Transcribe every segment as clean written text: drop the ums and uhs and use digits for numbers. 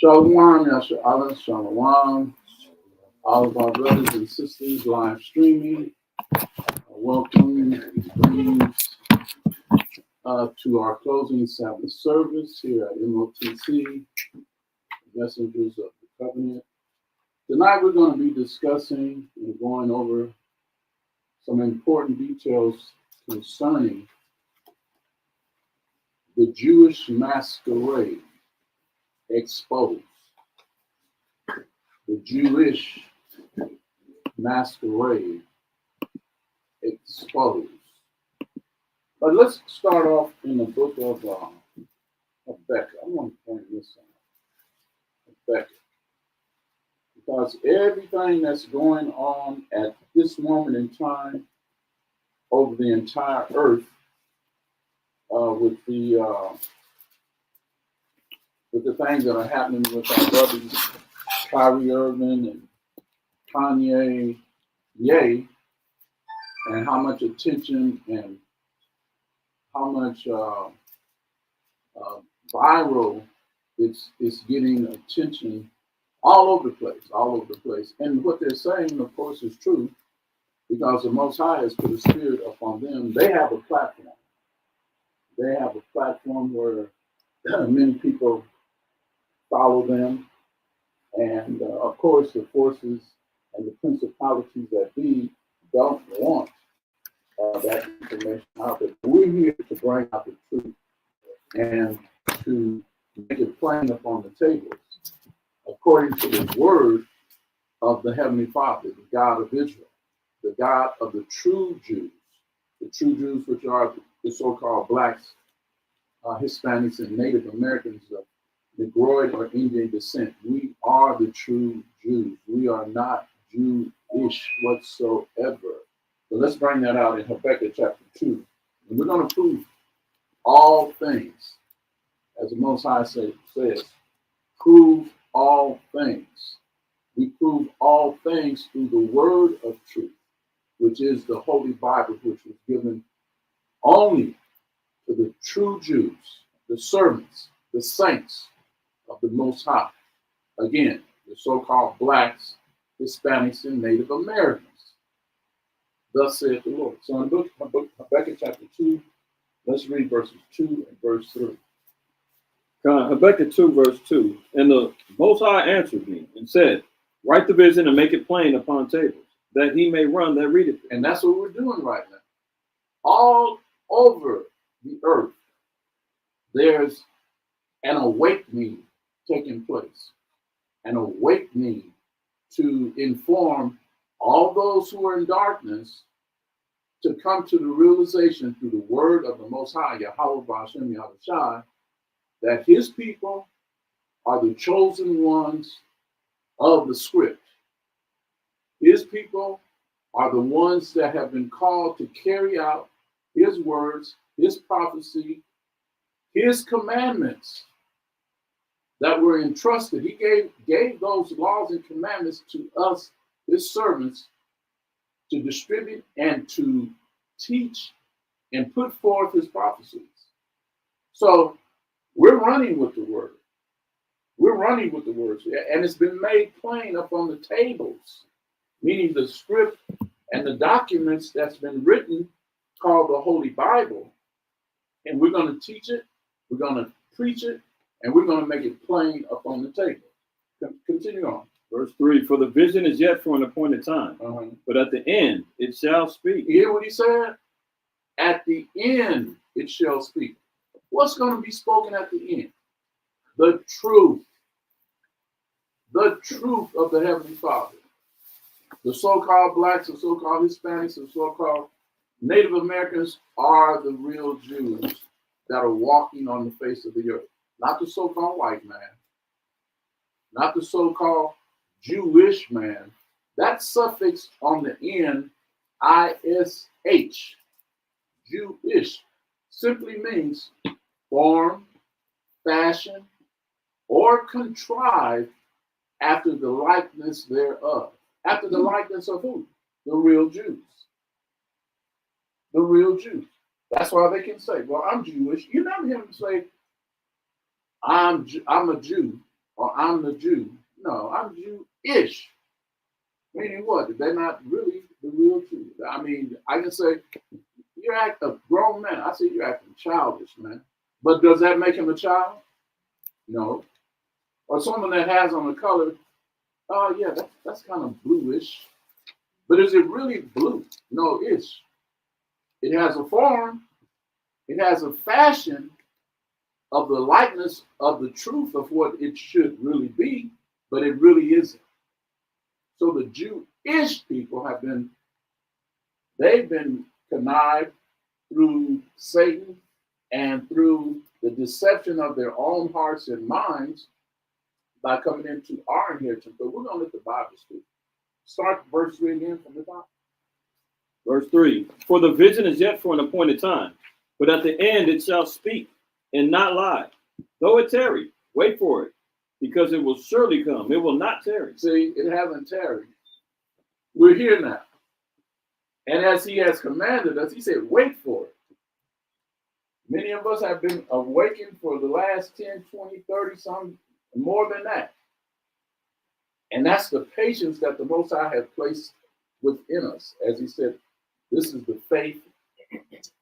Shalom, Yasha Allah, Shalom. All of our brothers and sisters live streaming. Welcome, greetings to our closing Sabbath service here at MOTC, Messengers of the Covenant. Tonight we're going to be discussing and going over some important details concerning the Jewish masquerade exposed. The Jewish masquerade exposed. But let's start off in the book of Habakkuk. I want to point this out. Habakkuk. Because everything that's going on at this moment in time over the entire earth with the things that are happening with our brothers Kyrie Irving and Kanye, Ye, and how much attention and how much viral it's getting attention all over the place. And what they're saying, of course, is true, because the Most High has put a spirit upon them. They have a platform. They have a platform where many people follow them. And of course, the forces and the principalities that be don't want that information out there. We're here to bring out the truth and to make it plain upon the tables, according to the word of the Heavenly Father, the God of Israel, the God of the true Jews, which are the so-called blacks, Hispanics, and Native Americans of Negroid or Indian descent. We are the true Jews. We are not Jewish whatsoever. So let's bring that out in Habakkuk chapter 2. And we're going to prove all things, as the Most High says, prove all things. We prove all things through the word of truth, which is the Holy Bible, which was given only to the true Jews, the servants, the saints of the Most High. Again, the so-called blacks, Hispanics, and Native Americans. Thus saith the Lord. So in the book Habakkuk chapter 2, let's read verses 2 and verse 3. Habakkuk 2, verse 2. And the Most High answered me and said, write the vision and make it plain upon tables, that he may run that readeth it. And that's what we're doing right now. All over the earth, there's an awakening taking place. An awakening to inform all those who are in darkness to come to the realization through the word of the Most High, Yahweh B'Hashem Yahushai, that his people are the chosen ones of the script. His people are the ones that have been called to carry out his words, his prophecy, his commandments that were entrusted. He gave those laws and commandments to us, his servants, to distribute and to teach and put forth his prophecies. So we're running with the word. We're running with the words. And it's been made plain up on the tables, meaning the script and the documents that's been written, called the Holy Bible. And we're going to teach it, we're going to preach it, and we're going to make it plain up on the table. Continue on. Verse 3, for the vision is yet for an appointed time, but at the end it shall speak. You hear what he said? At the end it shall speak. What's going to be spoken at the end? The truth. The truth of the Heavenly Father. The so-called blacks, the so-called Hispanics, the so-called Native Americans are the real Jews that are walking on the face of the earth. Not the so-called white man. Not the so-called Jewish man. That suffix on the end, ish, Jewish, simply means form, fashion, or contrived after the likeness thereof. After the likeness of who? The real Jews. The real Jews. That's why they can say, well, I'm Jewish. You never hear them say, I'm a Jew, or I'm the Jew. No, I'm Jewish. Meaning what? They're not really the real Jew. I mean, I can say, you're acting a grown man. I say you're acting childish, man. But does that make him a child? No. Or someone that has on the color, oh yeah, that's kind of bluish. But is it really blue? No, ish. It has a form, it has a fashion of the likeness of the truth of what it should really be, but it really isn't. So the Jewish people they've been connived through Satan and through the deception of their own hearts and minds by coming into our inheritance. But we're going to let the Bible speak. Start verse 3 again from the top. Verse 3, for the vision is yet for an appointed time, but at the end it shall speak and not lie. Though it tarry, wait for it, because it will surely come. It will not tarry. See, it hasn't tarried. We're here now. And as he has commanded us, he said, wait for it. Many of us have been awakened for the last 10, 20, 30, some more than that. And that's the patience that the Most High has placed within us. As he said, this is the faith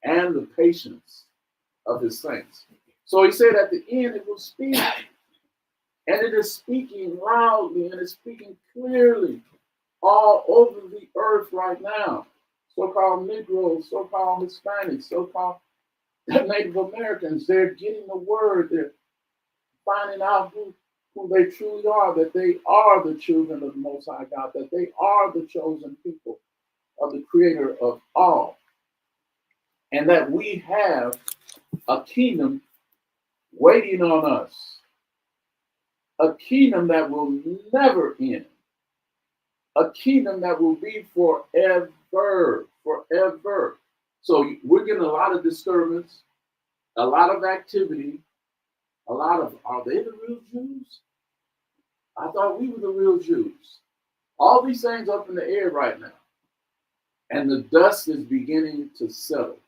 and the patience of his saints. So he said at the end it will speak. And it is speaking loudly and it's speaking clearly all over the earth right now. So-called Negroes, so-called Hispanics, so-called Native Americans, they're getting the word. They're finding out who they truly are, that they are the children of the Most High God, that they are the chosen people of the Creator of all, and that we have a kingdom waiting on us, a kingdom that will never end, a kingdom that will be forever. So we're getting a lot of disturbance, a lot of activity, a lot of, are they the real Jews? I thought we were the real Jews. All these things up in the air right now. And the dust is beginning to settle,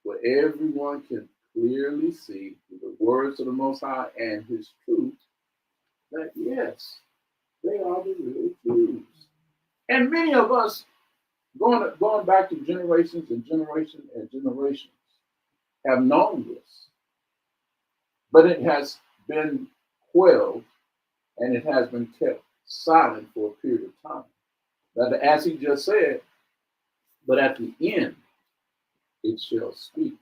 where everyone can clearly see through the words of the Most High and his truth that yes, they are the real Jews. And many of us, going back to generations and generations and generations, have known this. But it has been quelled and it has been kept silent for a period of time. But as he just said, but at the end, it shall speak.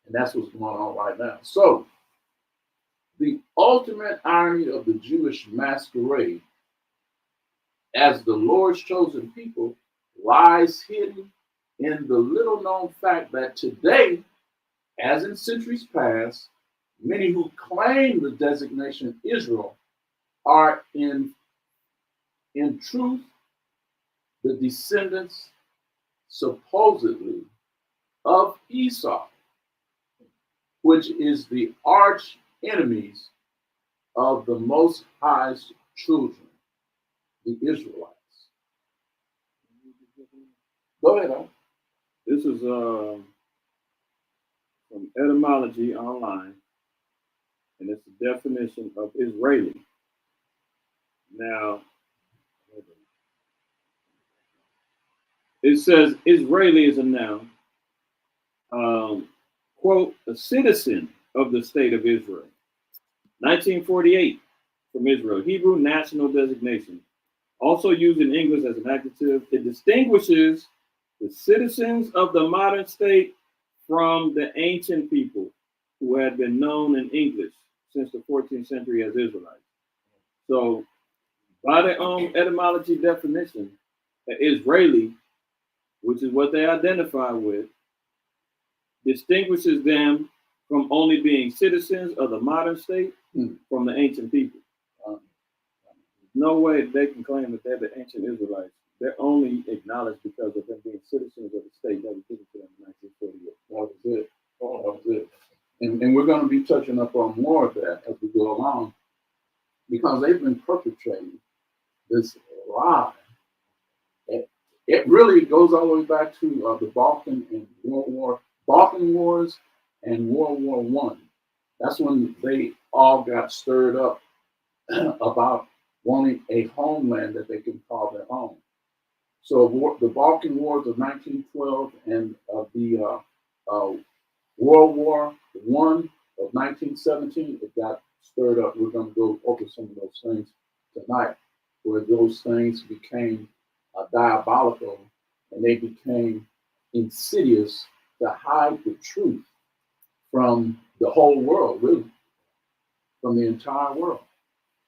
And that's what's going on right now. So, the ultimate irony of the Jewish masquerade as the Lord's chosen people lies hidden in the little known fact that today, as in centuries past, many who claim the designation Israel are in truth the descendants supposedly of Esau, which is the arch enemies of the Most High's children, the Israelites. Go ahead, Al. This is from etymology online, and it's the definition of Israeli. Now, it says Israeli is a noun, quote, a citizen of the state of Israel. 1948 from Israel, Hebrew national designation. Also used in English as an adjective, it distinguishes the citizens of the modern state from the ancient people who had been known in English since the 14th century as Israelites. So, by their own etymology definition, the Israeli, which is what they identify with, distinguishes them from only being citizens of the modern state from the ancient people. No way they can claim that they're the ancient Israelites. They're only acknowledged because of them being citizens of the state that was given to them in 1948. That was it. Oh, that was it. And we're going to be touching up on more of that as we go along, because they've been perpetrating this lie. It really goes all the way back to the Balkan Wars and World War I. That's when they all got stirred up about wanting a homeland that they can call their own. So the Balkan Wars of 1912 and the World War I of 1917, it got stirred up. We're going to go over some of those things tonight, where those things became diabolical and they became insidious to hide the truth from the whole world, really, from the entire world.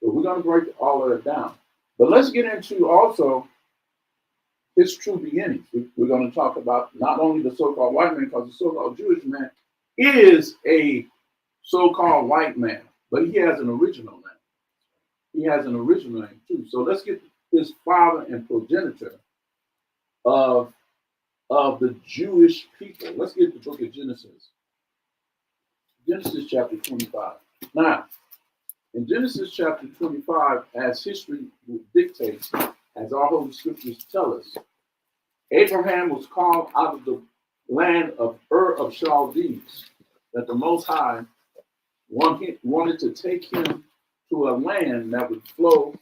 So we're going to break all of that down. But let's get into also his true beginnings. We're going to talk about not only the so-called white man, because the so-called Jewish man is a so-called white man, but he has an original name. He has an original name too. So let's get his father and progenitor of the Jewish people. Let's get the book of Genesis. Genesis chapter 25. Now, in Genesis chapter 25, as history dictates, as our Holy Scriptures tell us, Abraham was called out of the land of Ur of Chaldees, that the Most High wanted to take him to a land that would flow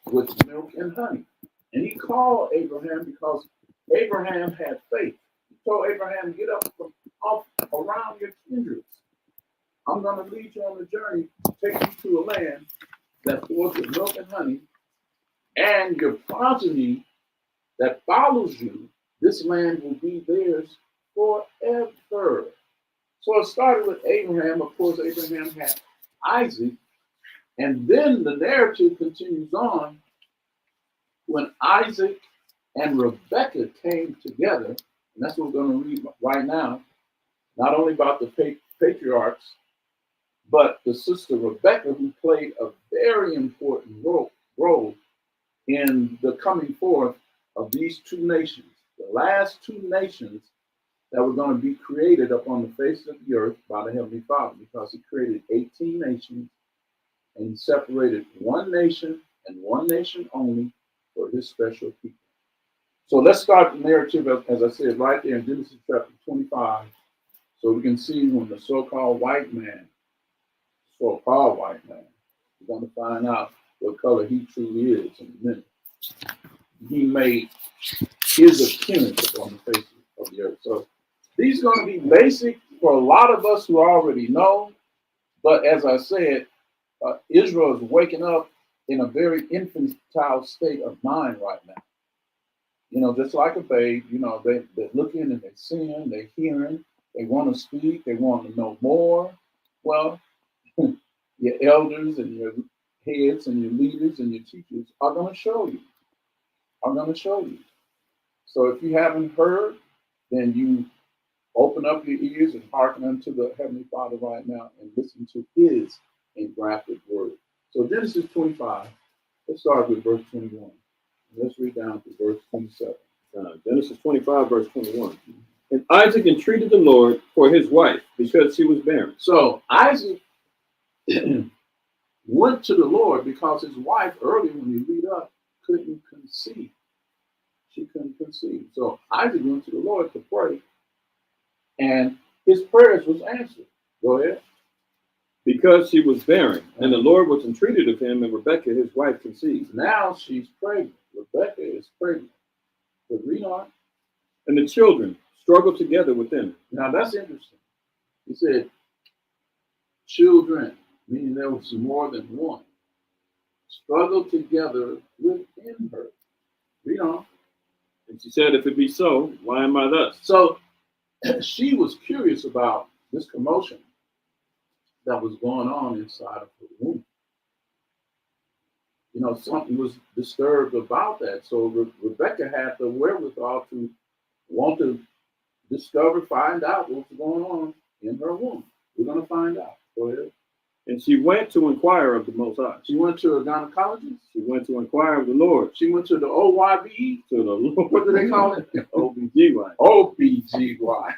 with milk and honey. And he called Abraham because Abraham had faith. He told Abraham, get up from off around your kindreds. I'm going to lead you on a journey to take you to a land that flows with milk and honey, and your progeny that follows you, this land will be theirs forever. So it started with Abraham. Of course, Abraham had Isaac, and then the narrative continues on when Isaac and Rebekah came together, and that's what we're going to read right now, not only about the patriarchs, but the sister Rebekah, who played a very important role in the coming forth of these two nations, the last two nations that were going to be created upon the face of the earth by the Heavenly Father, because he created 18 nations and he separated one nation and one nation only for his special people. So let's start the narrative, as I said, right there in Genesis chapter 25, so we can see when the so-called white man, we're going to find out what color he truly is in a minute. He made his appearance upon the face of the earth. So these are going to be basic for a lot of us who already know. But as I said, Israel is waking up in a very infantile state of mind right now. You know, just like a babe, you know, they're looking and they're seeing, they're hearing, they want to speak, they want to know more. Well, your elders and your heads and your leaders and your teachers are going to show you. So if you haven't heard, then you open up your ears and hearken unto the Heavenly Father right now and listen to his engrafted word. So Genesis 25, let's start with verse 21. Let's read down to verse 27. Genesis 25, verse 21. And Isaac entreated the Lord for his wife because she was barren. So Isaac went to the Lord because his wife, earlier when you read up, couldn't conceive. She couldn't conceive. So Isaac went to the Lord to pray, and his prayers was answered. Go ahead. Because she was barren, and the Lord was entreated of him, and Rebekah, his wife, conceived. Now she's pregnant. Rebekah is pregnant. But read on. And the children struggled together within her. Now that's interesting. He said, children, meaning there was more than one, struggled together within her. Read on. And she said, if it be so, why am I thus? So she was curious about this commotion that was going on inside of her womb. You know, something was disturbed about that. So Rebekah had the wherewithal to want to discover, find out what's going on in her womb. We're going to find out. Go ahead. And she went to inquire of the Most High. She went to a gynecologist. She went to inquire of the Lord. She went to the OYBE. To the Lord. What do they call it? OBGY. OBGY.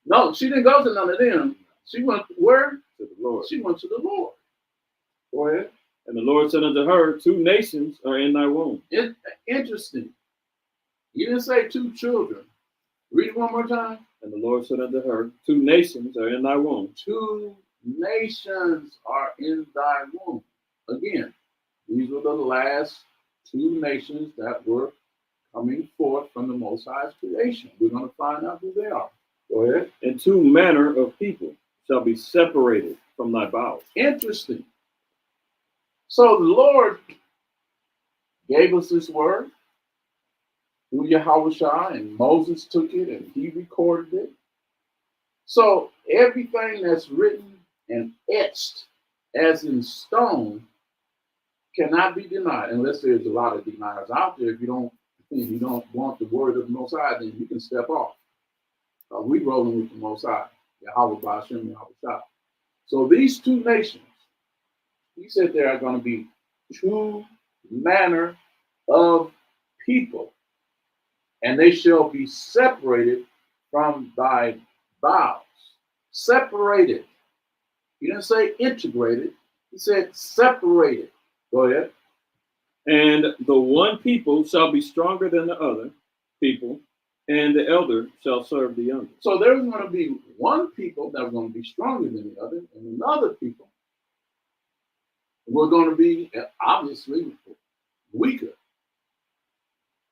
No, she didn't go to none of them. She went where? To the Lord. She went to the Lord. Go ahead. And the Lord said unto her, 2 nations are in thy womb. Interesting. You didn't say 2 children. Read it one more time. And the Lord said unto her, 2 nations are in thy womb. 2 nations are in thy womb. again, these were the last two nations that were coming forth from the Most High's creation. We're going to find out who they are. Go ahead. And two manner of people shall be separated from thy bowels. Interesting. So the Lord gave us this word through Yahushua, and Moses took it and he recorded it. So everything that's written and etched as in stone cannot be denied, unless there's a lot of deniers out there. If you don't want the word of the Most High, then you can step off. We rolling with the Most High, Yahweh Ba'ashem Yahweh. So these two nations, he said there are going to be two manner of people, and they shall be separated from thy bowels. Separated. He didn't say integrated. He said separated. Go ahead. And the one people shall be stronger than the other people, and the elder shall serve the younger. So there's going to be one people that are going to be stronger than the other, and another people were going to be obviously weaker.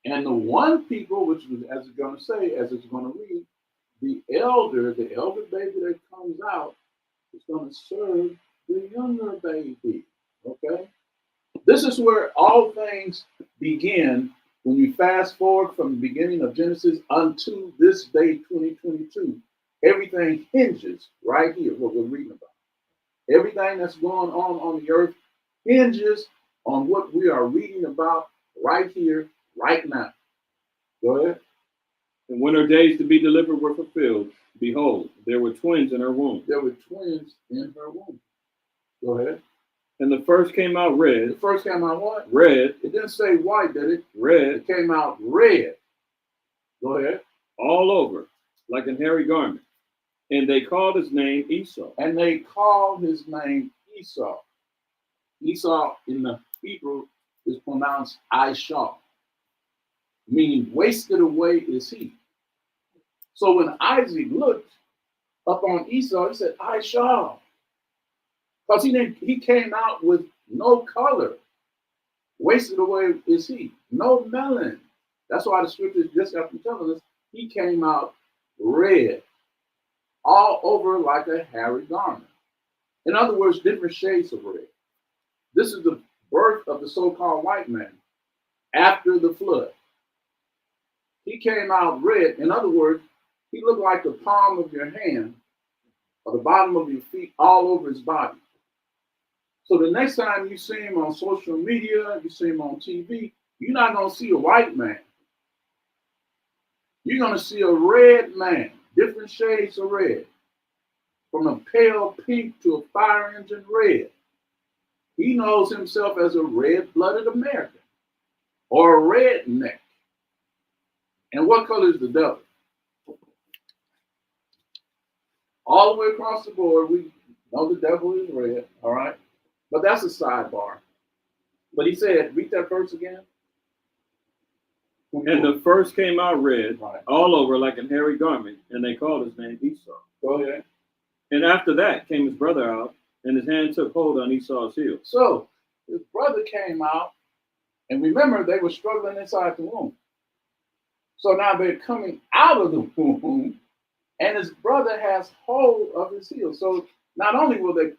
And the one people, which was, as it's going to say, as it's going to read, the elder baby that comes out is going to serve the younger baby. Okay? This is where all things begin when you fast forward from the beginning of Genesis unto this day, 2022. Everything hinges right here, what we're reading about. Everything that's going on the earth hinges on what we are reading about right here, right now. Go ahead. And when her days to be delivered were fulfilled, behold, there were twins in her womb. There were twins in her womb. Go ahead. And the first came out red. The first came out what? Red. It didn't say white, did it? Red. It came out red. Go ahead. All over, like an hairy garment. And they called his name Esau. And they called his name Esau. Esau in the Hebrew is pronounced Ishah, meaning wasted away is he. So when Isaac looked up on Esau, he said, Ishah. Because he came out with no color. Wasted away is he. No melanin. That's why the scriptures just after telling us he came out red, all over like a hairy garment. In other words, different shades of red. This is the birth of the so-called white man after the flood. He came out red. In other words, he looked like the palm of your hand or the bottom of your feet all over his body. So the next time you see him on social media, you see him on TV, you're not going to see a white man. You're going to see a red man, different shades of red, from a pale pink to a fire engine red. He knows himself as a red-blooded American or a redneck. And what color is the devil? All the way across the board, we know the devil is red, all right? But that's a sidebar. But he said, read that verse again. And the first came out red, right, all over like a hairy garment, and they called his name Esau. Go ahead. And after that came his brother out, and his hand took hold on Esau's heel. So his brother came out, and remember, they were struggling inside the womb. So now they're coming out of the womb, and his brother has hold of his heel. So not only were they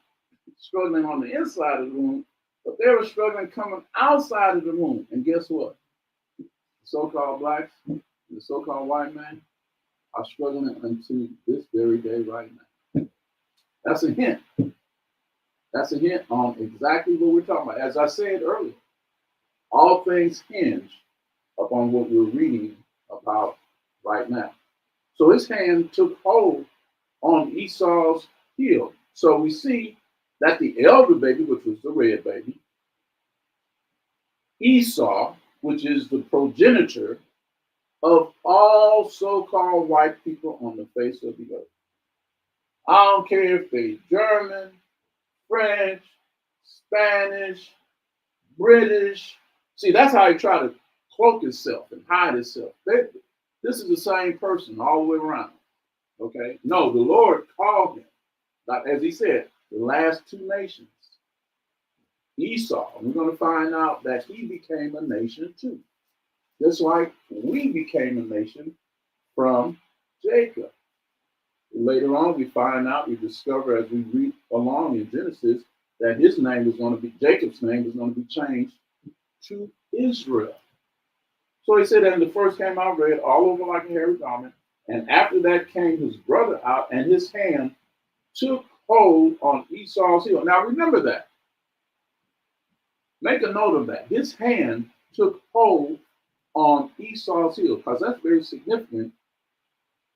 struggling on the inside of the womb, but they were struggling coming outside of the womb. And guess what? The so-called blacks, the so-called white man are struggling until this very day right now. That's a hint. That's a hint on exactly what we're talking about. As I said earlier, all things hinge upon what we're reading about right now. So his hand took hold on Esau's heel. So we see that the elder baby, which was the red baby, Esau, which is the progenitor of all so-called white people on the face of the earth. I don't care if they're German, French, Spanish, British. See, that's how he tried to cloak himself and hide himself. This is the same person all the way around. Okay? No, the Lord called him, like as he said, the last two nations. Esau. We're going to find out that he became a nation too. Just like we became a nation from Jacob. Later on, we find out, we discover as we read along in Genesis, that his name is going to be, Jacob's name is going to be changed to Israel. So he said that the first came out red, all over like a hairy garment. And after that came his brother out, and his hand took hold on Esau's heel. Now remember that. Make a note of that. His hand took hold on Esau's heel, because that's very significant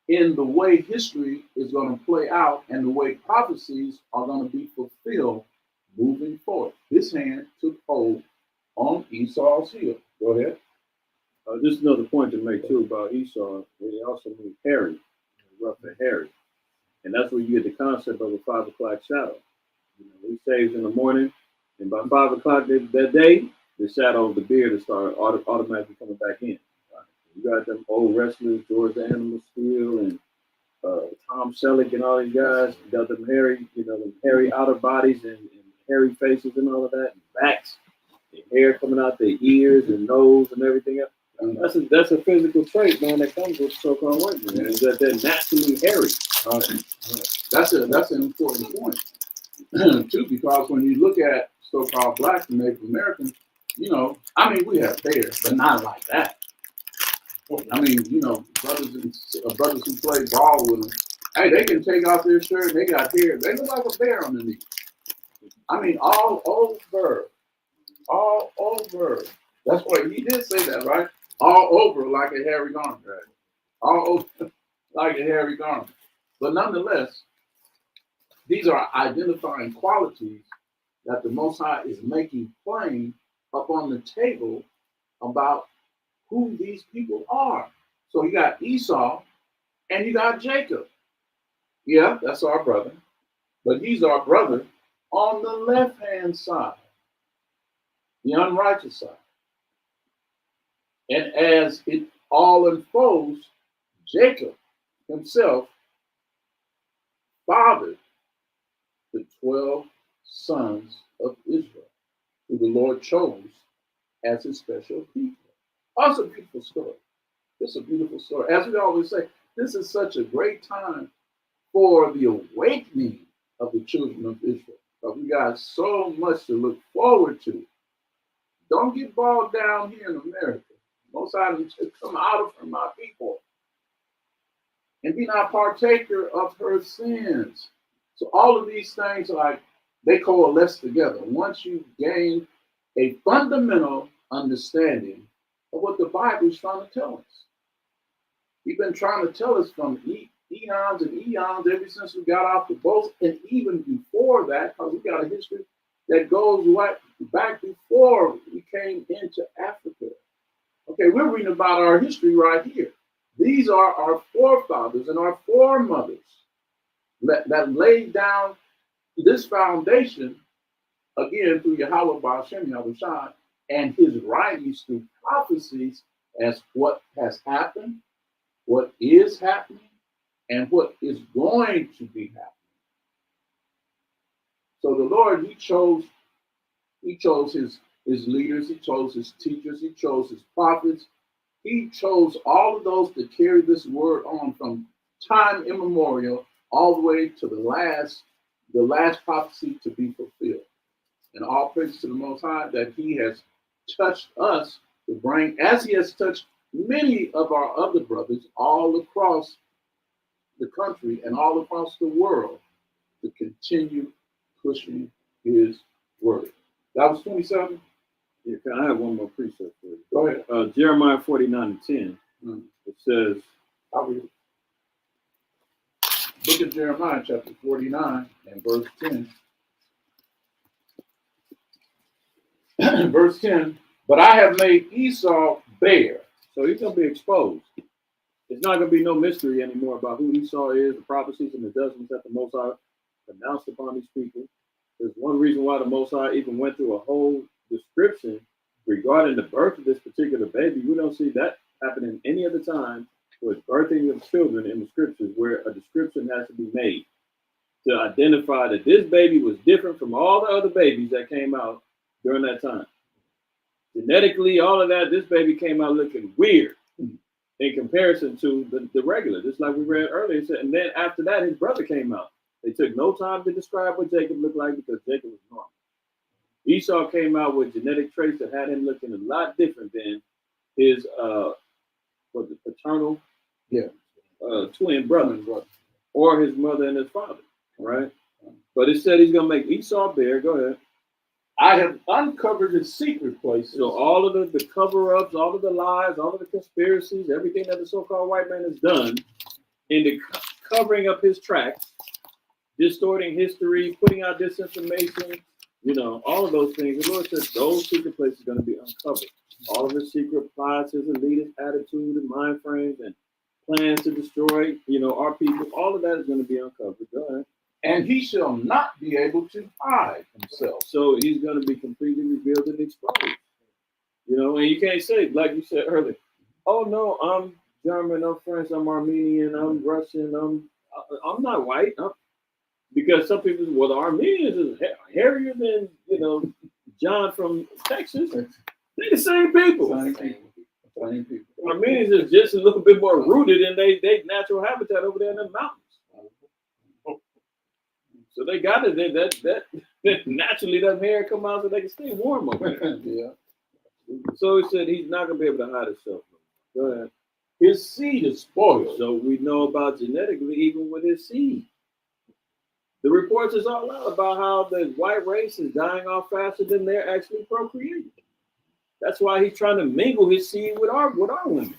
in the way history is going to play out and the way prophecies are going to be fulfilled moving forward. His hand took hold on Esau's heel. Go ahead. Just another point to make too about Esau. They also mean hairy, rough and hairy, and that's where you get the concept of a 5 o'clock shadow. You know, he saves in the morning, and by 5 o'clock that day, the shadow of the beard will start automatically coming back in. You got them old wrestlers, George the Animal Steel and Tom Selleck and all these guys. You got them hairy, them hairy outer bodies and hairy faces and all of that, and backs, and hair coming out their ears and nose and everything else. That's a physical trait, man, that comes with so-called white men, is that they're naturally hairy. That's an important point too, because when you look at so-called blacks and Native Americans, we have hair, but not like that. I mean, brothers who play ball with them, hey, they can take off their shirt and they got hair. They look like a bear underneath. I mean, all over. That's why he did say that, right? All over like a hairy garment. Right? All over like a hairy garment. But nonetheless, these are identifying qualities that the Most High is making plain up on the table about who these people are. So you got Esau and you got Jacob. Yeah, that's our brother. But he's our brother on the left-hand side, the unrighteous side. And as it all unfolds, Jacob himself fathered the 12 sons of Israel, who the Lord chose as his special people. Also a beautiful story. It's a beautiful story. As we always say, this is such a great time for the awakening of the children of Israel. But we got so much to look forward to. Don't get bogged down here in America. Most items come out from my people and be not partaker of her sins. So all of these things, they coalesce together. Once you gain a fundamental understanding of what the Bible is trying to tell us. He's been trying to tell us from eons and eons ever since we got off the boat, and even before that, because we got a history that goes right back before we came into Africa. Okay, we're reading about our history right here. These are our forefathers and our foremothers that laid down this foundation, again, through Yahweh Ba'ashem Yahushua and his writings through prophecies as what has happened, what is happening, and what is going to be happening. So the Lord, he chose his leaders, he chose his teachers, he chose his prophets, he chose all of those to carry this word on from time immemorial all the way to the last prophecy to be fulfilled. And all praise to the Most High that he has touched us to bring, as he has touched many of our other brothers all across the country and all across the world, to continue pushing his word. That was 27. Yeah, I have one more precept for you. Go ahead. Jeremiah 49:10. It says, I'll read it. Book of Jeremiah, chapter 49, and verse 10. Verse 10, but I have made Esau bare. So he's going to be exposed. It's not going to be no mystery anymore about who Esau is, the prophecies and the judgments that the Most High pronounced upon these people. There's one reason why the Most High even went through a whole description regarding the birth of this particular baby. We don't see that happening any other time with birthing of children in the scriptures, where a description has to be made to identify that this baby was different from all the other babies that came out during that time. Genetically, all of that, this baby came out looking weird in comparison to the regular, just like we read earlier. And then after that, his brother came out. They took no time to describe what Jacob looked like because Jacob was normal. Esau came out with genetic traits that had him looking a lot different than his paternal twin brother or his mother and his father, right? But it said he's going to make Esau bare. Go ahead. I have uncovered his secret places. So all of the cover-ups, all of the lies, all of the conspiracies, everything that the so-called white man has done into covering up his tracks, distorting history, putting out disinformation, all of those things. The Lord said those secret places are going to be uncovered. All of his secret plots, his elitist attitude and mind frames and plans to destroy, our people, all of that is going to be uncovered. Go ahead. And he shall not be able to hide himself. So he's going to be completely revealed and exposed. And you can't say, like you said earlier, oh no, I'm German, I'm French, I'm Armenian, I'm Russian, I'm not white. Because some people say, well, the Armenians is hairier than, John from Texas. They're the same people. Same people. Armenians is just a little bit more rooted in their natural habitat over there in the mountains. So they got it. That naturally that hair come out so they can stay warm over there. Yeah. So he said he's not gonna be able to hide himself. Go ahead. His seed is spoiled. So we know about genetically, even with his seed. The reports is all out about how the white race is dying off faster than they're actually procreating. That's why he's trying to mingle his seed with our women.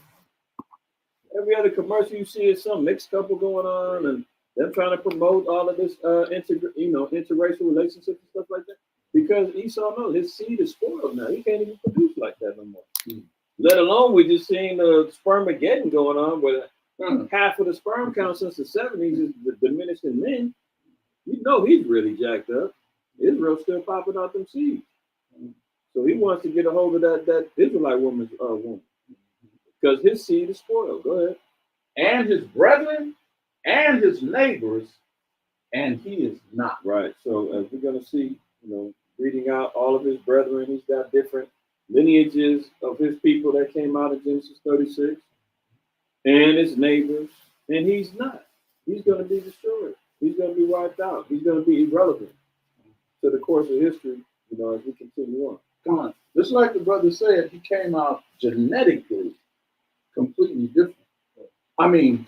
Every other commercial you see is some mixed couple going on, and them trying to promote all of this, interracial relationships and stuff like that. Because Esau knows his seed is spoiled now. He can't even produce like that no more. Let alone we just seen the spermageddon going on, where half of the sperm count since the 70s is diminished in men. He's really jacked up. Israel's still popping out them seeds. So he wants to get a hold of that Israelite woman's womb. Because his seed is spoiled. Go ahead. And his brethren and his neighbors, and he is not. Right. So as we're going to see, reading out all of his brethren, he's got different lineages of his people that came out of Genesis 36, and his neighbors, and he's not. He's going to be destroyed. He's going to be wiped out. He's going to be irrelevant to the course of history, as we continue on. Come on. Just like the brother said, he came out genetically completely different. I mean,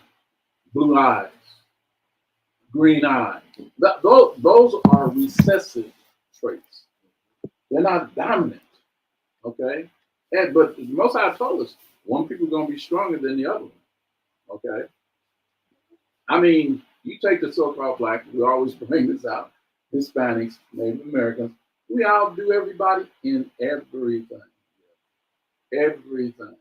blue eyes, green eyes. Those are recessive traits. They're not dominant. Okay? But Most High told us one people going to be stronger than the other one. Okay? I mean, you take the so-called black, we always bring this out, Hispanics, Native Americans, we outdo everybody in everything. Everything.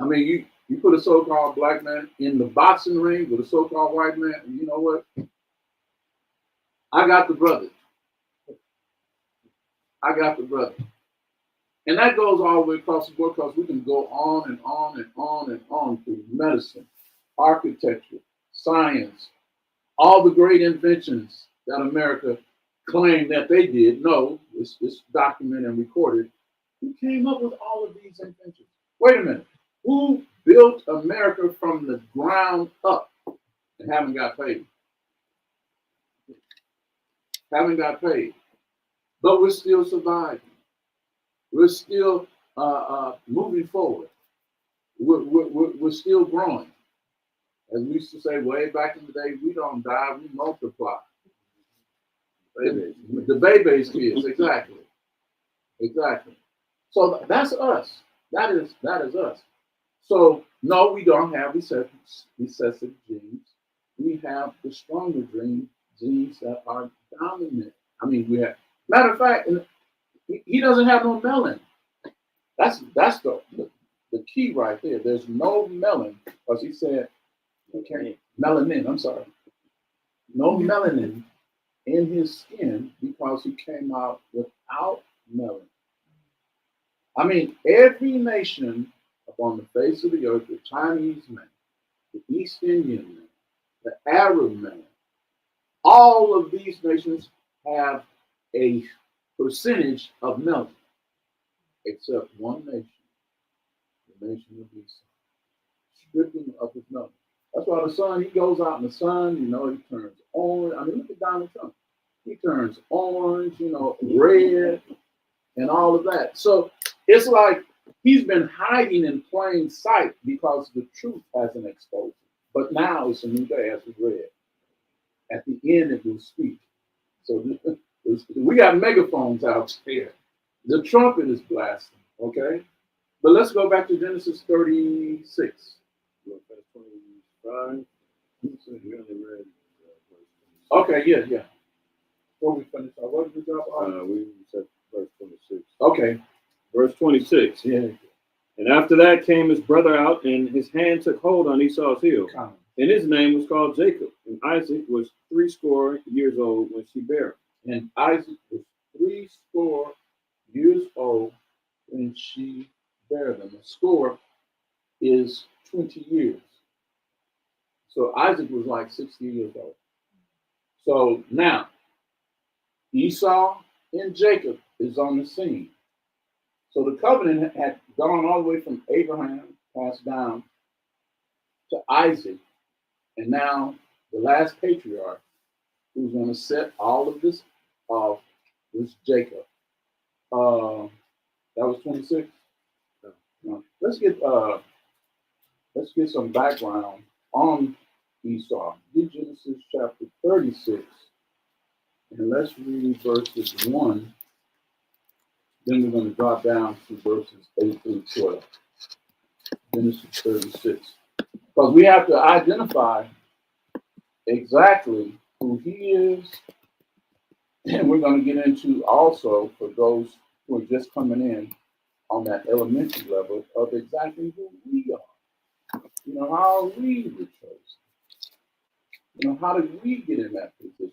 I mean, you put a so-called black man in the boxing ring with a so-called white man, and you know what? I got the brother. And that goes all the way across the board because we can go on and on and on and on through medicine, architecture, science, all the great inventions that America claimed that they did. No, it's documented and recorded. Who came up with all of these inventions? Wait a minute. Who built America from the ground up and haven't got paid? But we're still surviving. We're still moving forward. We're still growing. As we used to say way back in the day, we don't die, we multiply. The baby's kids, exactly. So that's us. That is us. So no, we don't have recessive genes. We have the stronger genes that are dominant. I mean, we have. Matter of fact, he doesn't have no melanin. That's the key right there. There's no melanin, because he said, melanin. I'm sorry, no melanin in his skin because he came out without melanin. I mean, every nation upon the face of the earth, the Chinese man, the East Indian man, the Arab man, all of these nations have a percentage of melting, except one nation, the nation of Esau, stripping of his melting. That's why the sun, he goes out in the sun, he turns orange. I mean, look at Donald Trump. He turns orange, red, and all of that. So it's like he's been hiding in plain sight because the truth hasn't exposed him. But now it's a new day, as we read. At the end, it will speak. So we got megaphones out here. The trumpet is blasting, okay? But let's go back to Genesis 36. Verse 25. We only read Okay, yeah. Before we finish, what did we drop off? we said verse 26. Okay. Verse 26. Yeah. And after that came his brother out, and his hand took hold on Esau's heel. And his name was called Jacob. And Isaac was 80 years old when she bare him. And Isaac was 80 years old when she bare them. A score is 20 years. So Isaac was like 60 years old. So now, Esau and Jacob is on the scene. So the covenant had gone all the way from Abraham, passed down to Isaac, and now the last patriarch who's going to set all of this off was Jacob. That was 26. Let's get some background on Esau. Get Genesis chapter 36, and let's read verses 1. Then we're going to drop down to verses 8 through 12. Genesis 36. Because we have to identify exactly who he is. And we're going to get into also, for those who are just coming in on that elementary level, of exactly who we are. How we were chosen. How did we get in that position?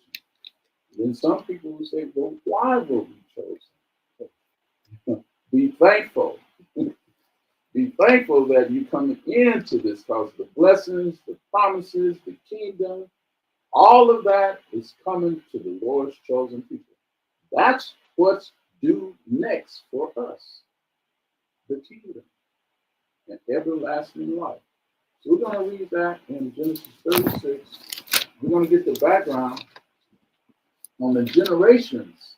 Then some people will say, well, why were we chosen? Be thankful. Be thankful that you're coming into this, because the blessings, the promises, the kingdom, all of that is coming to the Lord's chosen people. That's what's due next for us. The kingdom and everlasting life. So we're going to read that in Genesis 36. We're going to get the background on the generations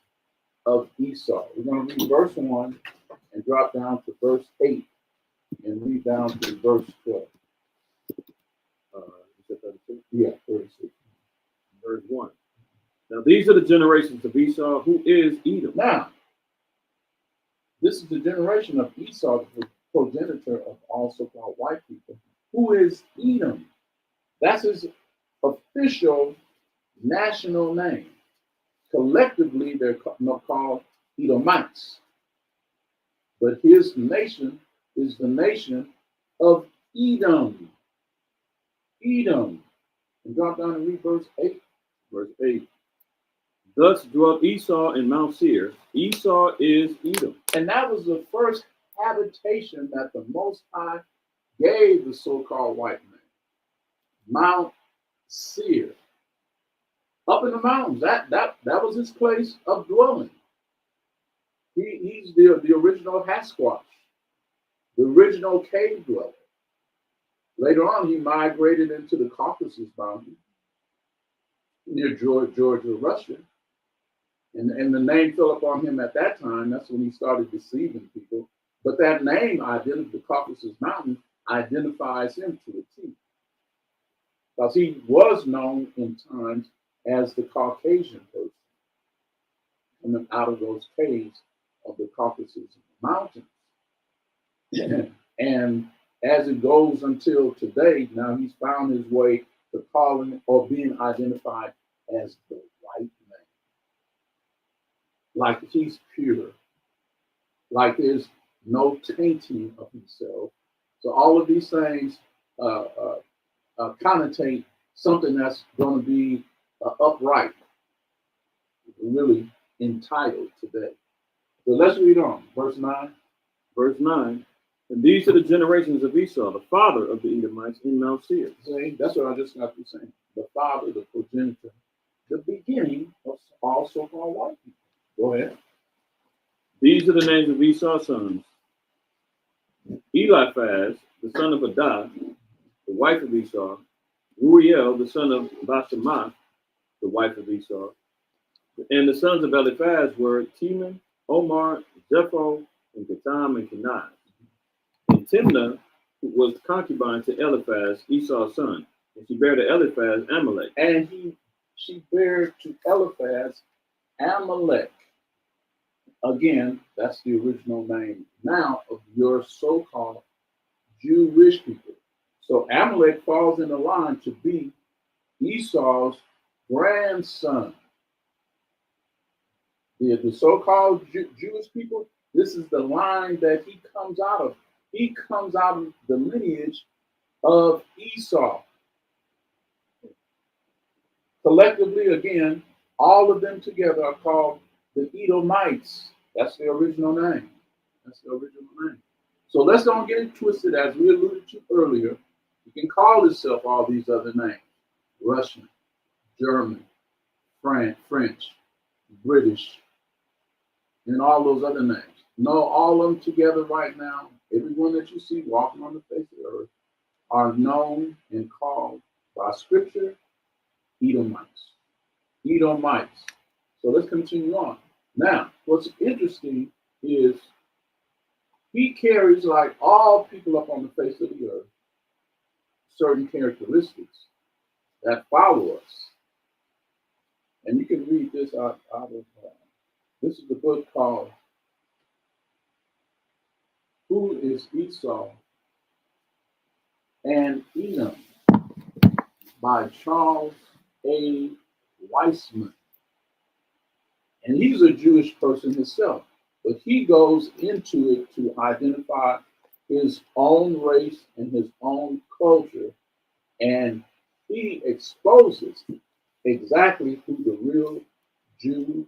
of Esau. We're going to read verse 1 and drop down to verse 8 and read down to verse 12. You said 36? Yeah, 36. Verse 1. Now these are the generations of Esau, who is Edom. Now, this is the generation of Esau, the progenitor of all so-called white people. Who is Edom? That's his official national name. Collectively, they're called Edomites. But his nation is the nation of Edom. Edom. And drop down and read verse 8. Verse 8. Thus dwelt Esau in Mount Seir. Esau is Edom. And that was the first habitation that the Most High gave the so-called white man. Mount Seir. Up in the mountains. That was his place of dwelling. He's the original Hasquash, the original cave dweller. Later on, he migrated into the Caucasus Mountains near Georgia, Russia. And the name fell upon him at that time. That's when he started deceiving people. But that name, the Caucasus Mountain, identifies him to a T. Because he was known in times as the Caucasian person, coming out of those caves of the Caucasus Mountains. And as it goes until today, now he's found his way to calling or being identified as the white man. Like he's pure. Like there's no tainting of himself. So all of these things connotate something that's going to be upright, really entitled today. So let's read on. Verse 9. Verse 9. And these are the generations of Esau, the father of the Edomites in Mount Seir. See, that's what I just got to saying. The father, the progenitor, the beginning of all so-called white people. Go ahead. These are the names of Esau's sons. Eliphaz, the son of Adah, the wife of Esau. Uriel, the son of Basemath, the wife of Esau. And the sons of Eliphaz were Teman, Omar, Zepho, and Gatam, and Kenaz. And Timnah was concubine to Eliphaz, Esau's son, and she bare to Eliphaz Amalek. And she bare to Eliphaz Amalek. Again, that's the original name now of your so-called Jewish people. So Amalek falls in the line to be Esau's grandson. The so-called Jewish people, this is the line that he comes out of. He comes out of the lineage of Esau. Collectively, again, all of them together are called the Edomites. That's the original name. That's the original name. So let's don't get it twisted, as we alluded to earlier. You can call itself all these other names: Russian, German, French, British, and all those other names. No, all of them together right now, everyone that you see walking on the face of the earth are known and called by Scripture Edomites. Edomites. So let's continue on. Now, what's interesting is he carries, like all people up on the face of the earth, certain characteristics that follow us. And you can read this out of, this is the book called Who is Esau and Edom by Charles A. Weissman. And he's a Jewish person himself, but he goes into it to identify his own race and his own culture, and he exposes exactly who the real Jew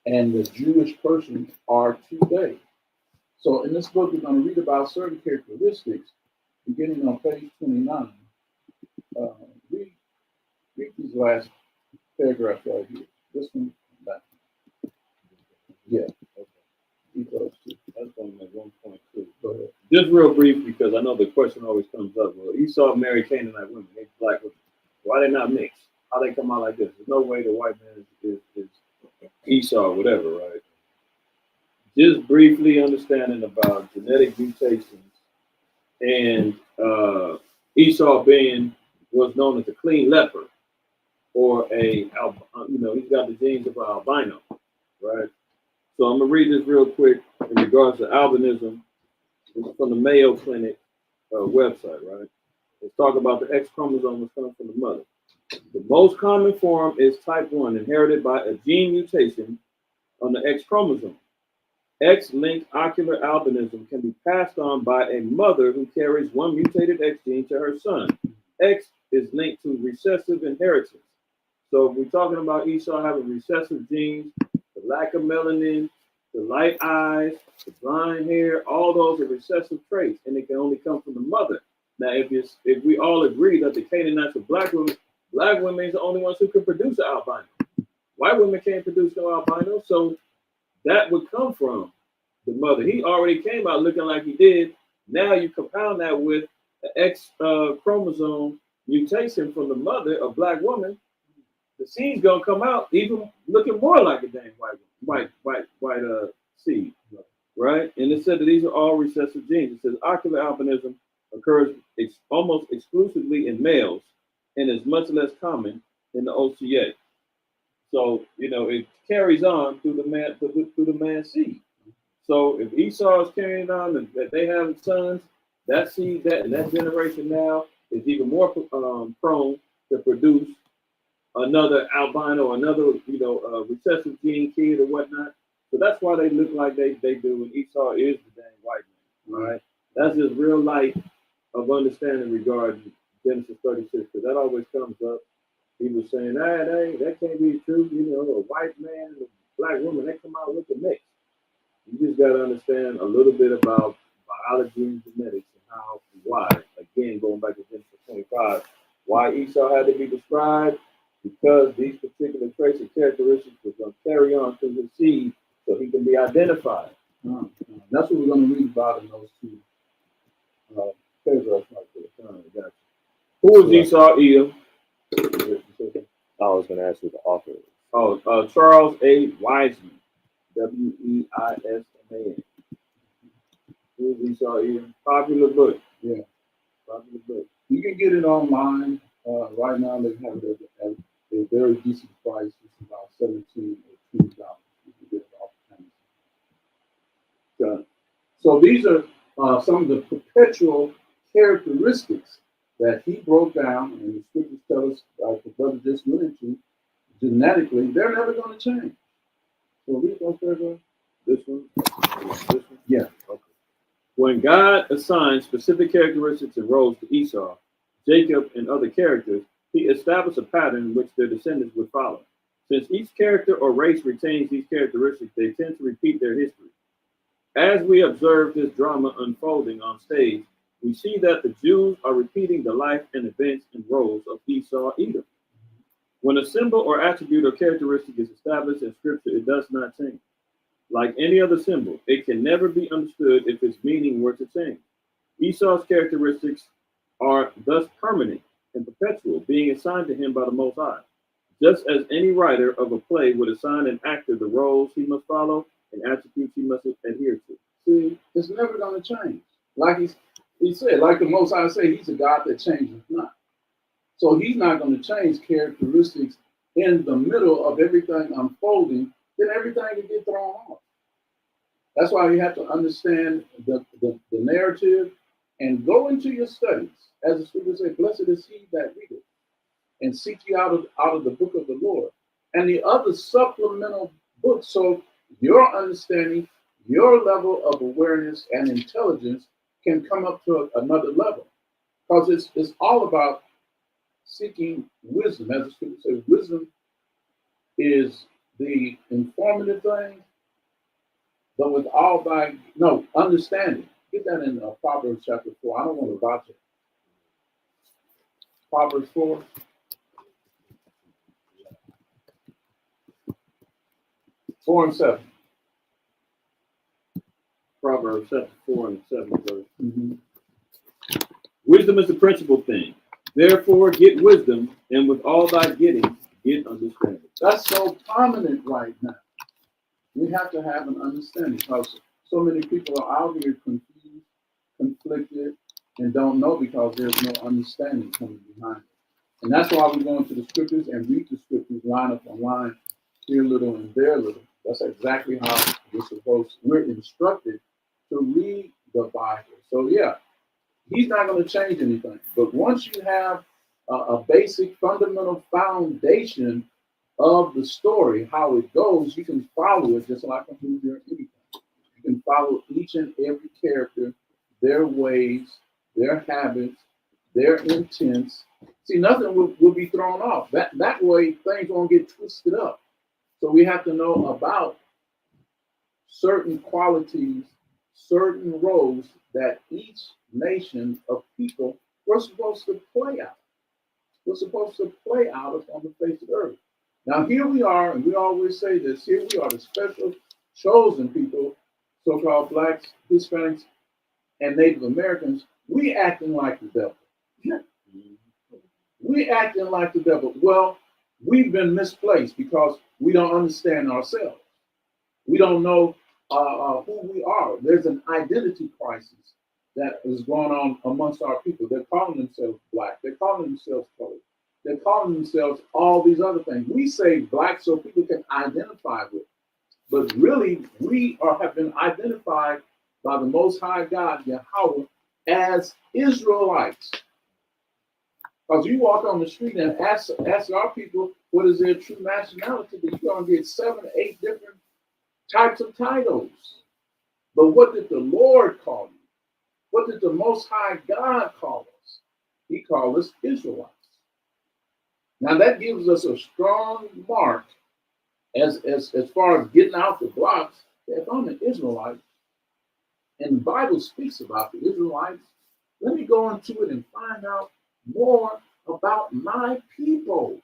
and the Jewish person are today. So in this book, we're going to read about certain characteristics, beginning on page 29. Read these last paragraphs right here. This one, back. Yeah. Okay. Read those two. That's on like 1.2. Go ahead. Just real brief, because I know the question always comes up. Well, Esau married Canaanite women, they black women. Why they not mixed? How they come out like this? There's no way the white man is Esau, whatever, right? Just briefly understanding about genetic mutations and Esau being what's known as a clean leper, or he's got the genes of an albino, right? So I'm gonna read this real quick in regards to albinism. It's from the Mayo Clinic website, right? Let's talk about the X chromosome that's coming from the mother. The most common form is type 1, inherited by a gene mutation on the X chromosome. X-linked ocular albinism can be passed on by a mother who carries one mutated X gene to her son. X is linked to recessive inheritance. So if we're talking about Esau having recessive genes, the lack of melanin, the light eyes, the blonde hair, all those are recessive traits, and it can only come from the mother. Now, if we all agree that the Canaanites are black women is the only ones who can produce an albino. White women can't produce no albino, so that would come from the mother. He already came out looking like he did. Now you compound that with the X chromosome mutation from the mother, a black woman. The seed's gonna come out even looking more like a damn white seed, right? And it said that these are all recessive genes. It says ocular albinism occurs almost exclusively in males and is much less common in the OCA. So it carries on through the man's seed. So if Esau is carrying on that they have sons, that seed, that generation now is even more prone to produce another albino, another recessive gene kid or whatnot. So that's why they look like they do. And Esau is the dang white man, right? That's just real light of understanding regarding Genesis 36, because that always comes up. He was saying, that can't be true. A white man and a black woman, they come out looking mixed. You just got to understand a little bit about biology and genetics and why, again, going back to Genesis 25, why Esau had to be described, because these particular traits and characteristics were going to carry on through his seed so he can be identified. That's what we're going to read about in those two paragraphs right there. Gotcha. Who is Esau, Edom? I was going to ask you the author. Oh, Charles A. Wiseman, Weisman. Who is Esau, Edom? Popular book. Yeah, popular book. You can get it online right now. They have it at a very decent price. It's about $17 or $20. You can get it off Amazon. So these are some of the perpetual characteristics that he broke down, and the scriptures tell us, like the brother just went into, genetically, they're never going to change. So read those paragraphs. This one? Yeah. Okay. When God assigned specific characteristics and roles to Esau, Jacob, and other characters, he established a pattern in which their descendants would follow. Since each character or race retains these characteristics, they tend to repeat their history. As we observe this drama unfolding on stage, we see that the Jews are repeating the life and events and roles of Esau, Edom. When a symbol or attribute or characteristic is established in Scripture, it does not change. Like any other symbol, it can never be understood if its meaning were to change. Esau's characteristics are thus permanent and perpetual, being assigned to him by the Most High, just as any writer of a play would assign an actor the roles he must follow and attributes he must adhere to. See, it's never going to change. Like he said, like the Most High said, he's a God that changes not. So he's not going to change characteristics in the middle of everything unfolding, then everything can get thrown off. That's why you have to understand the narrative and go into your studies. As the scripture says, blessed is he that readeth, and seek you out of the book of the Lord. And the other supplemental books, so your understanding, your level of awareness and intelligence can come up to another level. Because it's all about seeking wisdom. As the scripture says, wisdom is the informative thing, but with all understanding. Get that in Proverbs chapter 4. I don't want to botch it. Proverbs 4. Four and 7. Proverbs chapter 4 and 7 verse. Mm-hmm. Wisdom is the principal thing. Therefore, get wisdom, and with all thy getting, get understanding. That's so prominent right now. We have to have an understanding because so many people are out here confused, conflicted, and don't know because there's no understanding coming behind it. And that's why we go into the scriptures and read the scriptures line upon line, here a little and there a little. That's exactly how we're instructed to read the Bible. So yeah, he's not going to change anything. But once you have a basic fundamental foundation of the story, how it goes, you can follow it just like a movie or anything. You can follow each and every character, their ways, their habits, their intents. See, nothing will be thrown off. That way, things won't get twisted up. So we have to know about certain qualities, certain roles that each nation of people were supposed to play out. We're supposed to play out upon the face of the earth. Now here we are, and we always say this, here we are, the special chosen people, so-called blacks, Hispanics, and Native Americans, we acting like the devil. We acting like the devil. Well, we've been misplaced because we don't understand ourselves. We don't know who we are. There's an identity crisis that is going on amongst our people. They're calling themselves black. They're calling themselves colored. They're calling themselves all these other things. We say black so people can identify with. But really, we have been identified by the Most High God, Yahweh, as Israelites. Because you walk on the street and ask our people what is their true nationality, but you're going to get 7 or 8 different types of titles. But what did the Lord call you? What did the Most High God call us? He called us Israelites. Now that gives us a strong mark as far as getting out the blocks. If I'm an Israelite, and the Bible speaks about the Israelites, let me go into it and find out more about my people.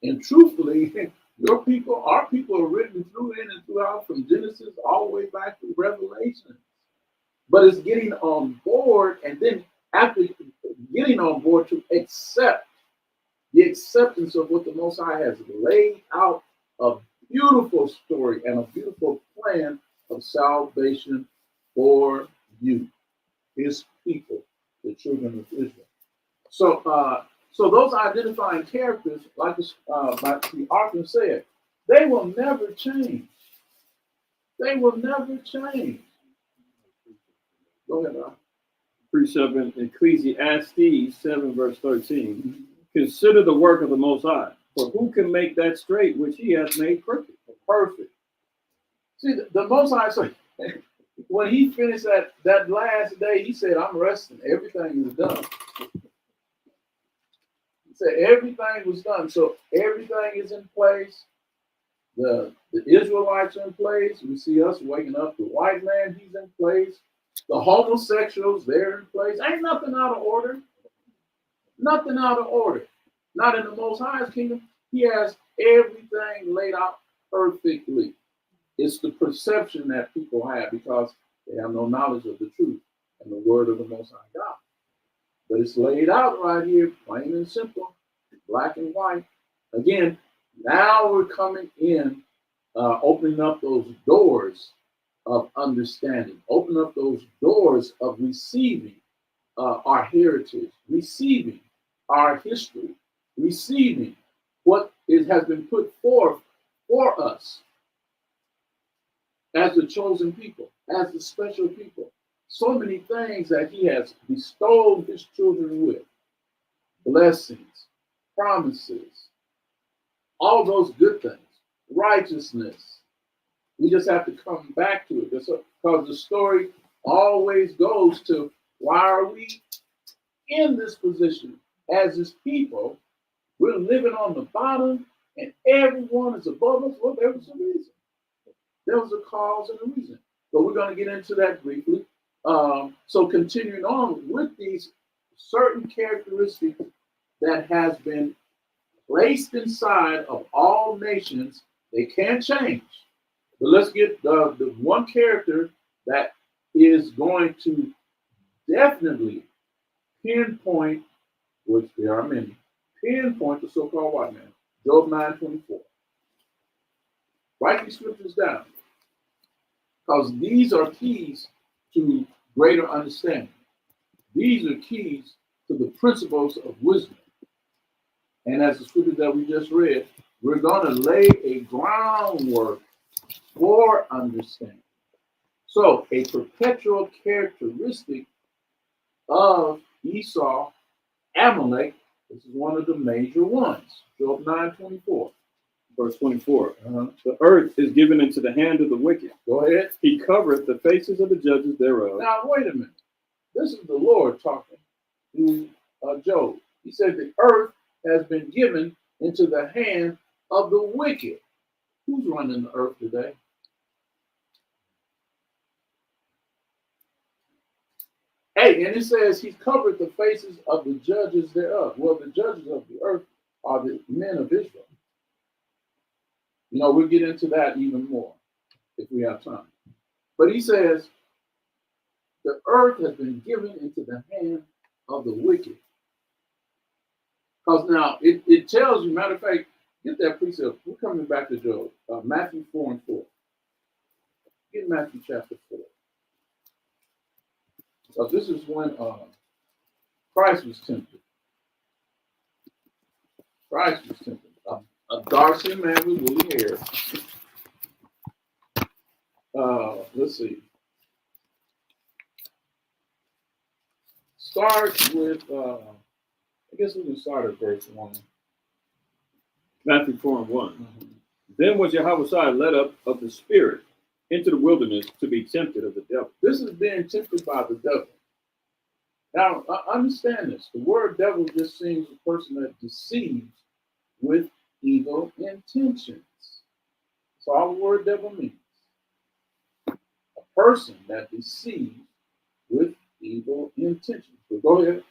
And truthfully, Your people, our people are written through in and throughout from Genesis all the way back to Revelation. But it's getting on board, and then after getting on board to accept the acceptance of what the Most High has laid out, a beautiful story and a beautiful plan of salvation for you, his people, the children of Israel. So those identifying characters, like the author said, they will never change. They will never change. Go ahead, Rob. Precept in Ecclesiastes 7, verse 13. Mm-hmm. Consider the work of the Most High, for who can make that straight which he has made perfect? Perfect. See, the Most High said, when he finished that last day, he said, I'm resting. Everything is done. He said everything was done. So everything is in place. The Israelites are in place. We see us waking up. The white man, he's in place. The homosexuals, they're in place. Ain't nothing out of order. Nothing out of order. Not in the Most High's kingdom. He has everything laid out perfectly. It's the perception that people have because they have no knowledge of the truth and the word of the Most High God. But it's laid out right here, plain and simple, black and white. Again, now we're coming in, opening up those doors of understanding, open up those doors of receiving our heritage, receiving our history, receiving what has been put forth for us as the chosen people, as the special people. So many things that he has bestowed his children with. Blessings, promises, all those good things, righteousness. We just have to come back to it. Because the story always goes to, why are we in this position as his people? We're living on the bottom and everyone is above us. Well, there was a reason. There was a cause and a reason. But we're going to get into that briefly. So continuing on with these certain characteristics that has been placed inside of all nations, they can't change. But let's get the one character that is going to definitely pinpoint, which there are many, pinpoint the so-called white man. Job 9:24. Write these scriptures down, because these are keys to greater understanding. These are keys to the principles of wisdom. And as the scripture that we just read, we're going to lay a groundwork for understanding. So, a perpetual characteristic of Esau, Amalek, this is one of the major ones. Job 9:24. Verse 24. The earth is given into the hand of the wicked. Go ahead. He covereth the faces of the judges thereof. Now, wait a minute. This is the Lord talking to Job. He said the earth has been given into the hand of the wicked. Who's running the earth today? Hey, and it says he covered the faces of the judges thereof. Well, the judges of the earth are the men of Israel. You know, we'll get into that even more if we have time. But he says, the earth has been given into the hand of the wicked. Because now, it tells you, matter of fact, get that precept. We're coming back to Job. Matthew 4:4. Get Matthew chapter 4. So this is when Christ was tempted. Christ was tempted. A dark-skinned man with woolly hair. Let's see. Start with, I guess we can start at verse 1. Matthew 4:1. Mm-hmm. Then was Yahweh led up of the Spirit into the wilderness to be tempted of the devil. This is being tempted by the devil. Now, understand this. The word devil just seems a person that deceives with evil intentions. That's all the word devil means. A person that deceives with evil intentions. So go ahead.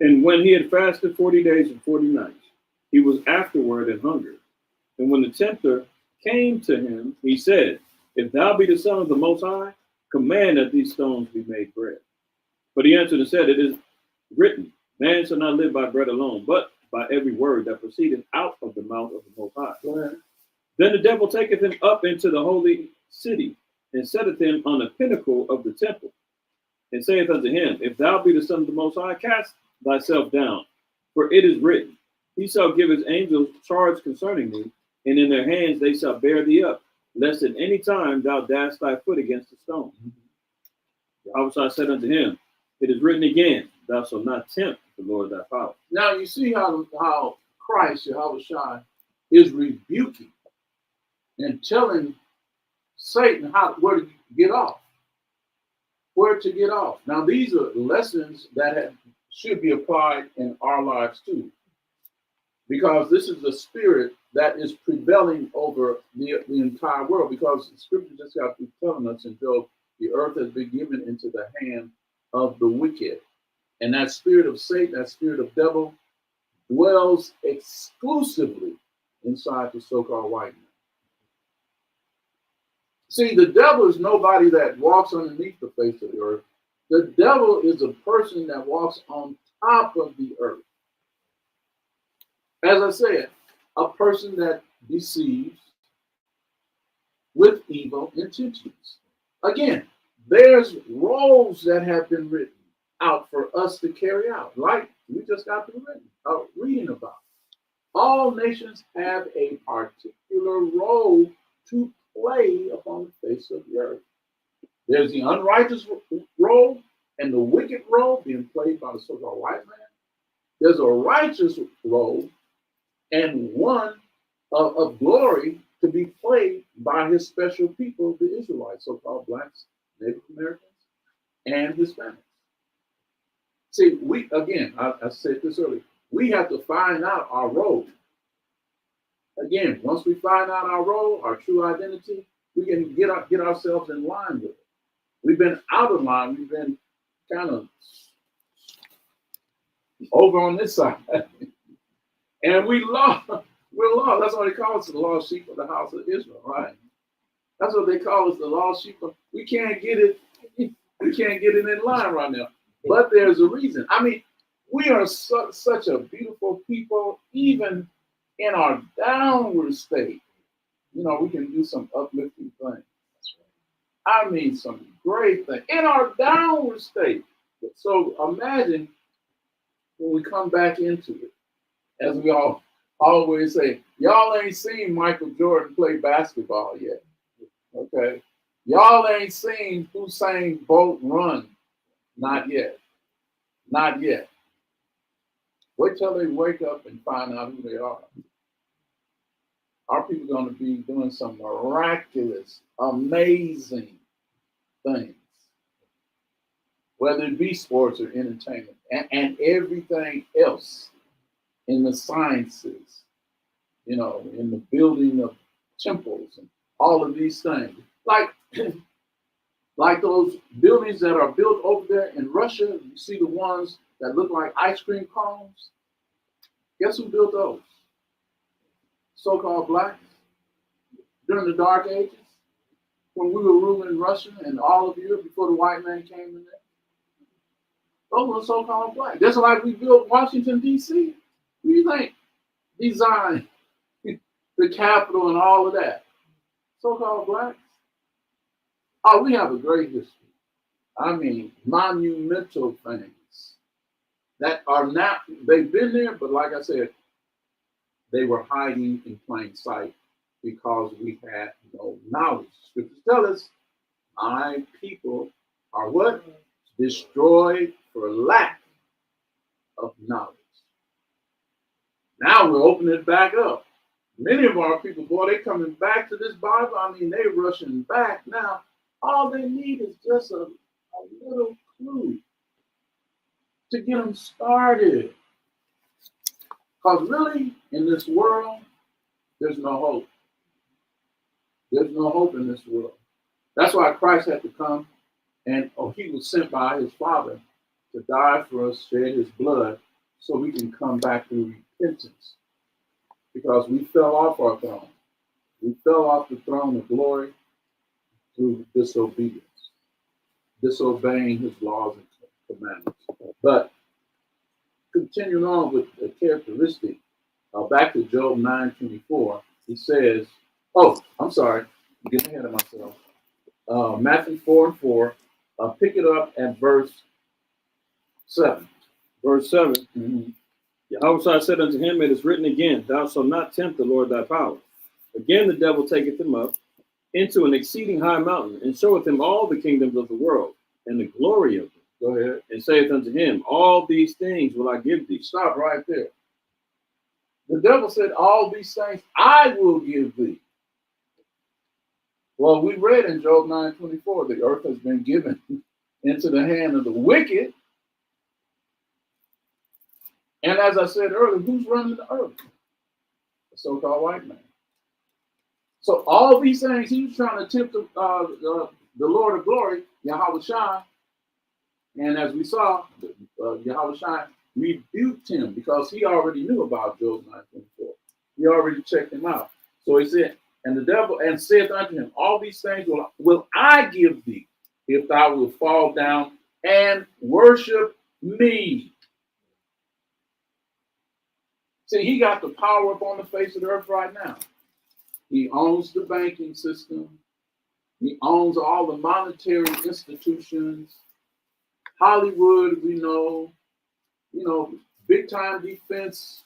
And when he had fasted 40 days and 40 nights, he was afterward and hungered. And when the tempter came to him, he said, If thou be the Son of the Most High, command that these stones be made bread. But he answered and said, It is written, Man shall not live by bread alone, but by every word that proceedeth out of the mouth of the Most High. Then the devil taketh him up into the holy city, and setteth him on the pinnacle of the temple, and saith unto him, If thou be the Son of the Most High, cast thyself down. For it is written, He shall give his angels charge concerning thee, and in their hands they shall bear thee up, lest at any time thou dash thy foot against a stone. Yahweh said unto him, It is written again, Thou shalt not tempt the Lord thy power. Now you see how Christ, Yahweh, is rebuking and telling Satan where to get off. Where to get off. Now these are lessons that should be applied in our lives too. Because this is the spirit that is prevailing over the entire world. Because the scripture just got to be telling us in Job, the earth has been given into the hand of the wicked. And that spirit of Satan, that spirit of devil, dwells exclusively inside the so-called white man. See, the devil is nobody that walks underneath the face of the earth. The devil is a person that walks on top of the earth. As I said, a person that deceives with evil intentions. Again, there's roles that have been written out for us to carry out, like we just got through reading about. All nations have a particular role to play upon the face of the earth. There's the unrighteous role and the wicked role being played by the so-called white man. There's a righteous role and one of glory to be played by his special people, the Israelites, so-called blacks, Native Americans, and Hispanics. See, I said this earlier, we have to find out our role. Again, once we find out our role, our true identity, we can get ourselves in line with it. We've been out of line. We've been kind of over on this side. And we're lost. That's what they call us, the lost sheep of the house of Israel, right? That's what they call us, the lost sheep. We can't get it. We can't get it in line right now. But there's a reason. I mean, we are such a beautiful people, even in our downward state. You know, we can do some uplifting things. I mean, some great things in our downward state. So imagine when we come back into it, as we all always say, y'all ain't seen Michael Jordan play basketball yet. Okay. Y'all ain't seen Usain Bolt run. Not yet. Not yet. Wait till they wake up and find out who they are. Our people are going to be doing some miraculous, amazing things, whether it be sports or entertainment and everything else in the sciences, you know, in the building of temples and all of these things. Like those buildings that are built over there in Russia, you see the ones that look like ice cream cones. Guess who built those? So-called blacks during the Dark Ages, when we were ruling Russia and all of Europe before the white man came in there. Those were so-called blacks. Just like we built Washington, D.C. What do you think? Designed the Capitol and all of that. So-called blacks. Oh, we have a great history. I mean, monumental things that are not, they've been there, but like I said, they were hiding in plain sight because we had no knowledge. Scriptures tell us, my people are what? Destroyed for lack of knowledge. Now we're opening it back up. Many of our people, boy, they coming back to this Bible. I mean, they rushing back now. All they need is just a little clue to get them started. Because really, in this world, there's no hope. There's no hope in this world. That's why Christ had to come, and he was sent by his Father to die for us, shed his blood, so we can come back to repentance. because we fell off our throne. We fell off the throne of glory through disobedience, disobeying his laws and commandments. But continuing on with the characteristic, back to Job 9:24, he says, oh, I'm sorry, I'm getting ahead of myself. Matthew 4:4, pick it up at verse 7. Verse 7. Mm-hmm. Yahweh said unto him, it is written again, thou shalt not tempt the Lord thy power. Again the devil taketh him up into an exceeding high mountain, and showeth him all the kingdoms of the world, and the glory of them. Go ahead. And saith unto him, all these things will I give thee. Stop right there. The devil said, all these things I will give thee. Well, we read in Job 9:24, the earth has been given into the hand of the wicked. And as I said earlier, who's running the earth? The so-called white man. So all these things, he was trying to tempt the Lord of glory, Yahweh Shai. And as we saw, Yahweh Shai rebuked him because he already knew about Job 9:24. He already checked him out. So he said, and the devil and saith unto him, all these things will I give thee, if thou wilt fall down and worship me. See, he got the power up on the face of the earth right now. He owns the banking system. He owns all the monetary institutions. Hollywood, we know, big time defense,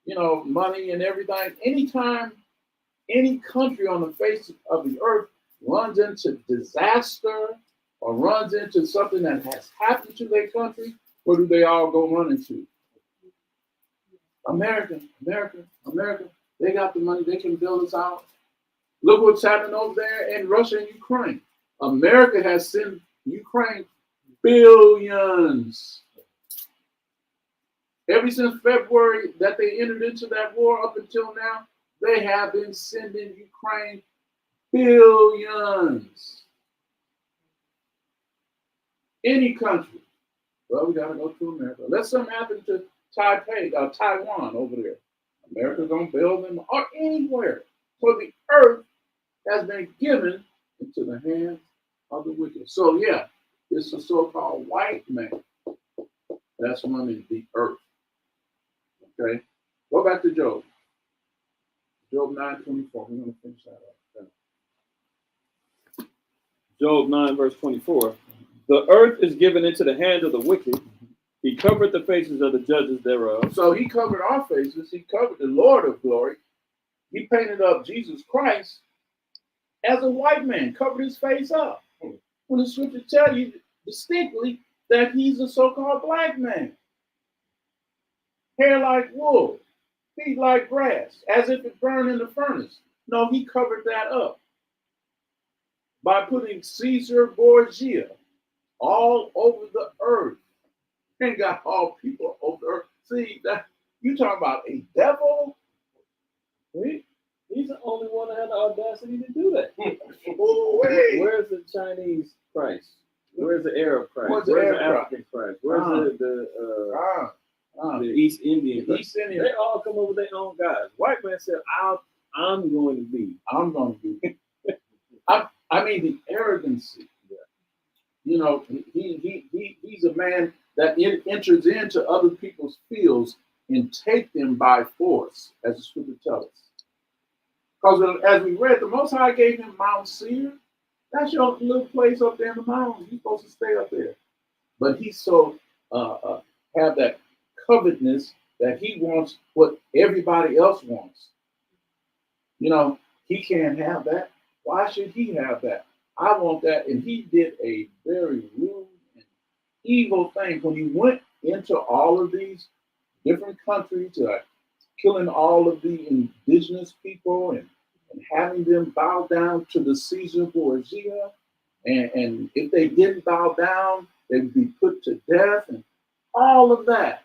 money and everything. Anytime any country on the face of the earth runs into disaster or runs into something that has happened to their country, where do they all go running to? America. They got the money. They can build us out. Look what's happening over there in Russia and Ukraine. America has sent Ukraine billions. Ever since February that they entered into that war up until now, they have been sending Ukraine billions. Any country. Well, we got to go to America. Let something happen to Taiwan over there. America's going to build them, or anywhere. So the earth has been given into the hands of the wicked. So yeah, it's a so-called white man that's running the earth. Okay? Go back to Job. Job 9:24. We're going to finish that up. Job 9, verse 24. The earth is given into the hand of the wicked. He covered the faces of the judges thereof. So he covered our faces. He covered the Lord of glory. He painted up Jesus Christ as a white man, covered his face up. When the scripture tells you distinctly that he's a so-called black man. Hair like wool, feet like grass, as if it burned in the furnace. No, he covered that up by putting Caesar Borgia all over the earth. And got all people over the earth. See, that you talking about a devil? He's the only one that had the audacity to do that. Where's the Chinese Christ? Where's the Arab Christ? Where's the Arab African Christ? Where's the East Indian Christ? They all come up with their own guys. White man said, I'm going to be. I mean the arrogancy. He's a man that enters into other people's fields and take them by force, as the scripture tells us. Because as we read, the Most High gave him Mount Seir. That's your little place up there in the mountains. You're supposed to stay up there. But he's so have that covetousness that he wants what everybody else wants. He can't have that. Why should he have that? I want that. And he did a very rude and evil thing when he went into all of these different countries, killing all of the indigenous people and having them bow down to the Caesar Borgia. And if they didn't bow down, they would be put to death and all of that.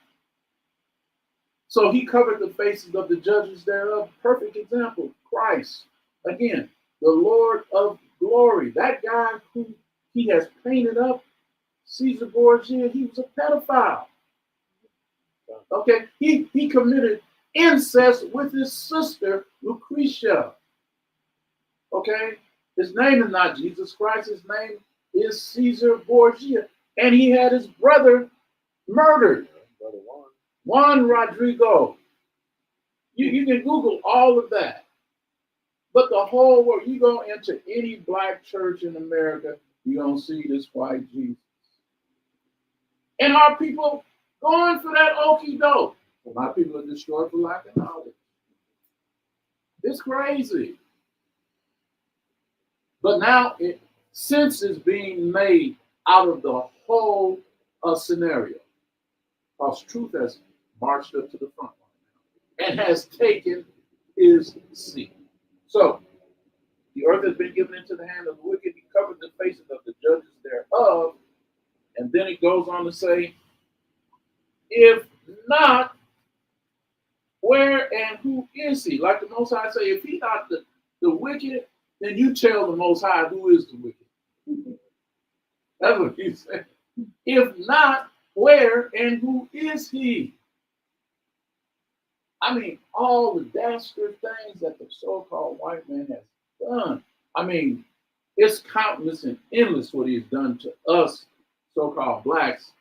So he covered the faces of the judges thereof. Perfect example, Christ. Again, the Lord of glory. That guy who he has painted up, Caesar Borgia, he was a pedophile. Okay, he committed incest with his sister Lucretia. Okay? His name is not Jesus Christ. His name is Caesar Borgia. And he had his brother murdered. Brother Juan Rodrigo. You can Google all of that. But the whole world, you go into any black church in America, you're going to see this white Jesus. And our people going for that okie doke. My people are destroyed for lack of knowledge. It's crazy. But now sense is being made out of the whole scenario. Because truth has marched up to the front line and has taken his seat. So, the earth has been given into the hand of the wicked. He covered the faces of the judges thereof. And then it goes on to say, if not, where and who is he? Like the Most High say, if he not the wicked, then you tell the Most High who is the wicked. That's what he said. If not, where and who is he? I mean, all the dastardly things that the so-called white man has done. I mean, it's countless and endless what he's done to us so-called blacks.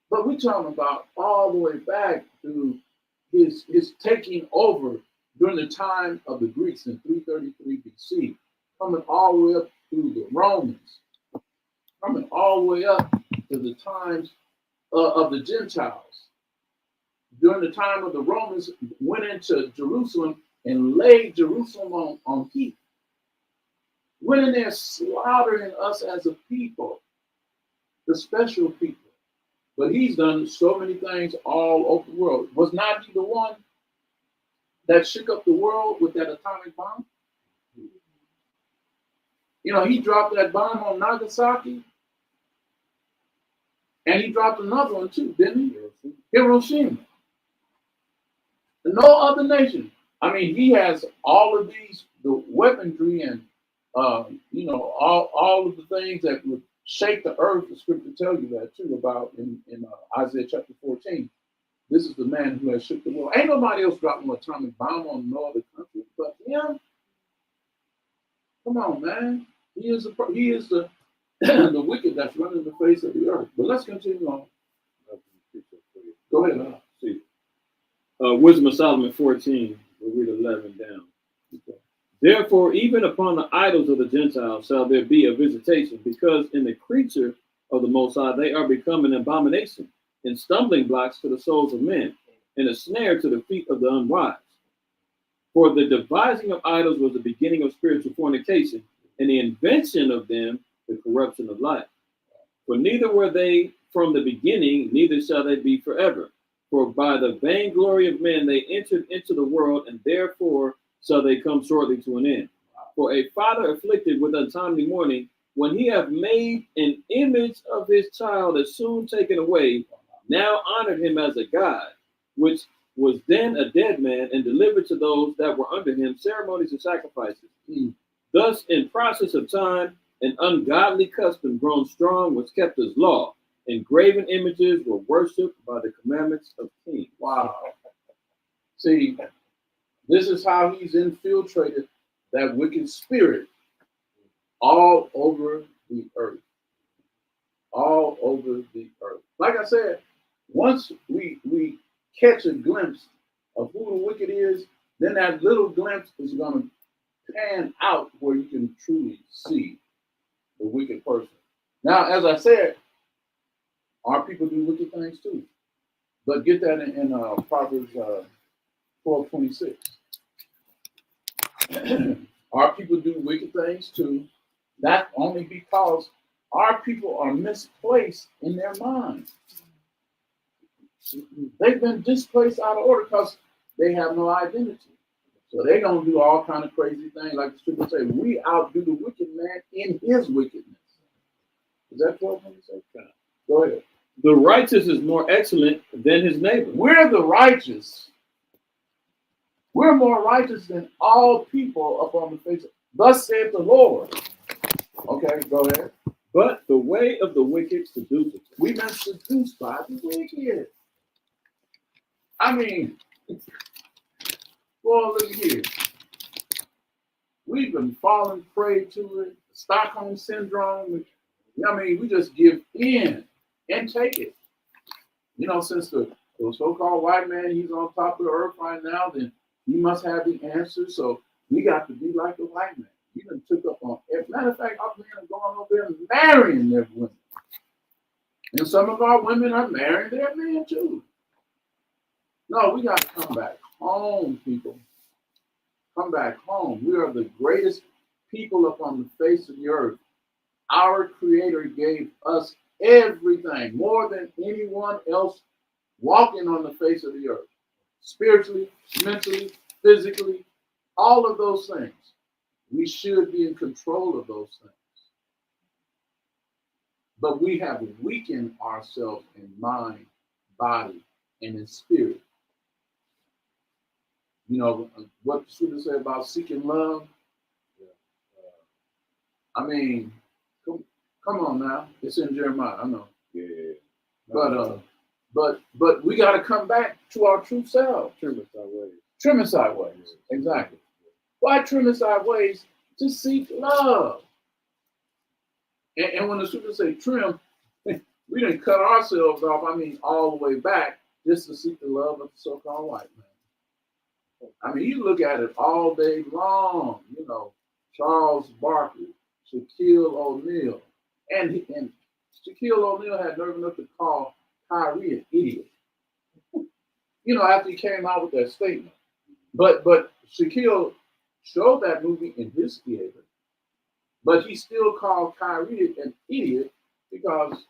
But we're talking about all the way back to his taking over during the time of the Greeks in 333 BC, coming all the way up through the Romans, coming all the way up to the times of the Gentiles. During the time of the Romans, went into Jerusalem and laid Jerusalem on heat. Went in there slaughtering us as a people, the special people. But he's done so many things all over the world. Was not he the one that shook up the world with that atomic bomb? You know, he dropped that bomb on Nagasaki. And he dropped another one too, didn't he? Hiroshima. No other nation. I mean, he has all of these, the weaponry and, all of the things that would shake the earth. The scripture tells you that too about in Isaiah chapter 14. This is the man who has shook the world. Ain't nobody else dropping an atomic bomb on no other country but him. Come on, man. He is the the wicked that's running the face of the earth. But let's continue on. Go ahead. See. Wisdom of Solomon 14, we'll read 11 down. Okay. Therefore, even upon the idols of the Gentiles shall there be a visitation, because in the creature of the Most High they are become an abomination, and stumbling blocks to the souls of men, and a snare to the feet of the unwise. For the devising of idols was the beginning of spiritual fornication, and the invention of them the corruption of life. For neither were they from the beginning, neither shall they be forever. For by the vainglory of men they entered into the world, and therefore shall they come shortly to an end. For a father afflicted with untimely mourning, when he hath made an image of his child is soon taken away, now honored him as a god, which was then a dead man, and delivered to those that were under him ceremonies and sacrifices. Thus, in process of time, an ungodly custom grown strong was kept as law, and graven images were worshipped by the commandments of kings. Wow. See, this is how he's infiltrated that wicked spirit all over the earth. All over the earth. Like I said, once we catch a glimpse of who the wicked is, then that little glimpse is going to pan out where you can truly see the wicked person. Now, as I said, our people do wicked things too. But get that in Proverbs 12:26. Our people do wicked things too. That only because our people are misplaced in their minds. They've been displaced out of order because they have no identity. So they're going to do all kind of crazy things. Like the scripture say, we outdo the wicked man in his wickedness. Is that 12:26? Go ahead. The righteous is more excellent than his neighbor. We're the righteous. We're more righteous than all people upon the face of. Thus saith the Lord. Okay, go ahead. But the way of the wicked seduceth. We've been seduced by the wicked. I mean, Well, look here. We've been falling prey to it. Stockholm syndrome. I mean, we just give in and take it. You know, since the so-called white man, he's on top of the earth right now, then he must have the answer. So we got to be like the white man. He done took up on every matter of fact, our men are going over there and marrying their women. And some of our women are marrying their men too. No, we got to come back home, people. Come back home. We are the greatest people upon the face of the earth. Our Creator gave us everything, more than anyone else walking on the face of the earth. Spiritually, mentally, physically, all of those things. We should be in control of those things. But we have weakened ourselves in mind, body, and in spirit. You know, what the scripture say about seeking love? I mean, come on now. It's in Jeremiah, I know. Yeah. But we got to come back to our true self. Trim us our ways. Trim us our ways. Exactly. Why trim us our ways? To seek love. And when the scripture say trim, we didn't cut ourselves off, I mean, all the way back just to seek the love of the so-called white man. I mean, you look at it all day long, you know, Charles Barkley, Shaquille O'Neal. And Shaquille O'Neal had nerve enough to call Kyrie an idiot. You know, after he came out with that statement. But Shaquille showed that movie in his theater. But he still called Kyrie an idiot because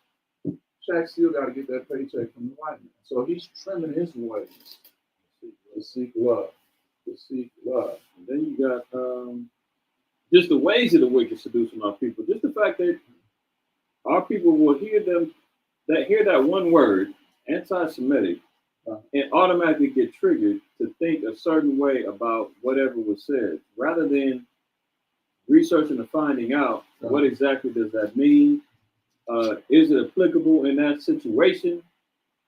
Shaq still got to get that paycheck from the white man. So he's trimming his ways to seek love. To seek love. And then you got just the ways of the wicked seducing our people. Just the fact that our people will hear that one word, anti-Semitic, and automatically get triggered to think a certain way about whatever was said, rather than researching and finding out what exactly does that mean. Is it applicable in that situation?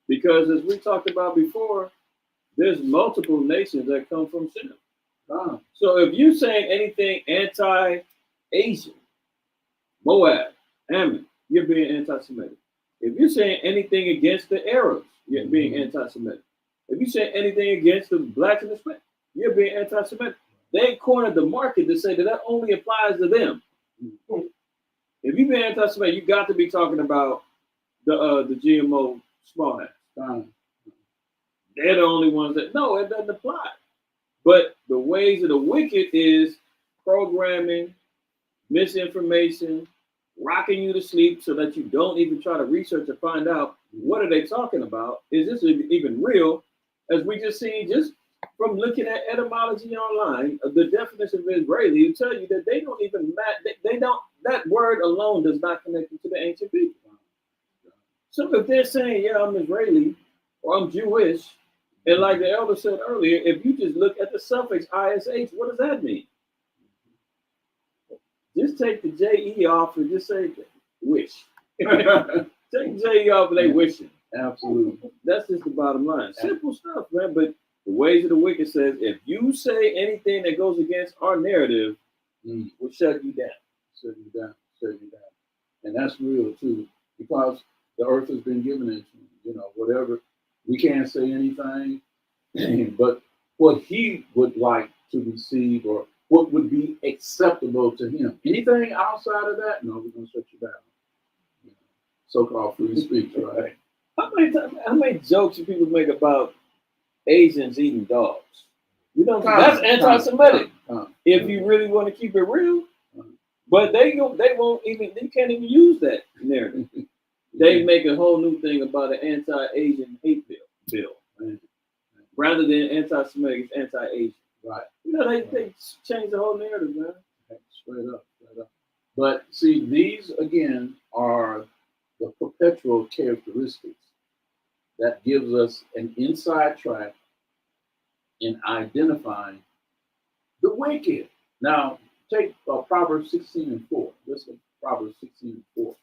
Because as we talked about before, there's multiple nations that come from Shem. So if you're saying anything anti-Asian, Moab, Ammon, you're being anti-Semitic. If you're saying anything against the Arabs, you're being anti-Semitic. If you say anything against the blacks and the Hispanics, you're being anti-Semitic. They cornered the market to say that only applies to them. If you've been anti-Semitic, you got to be talking about the GMO small hats. They're the only ones that, no, it doesn't apply. But the ways of the wicked is programming, misinformation, rocking you to sleep so that you don't even try to research or find out what are they talking about. Is this even real? As we just seen, just from looking at etymology online, the definition of Israeli will tell you that they don't even they don't, that word alone does not connect them to the ancient people. So if they're saying, yeah, I'm Israeli or I'm Jewish, and like the elder said earlier, if you just look at the suffix ISH, what does that mean? Just take the JE off and just say wish. Take the JE off and they wishing. Absolutely. That's just the bottom line. Simple stuff, man. But the ways of the wicked says, if you say anything that goes against our narrative, we'll shut you down. Shut you down. Shut you down. And that's real too, because the earth has been given into, you know, whatever. We can't say anything, but what he would like to receive or what would be acceptable to him. Anything outside of that, no, we're going to shut you down. You know, so-called free speech, right? How many jokes do people make about Asians eating dogs? You know, that's anti-Semitic. If you really want to keep it real, but they won't even, they can't even use that narrative. They make a whole new thing about an anti-Asian hate bill. Rather than anti-Semitic, it's anti-Asian. Right. You know, they change the whole narrative, man. Straight up. But see, these again are the perpetual characteristics that gives us an inside track in identifying the wicked. Now, take Proverbs 16:4. Listen, Proverbs 16:4.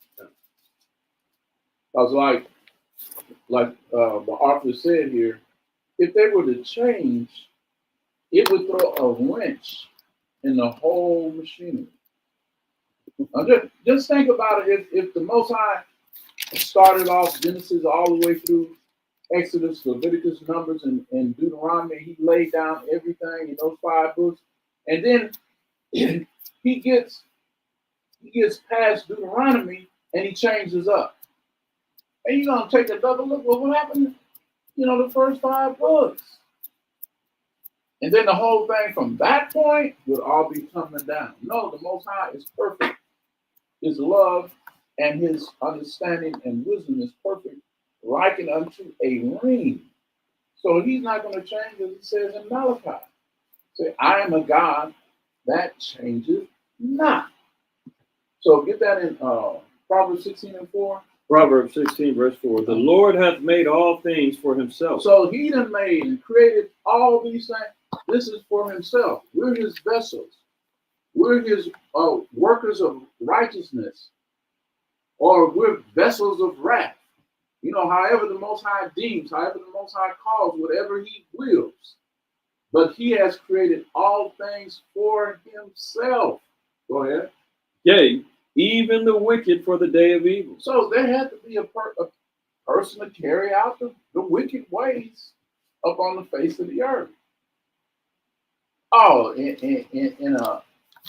Because like the author said here, if they were to change it would throw a wrench in the whole machinery. Now just think about it. If the Most High started off Genesis all the way through Exodus, Leviticus, Numbers, and Deuteronomy, he laid down everything in those 5 books, and then he gets past Deuteronomy and he changes up. And you're gonna take a double look. Well, what happened? The first 5 books, and then the whole thing from that point would all be coming down. No, the Most High is perfect. His love and his understanding and wisdom is perfect, likened unto a ring. So he's not going to change, as he says in Malachi. Say, I am a God that changes not. So get that in Proverbs 16:4. Proverbs 16, verse 4. The Lord hath made all things for himself. So he done made and created all these things. This is for himself. We're his vessels. We're his workers of righteousness, or we're vessels of wrath. However the Most High deems, however the Most High calls, whatever he wills. But he has created all things for himself. Go ahead. Yea, even the wicked for the day of evil. So there had to be a person to carry out the wicked ways up on the face of the earth. Oh, in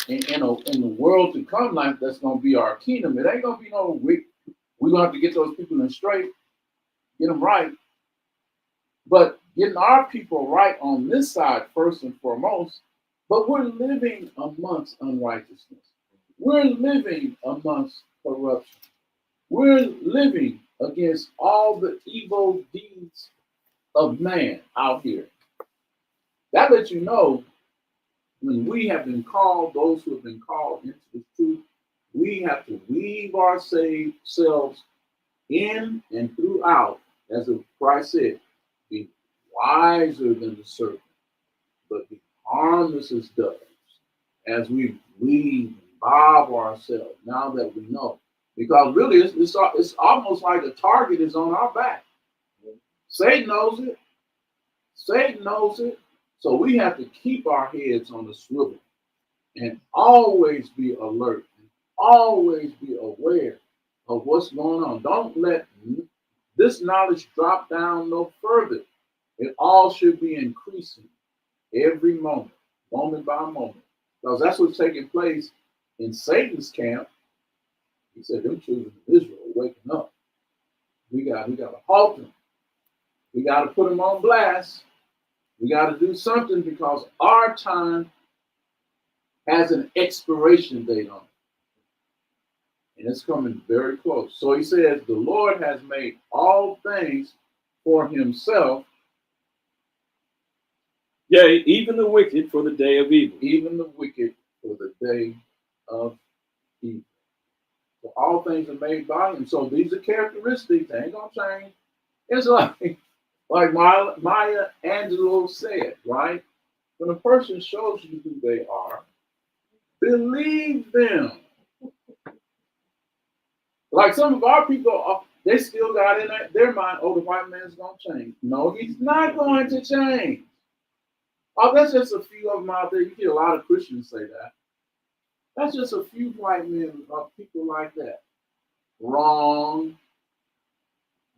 the world to come, like that's gonna be our kingdom. It ain't gonna be no wicked. We're gonna have to get those people in straight, get them right. But getting our people right on this side first and foremost. But we're living amongst unrighteousness. We're living amongst corruption. We're living against all the evil deeds of man out here. That lets you know, when we have been called, those who have been called into the truth, we have to weave ourselves in and throughout, as Christ said, be wiser than the serpent, but be harmless as doves, as we weave and bob ourselves now that we know. Because really, it's almost like a target is on our back. Satan knows it. Satan knows it. So we have to keep our heads on the swivel and always be alert and always be aware of what's going on. Don't let this knowledge drop down no further. It all should be increasing every moment, moment by moment. Because that's what's taking place in Satan's camp. He said, them children of Israel are waking up. We got to halt them. We got to put them on blast. We got to do something because our time has an expiration date on it. And it's coming very close. So he says, the Lord has made all things for himself. Yea, even the wicked for the day of evil. Even the wicked for the day of evil. So all things are made by him. So these are characteristics. They ain't going to change. It's like Maya Angelou said, right? When a person shows you who they are, believe them. Like some of our people, they still got in their mind, oh, the white man's going to change. No, he's not going to change. Oh, that's just a few of them out there. You hear a lot of Christians say that. That's just a few white men or people like that. Wrong.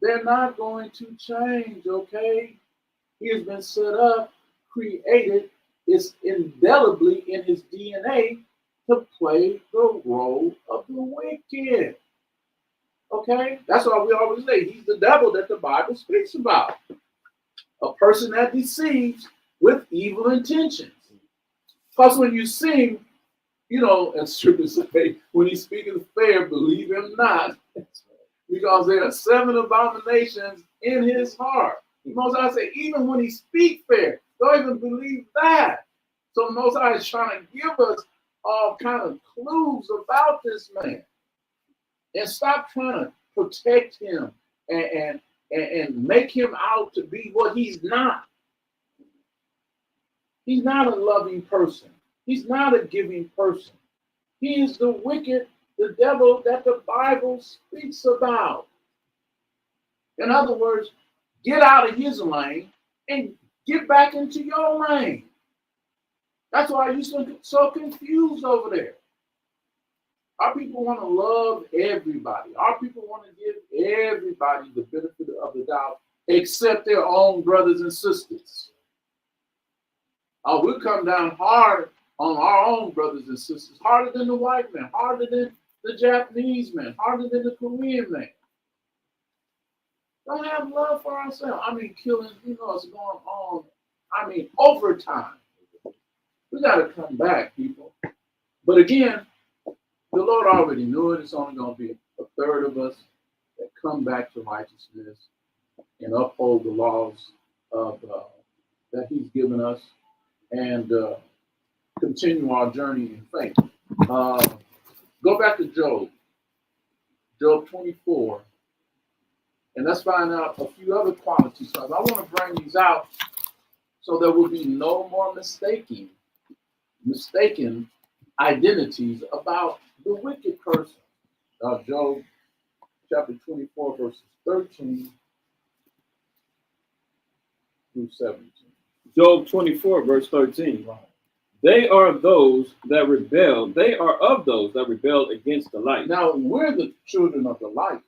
They're not going to change, okay? He has been set up, created, is indelibly in his DNA to play the role of the wicked. Okay? That's why we always say he's the devil that the Bible speaks about. A person that deceives with evil intentions. Because when you sing, as scriptures say, when he speaketh fair, believe him not. Because there are 7 abominations in his heart. The Most High say, even when he speaks fair, don't even believe that. So the Most High is trying to give us all kind of clues about this man. And stop trying to protect him and make him out to be what he's not. He's not a loving person. He's not a giving person. He is the wicked, the devil that the Bible speaks about. In other words, get out of his lane and get back into your lane. That's why you're so confused over there. Our people want to love everybody. Our people want to give everybody the benefit of the doubt, except their own brothers and sisters. We'll come down hard on our own brothers and sisters, harder than the white man, harder than the Japanese man, harder than the Korean man. Don't have love for ourselves. I mean, killing, it's going on. I mean, overtime. We got to come back, people. But again, the Lord already knew it. It's only going to be a third of us that come back to righteousness and uphold the laws of that He's given us and continue our journey in faith. Go back to Job 24, and let's find out a few other qualities. I want to bring these out so there will be no more mistaken identities about the wicked person. Job chapter 24, verses 13 through 17. Job 24, verse 13. Right. They are those that rebel. They are of those that rebelled against the light. Now, we're the children of the light,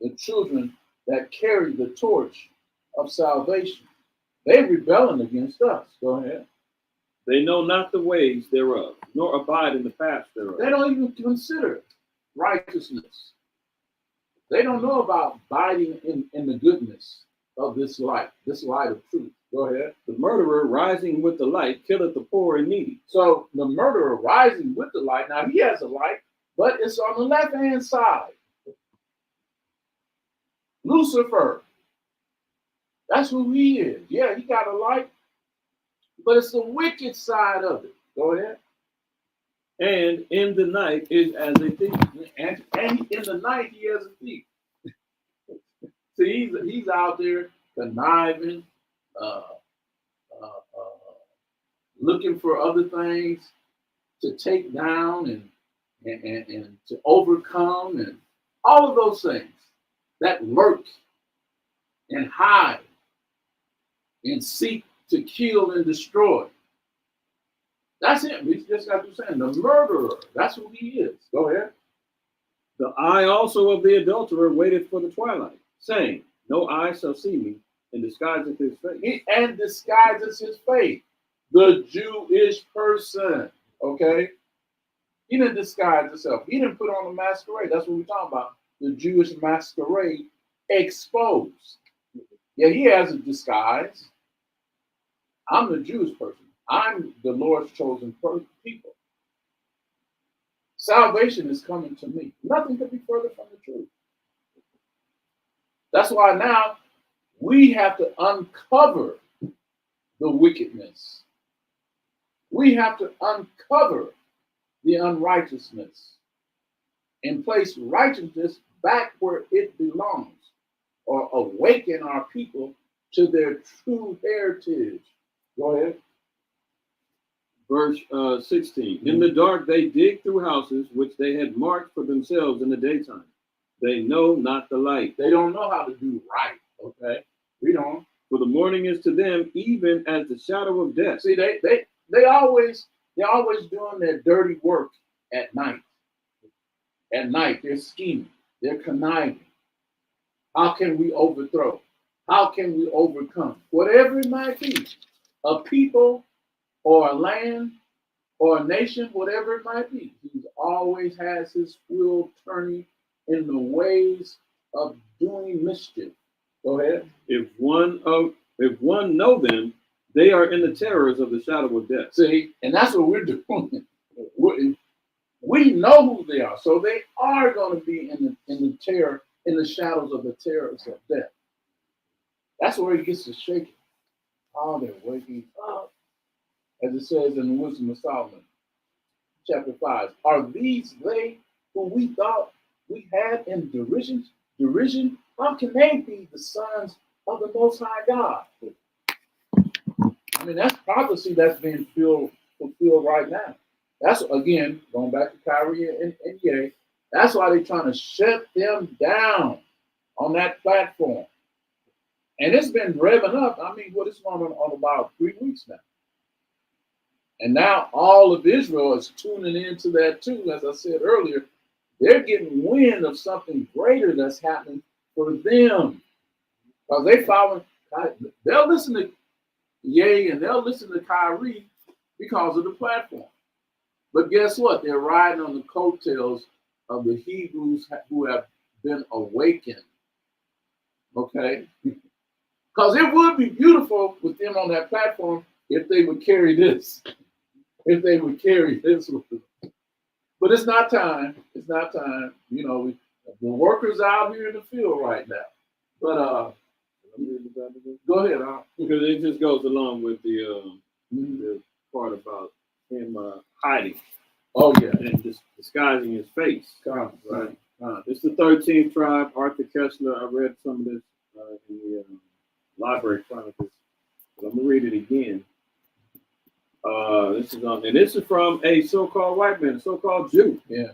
the children that carry the torch of salvation. They're rebelling against us. Go ahead. They know not the ways thereof, nor abide in the paths thereof. They don't even consider righteousness. They don't know about abiding in the goodness of this light of truth. Go ahead. The murderer rising with the light killeth the poor and needy. So the murderer rising with the light, now he has a light, but it's on the left-hand side. Lucifer, that's who he is. Yeah, he got a light, but it's the wicked side of it. Go ahead. And in the night is as a thief. And in the night he has a thief. See, he's out there conniving, looking for other things to take down and to overcome, and all of those things that lurk and hide and seek to kill and destroy. That's it. We just got to say the murderer. That's who he is. Go ahead. The eye also of the adulterer waited for the twilight, saying, no eye shall see me, and disguiseth his face. And disguises his face. The Jewish person. Okay? He didn't disguise himself. He didn't put on a masquerade. That's what we're talking about. The Jewish masquerade exposed. Yeah, he has a disguise. I'm the Jewish person. I'm the Lord's chosen people. Salvation is coming to me. Nothing could be further from the truth. That's why now we have to uncover the wickedness. We have to uncover the unrighteousness and place righteousness back where it belongs, or awaken our people to their true heritage. Go ahead. Verse 16. In the dark they dig through houses which they had marked for themselves in the daytime. They know not the light. They don't know how to do right. Okay, read on. For the morning is to them even as the shadow of death. See, they're always doing their dirty work at night. At night, they're scheming. They're conniving. How can we overthrow? How can we overcome? Whatever it might be, a people or a land or a nation, whatever it might be, he always has his wheel turning in the ways of doing mischief. Go ahead. If one know them, they are in the terrors of the shadow of death. See, and that's what we're doing. We know who they are, so they are going to be in the terror, in the shadows of the terrors of death. That's where he gets to shaking. Oh, they're waking up, as it says in the Wisdom of Solomon, chapter 5. Are these they who we thought we had in derision? How can they be the sons of the Most High God? I mean, that's prophecy that's being fulfilled right now. That's, again, going back to Kyrie and Ye, that's why they're trying to shut them down on that platform. And it's been revving up. I mean, what is going on about 3 weeks now? And now all of Israel is tuning into that too. As I said earlier, they're getting wind of something greater that's happening for them. Because they follow, they'll listen to Ye and they'll listen to Kyrie because of the platform. But guess what? They're riding on the coattails of the Hebrews who have been awakened. Okay? Because it would be beautiful with them on that platform if they would carry this. If they would carry this with them. But it's not time. It's not time. You know, the workers out here in the field right now. But go ahead, because it just goes along with the part about him hiding. Oh yeah, and disguising his face. Right. It's the 13th tribe. Arthur Kessler. I read some of this in the Library Chronicles. But I'm gonna read it again. This is from a so-called white man, a so-called Jew. Yeah.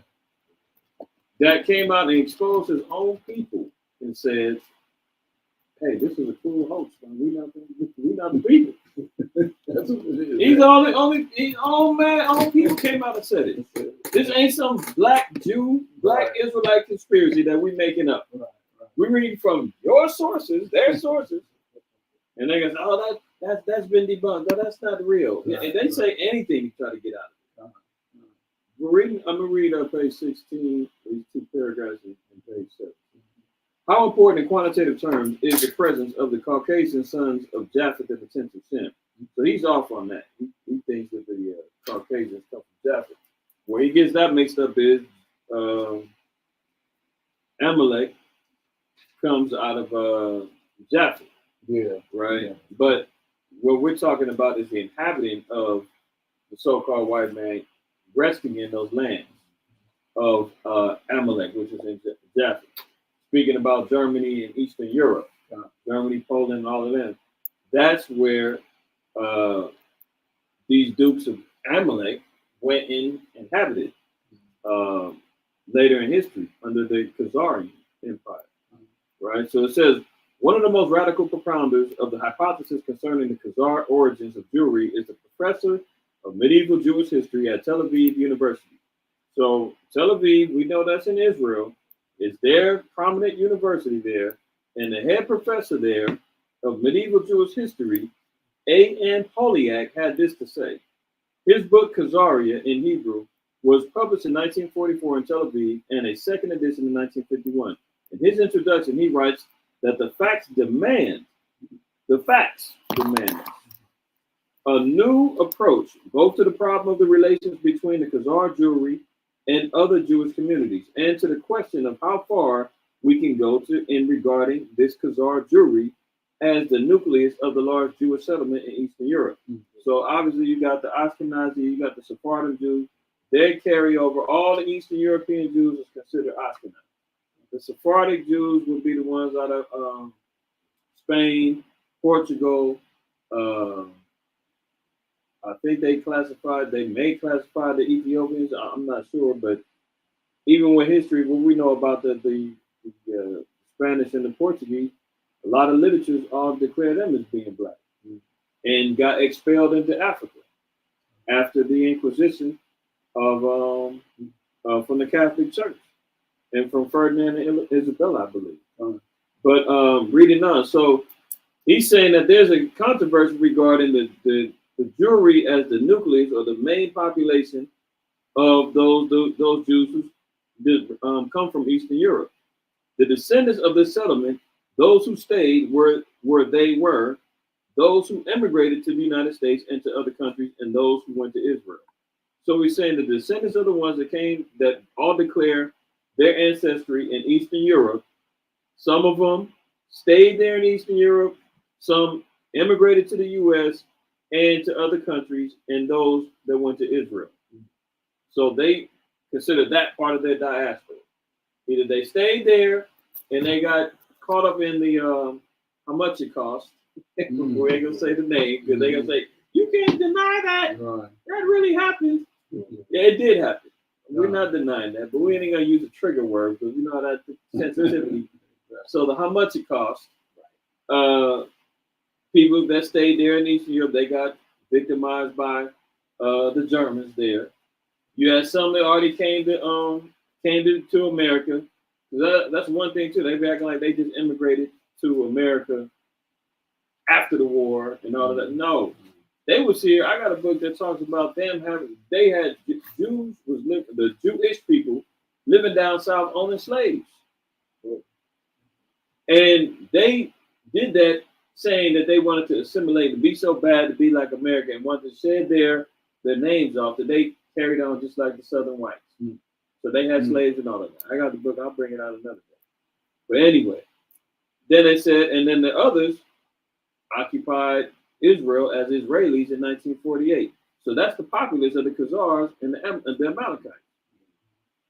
That came out and exposed his own people and said, "Hey, this is a cool hoax. We not the people." That's what it is. He's the only people came out and said it. This ain't some black Israelite conspiracy that we making up. Right. We read from your sources, their sources, and they go, "Oh, that's been debunked. No, that's not real." Right. And they say anything to try to get out of it. I'm gonna read page 16, these two paragraphs in page 7. How important in quantitative terms is the presence of the Caucasian sons of Japheth in the 10th of Shem? So he's off on that. He thinks that the Caucasians come from Japheth. Where he gets that mixed up is Amalek comes out of Japheth. Yeah. Right? Yeah. But what we're talking about is the inhabitant of the so-called white man resting in those lands of Amalek, which is in Japheth. Speaking about Germany and Eastern Europe, Germany, Poland, all of them, that's where these dukes of Amalek went and inhabited later in history under the Khazarian Empire. Right? So it says, one of the most radical propounders of the hypothesis concerning the Khazar origins of Jewry is the professor of medieval Jewish history at Tel Aviv University. So Tel Aviv, we know that's in Israel, is their prominent university there, and the head professor there of medieval Jewish history, A.N. Polyak, had this to say. His book, Khazaria, in Hebrew, was published in 1944 in Tel Aviv and a second edition in 1951. In his introduction, he writes that the facts demand a new approach, both to the problem of the relations between the Khazar Jewry and other Jewish communities, and to the question of how far we can go in regarding this Khazar Jewry as the nucleus of the large Jewish settlement in Eastern Europe. Mm-hmm. So obviously you got the Ashkenazi, you got the Sephardim Jews. They carry over all the Eastern European Jews is considered Ashkenazi. The Sephardic Jews would be the ones out of Spain, Portugal. I think they may classify the Ethiopians. I'm not sure, but even with history, what we know about the Spanish and the Portuguese, a lot of literatures all declare them as being black and got expelled into Africa after the Inquisition of from the Catholic Church and from Ferdinand and Isabella, I believe. But reading on, so he's saying that there's a controversy regarding the Jewry as the nucleus or the main population of those Jews who come from Eastern Europe. The descendants of this settlement, those who stayed where they were, those who emigrated to the United States and to other countries, and those who went to Israel. So he's saying the descendants of the ones that came, that all declare their ancestry in Eastern Europe. Some of them stayed there in Eastern Europe, some immigrated to the U.S. and to other countries, and those that went to Israel. So they consider that part of their diaspora. Either they stayed there and they got caught up in the how much it cost. We ain't gonna say the name because they're gonna say, you can't deny that. Right. That really happened. Yeah, it did happen. We're not denying that, but we ain't gonna use a trigger word because we know that sensitivity. So the how much it cost, people that stayed there in Eastern Europe, they got victimized by the Germans there. You had some that already came to America. That's one thing too. They be acting like they just immigrated to America after the war and all of that. No, they was here. I got a book that talks about them having. They had Jews the Jewish people living down south owning slaves, and they did that saying that they wanted to assimilate and be so bad to be like America and wanted to shed their names off that they carried on just like the Southern whites. So they had slaves and all of that. I got the book. I'll bring it out another day. But anyway, then they said, and then the others occupied Israel as Israelis in 1948. So that's the populace of the Khazars and the Amalekites.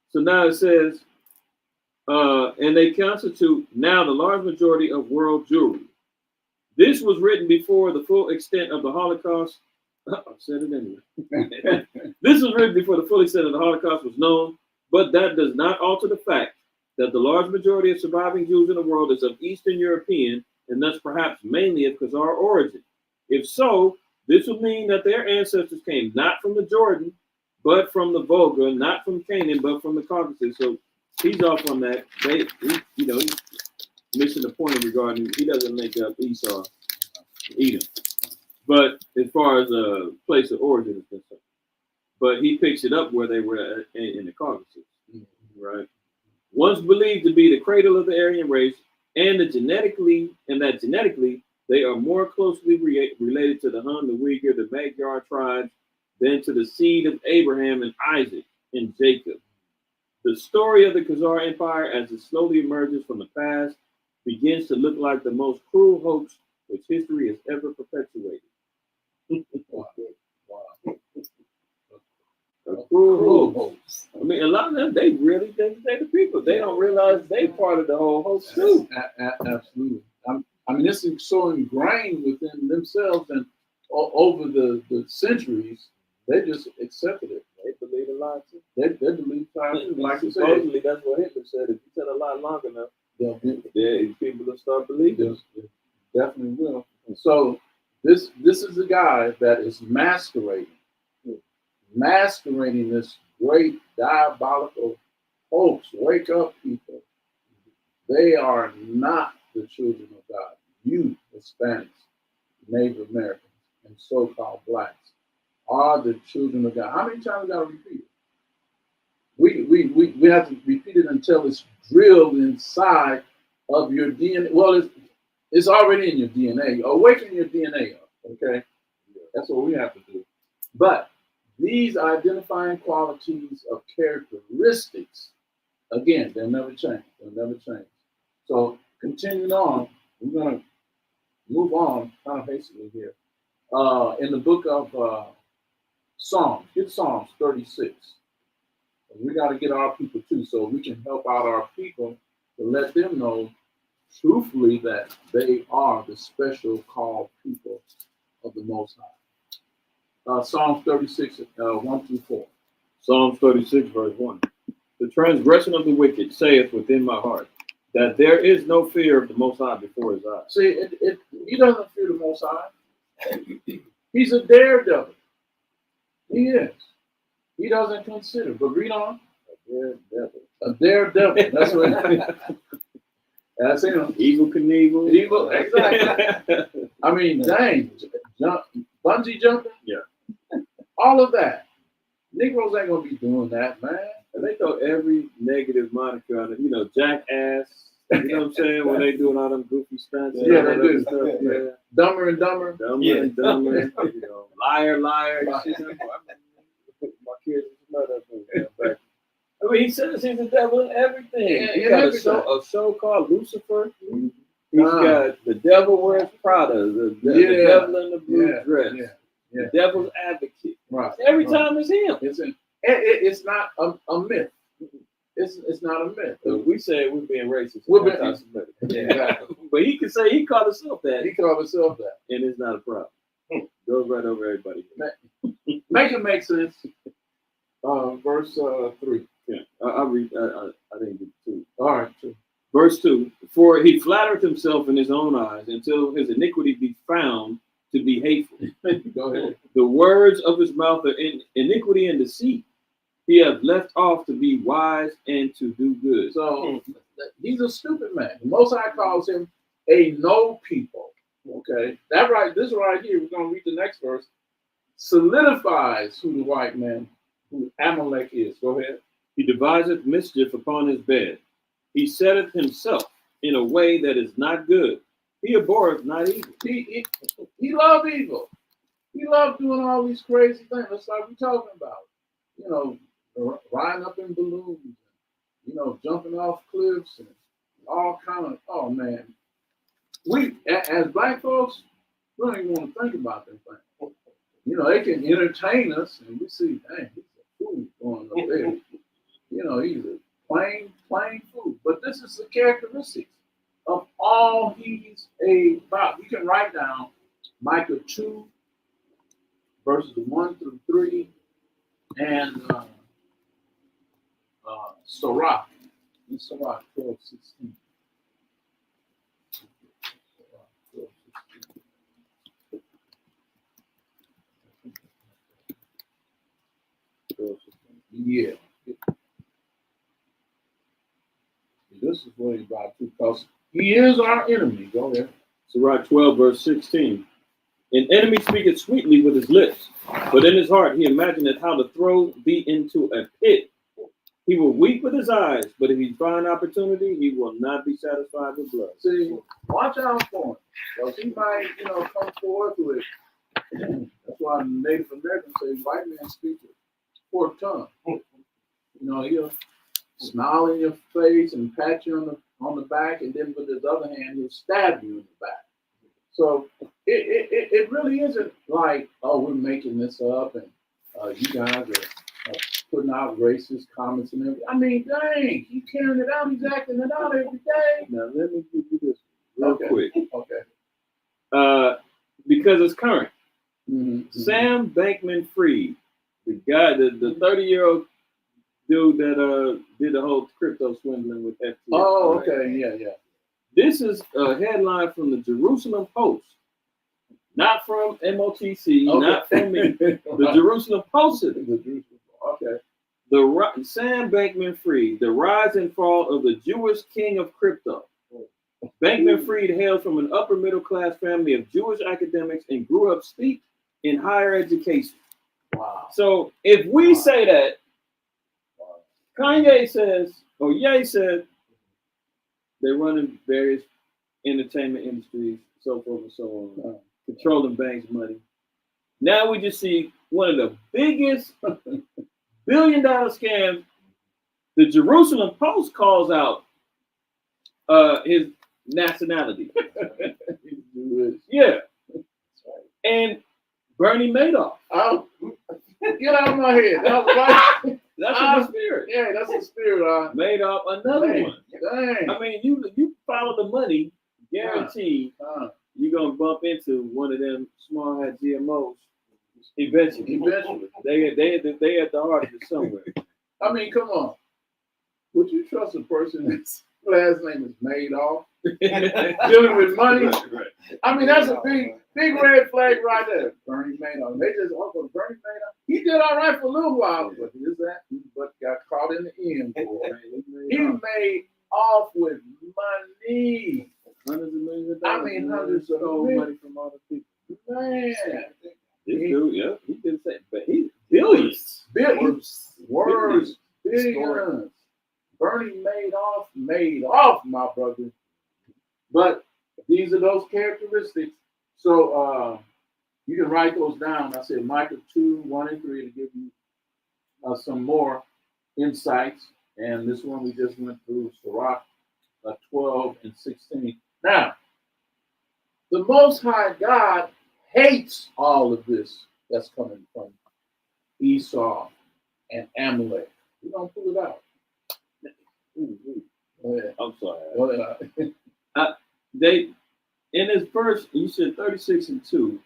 So now it says, and they constitute now the large majority of world Jewry. This was written before the full extent of the Holocaust. I said it anyway. This was written before the full extent of the Holocaust was known, but that does not alter the fact that the large majority of surviving Jews in the world is of Eastern European and thus perhaps mainly of Khazar origin. If so, this would mean that their ancestors came not from the Jordan, but from the Volga, not from Canaan, but from the Caucasus. So he's off on that. He's missing the point regarding he doesn't link up Esau, Edom. But as far as a place of origin is concerned, but he picks it up where they were in the Caucasus, right? Once believed to be the cradle of the Aryan race, and that genetically they are more closely related to the Hun, the Uyghur, the Magyar tribes than to the seed of Abraham and Isaac and Jacob. The story of the Khazar Empire, as it slowly emerges from the past, begins to look like the most cruel hoax which history has ever perpetuated. Wow. A cruel hoax. I mean, a lot of them, they really think they're the people. They don't realize they part of the whole hoax too. Absolutely. I mean, this is so ingrained within themselves, and over the centuries, they just accepted it. They believe a lie too. They believe too. Like you said, supposedly that's what Hitler said. If you tell a lie long enough, people will start believing. They definitely will. So this is the guy that is masquerading this great diabolical hoax. Wake up, people. They are not the children of God. You, Hispanics, Native Americans, and so-called blacks are the children of God. How many times we got to repeat it? We have to repeat it until it's drilled inside of your DNA. Well, it's already in your DNA. Awaken your DNA up, okay? That's what we have to do. But these identifying qualities of characteristics, again, they'll never change. So continuing on, we're going to move on kind of hastily here. In the book of Psalms, get Psalms 36. We got to get our people too, so we can help out our people to let them know truthfully that they are the special called people of the Most High. Psalms 36, 1 through 4. Psalms 36, verse 1. The transgression of the wicked saith within my heart, that there is no fear of the Most High before his eyes. See, he doesn't fear the Most High. He's a daredevil. He is. He doesn't consider. But read on. A daredevil. That's what. That's him. Evil Knievel. Evil. Exactly. I mean, dang. Bungee jumping. Yeah. All of that. Negroes ain't gonna be doing that, man. And they throw every negative moniker on it. Jackass. You know what I'm saying? When they doing all them goofy stunts. Yeah, they do. Stuff, yeah. Dumber and Dumber. And dumber. Liar. My kids back. I mean, he says he's the devil in everything. He got a show called Lucifer. He's got the devil wears Prada, the devil in the blue dress, the devil's advocate. Right. Every time it's him. It's not a myth. It's not a myth. We say we're being racist. We're being exactly. But he can say he called himself that. He called himself that. And it's not a problem. Goes right over everybody. Make it make sense. Verse 3. Yeah, I'll read. I didn't get 2. All right, 2. Verse 2. For he flattered himself in his own eyes until his iniquity be found to be hateful. Go ahead. The words of his mouth are iniquity and deceit. He hath left off to be wise and to do good. So he's a stupid man. The Most High calls him a no people. Okay, that right. This right here. We're gonna read the next verse. Solidifies who the white man, who Amalek is. Go ahead. He deviseth mischief upon his bed. He setteth himself in a way that is not good. He abhorreth not evil. He loved evil. He loved doing all these crazy things. That's like we're talking about. You know, riding up in balloons, you know, jumping off cliffs and all kind of. Oh man, we as black folks, we don't even want to think about them things. You know, they can entertain us, and we see, dang, he's a fool going up there. You know, he's a plain fool. But this is the characteristics of all he's about. You can write down Micah 2, verses 1 through 3, and Sirach. In Sirach 12:16. Yeah. This is what he's about to, because he is our enemy. Go ahead. Sirach 12, verse 16. An enemy speaketh sweetly with his lips, but in his heart he imagineth how to throw thee into a pit. He will weep with his eyes, but if he find opportunity, he will not be satisfied with blood. See, watch out for him, because he might, you know, come forth with. That's why Native Americans say white man speaks with forked tongue. You know, he'll smile in your face and pat you on the back, and then with his other hand, he'll stab you in the back. So it really isn't like, oh, we're making this up and you guys are putting out racist comments and everything. I mean, dang, he's carrying it out. He's acting it out every day. Now, let me give you this real quick. Okay. Because it's current. Mm-hmm. Sam Bankman-Fried, the guy, the 30-year-old dude that did the whole crypto swindling with FTX. Oh, okay, yeah. This is a headline from the Jerusalem Post, not from MOTC, Okay. not from me. The Jerusalem Post. Okay. Sam Bankman-Fried, the rise and fall of the Jewish king of crypto. Bankman-Fried hails from an upper middle class family of Jewish academics and grew up steeped in higher education. Wow. So if we say that, Kanye says, or Ye said, they're running various entertainment industries, so forth and so on, controlling banks' money. Now we just see one of the biggest billion-dollar scams. The Jerusalem Post calls out his nationality. Yeah. And Bernie Madoff. Oh, get out of my head. That was right. That's the spirit. Yeah, that's the spirit. Madoff, another one. Dang. I mean, you follow the money, guaranteed you're gonna bump into one of them small hat GMOs eventually. They at the heart of it somewhere. I mean, come on. Would you trust a person whose last name is Madoff dealing with money? Right. I mean, that's a big red flag right there. Bernie Madoff. They just Bernie Madoff. He did all right for a little while, but got caught in the end. Boy. He made off with money. Hundreds of millions of dollars. I mean, hundreds of money from other people. Man. This dude, yeah, he didn't say, but he billions. Words. Billions. Bernie made off, my brother. But these are those characteristics. So you can write those down. I said Micah 2, 1 and 3 to give you some more insights. And this one we just went through, Sirach 12 and 16. Now, the Most High God hates all of this that's coming from Esau and Amalek. We're going to pull it out. Go ahead. I'm sorry. Go ahead. They in his verse, you said 36 and 2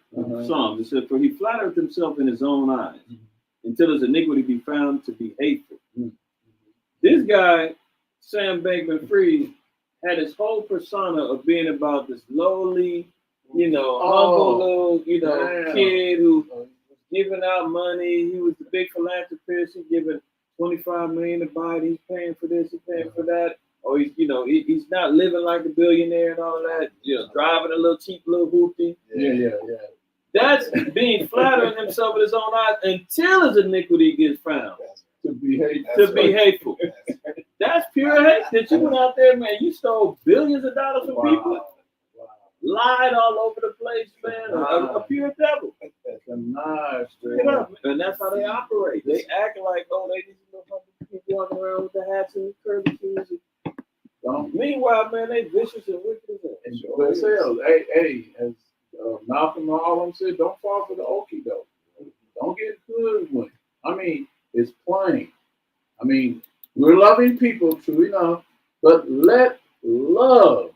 Psalms, it said, for he flattereth himself in his own eyes until his iniquity be found to be hateful. This guy, Sam Bankman-Fried, had his whole persona of being about this lowly, humble little, damn. kid who was giving out money. He was the big philanthropist. He's giving $25 million to buy. He's paying for this. He's paying for that. Or he's not living like a billionaire and all of that. Driving a little cheap little hoopty. Yeah. That's being flattering himself in his own eyes until his iniquity gets found. To be hateful. That's pure hate. That you went out there, man. You stole billions of dollars from people. Wow. Lied all over the place, man. A pure devil. Straight up. And that's how they operate. They act like, they these little people walking around with the hats and the curly shoes. Meanwhile, man, they vicious and wicked as hell. Hey, as Malcolm and all of them said, don't fall for the okie doke. Don't get good with it. I mean, it's plain. I mean, we're loving people, true enough, but let love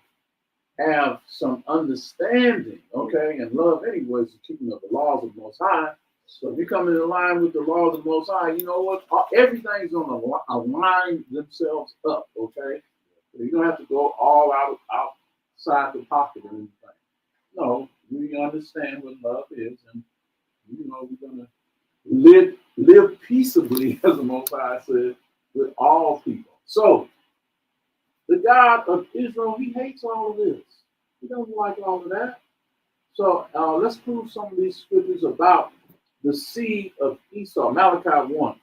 have some understanding, okay? And love, anyway, is keeping of the laws of the Most High. So if you come in line with the laws of the Most High, you know what? Everything's going to align themselves up, okay? So you don't have to go all outside the pocket or anything. No, we understand what love is, and we're going to live peaceably, as the Most High said, with all people. So the God of Israel, he hates all of this. He doesn't like all of that. So let's prove some of these scriptures about the seed of Esau. Malachi 1.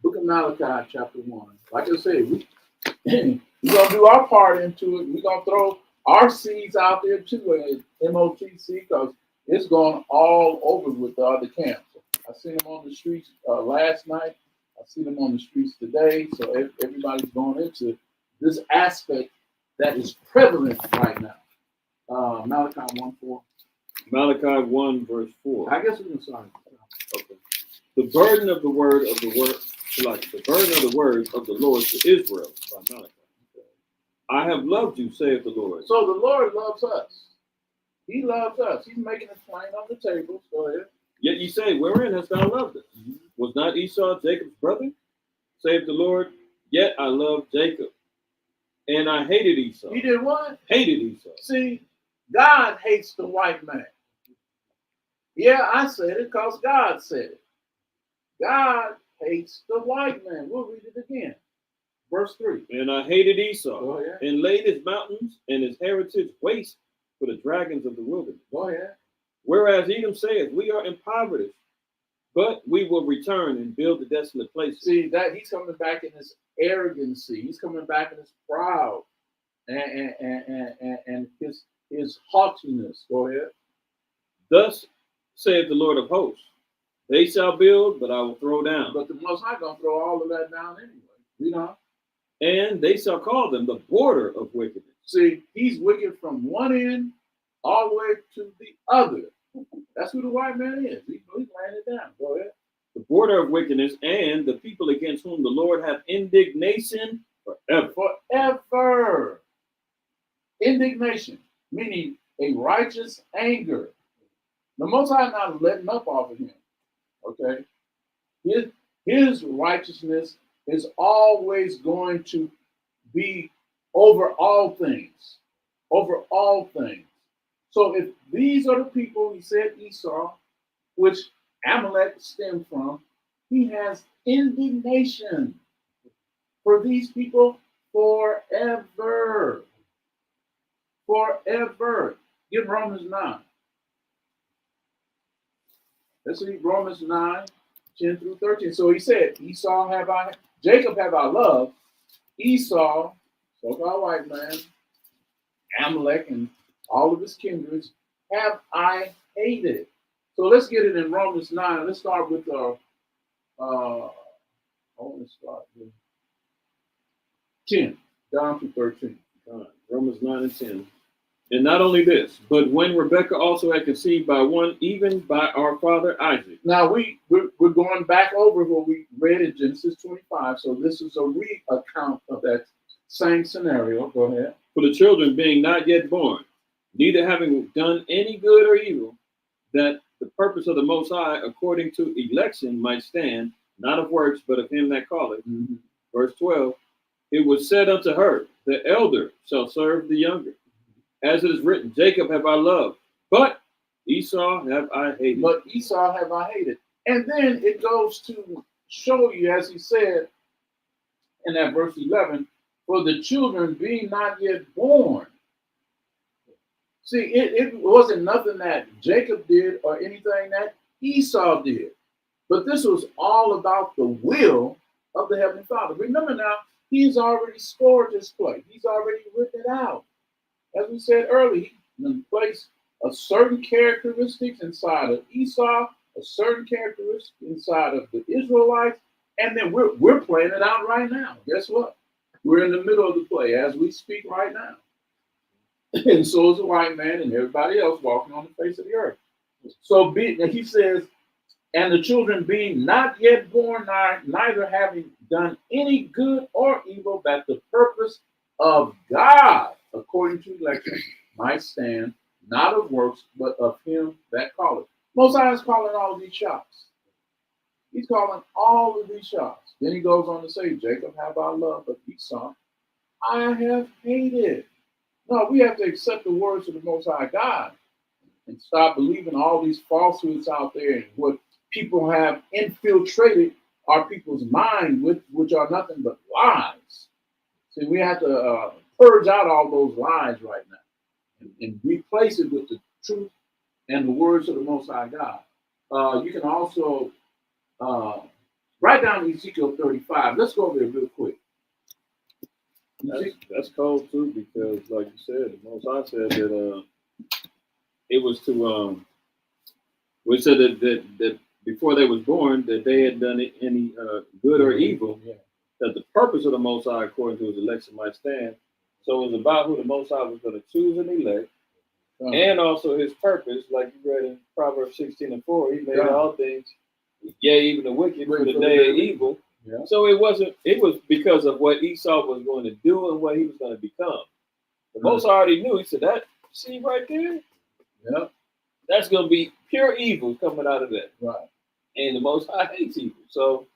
Book of Malachi, chapter 1. Like I said, we're going to do our part into it. We're going to throw our seeds out there too at MOTC, because it's going all over with the other camps. I seen them on the streets last night. I see them on the streets today. So everybody's going into this aspect that is prevalent right now. Malachi 1:4. Malachi 1 verse 4. I guess we can start. Okay. The burden of the word of the words of the Lord to Israel by Malachi. I have loved you, saith the Lord. So the Lord loves us. He loves us. He's making it plain on the table. Go ahead. Yet ye say, wherein hast thou loved us? Mm-hmm. Was not Esau Jacob's brother? Saith the Lord, yet I loved Jacob. And I hated Esau. He did what? Hated Esau. See, God hates the white man. Yeah, I said it because God said it. God hates the white man. We'll read it again. Verse 3. And I hated Esau, and laid his mountains and his heritage waste for the dragons of the wilderness. Go ahead. Whereas Edom saith, we are impoverished, but we will return and build the desolate places. See, that he's coming back in his arrogancy. He's coming back in his proud and his haughtiness. Go ahead. Thus saith the Lord of hosts, they shall build, but I will throw down. But the Most High going to throw all of that down anyway. And they shall call them the border of wickedness. See, he's wicked from one end all the way to the other. That's who the white man is. He's laying it down. Go ahead. The border of wickedness, and the people against whom the Lord hath indignation forever. Forever. Indignation, meaning a righteous anger. The Most High not letting up off of him. Okay? His righteousness is always going to be over all things. Over all things. So if these are the people, he said Esau, which Amalek stemmed from, he has indignation for these people forever. Forever. Get Romans 9. Let's read Romans 9, 10 through 13. So he said, Jacob have I loved, Esau, so-called white man, Amalek, and all of his kindreds have I hated. So let's get it in Romans 9. Let's start with I want to start with 10 down to 13. Romans 9 and 10. And not only this, but when Rebekah also had conceived by one, even by our father Isaac. Now we're going back over what we read in Genesis 25. So this is a re-account of that same scenario. Go ahead. For the children being not yet born, neither having done any good or evil, that the purpose of the Most High, according to election, might stand, not of works, but of him that calleth. Mm-hmm. Verse 12, it was said unto her, the elder shall serve the younger. As it is written, Jacob have I loved, but Esau have I hated. But Esau have I hated. And then it goes to show you, as he said in that verse 11, for the children being not yet born. See, it wasn't nothing that Jacob did or anything that Esau did. But this was all about the will of the Heavenly Father. Remember now, he's already scored this play. He's already written it out. As we said earlier, he placed a certain characteristics inside of Esau, a certain characteristic inside of the Israelites, and then we're playing it out right now. Guess what? We're in the middle of the play as we speak right now. And so is the white man and everybody else walking on the face of the earth. So he says, and the children being not yet born, neither having done any good or evil, that the purpose of God, according to election, might stand, not of works, but of him that calleth. Most High is calling all of these shots. He's calling all of these shots. Then he goes on to say, Jacob have I loved, but Esau I have hated. No, we have to accept the words of the Most High God and stop believing all these falsehoods out there and what people have infiltrated our people's mind with, which are nothing but lies. See, we have to purge out all those lies right now and replace it with the truth and the words of the Most High God. You can also write down Ezekiel 35. Let's go over there real quick. That's cold too, because like you said, the Most High said that it was to we said that before they was born that they had done any good or evil, that the purpose of the Most High according to his election might stand. So it was about who the Most High was going to choose and elect, and also his purpose, like you read in Proverbs 16:4, he made all things, yea, even the wicked, for the day of evil. Yeah. So it was because of what Esau was going to do and what he was going to become. The Most already knew. He said, that seed right there, yeah, that's going to be pure evil coming out of that. Right. And the Most High hates evil. So,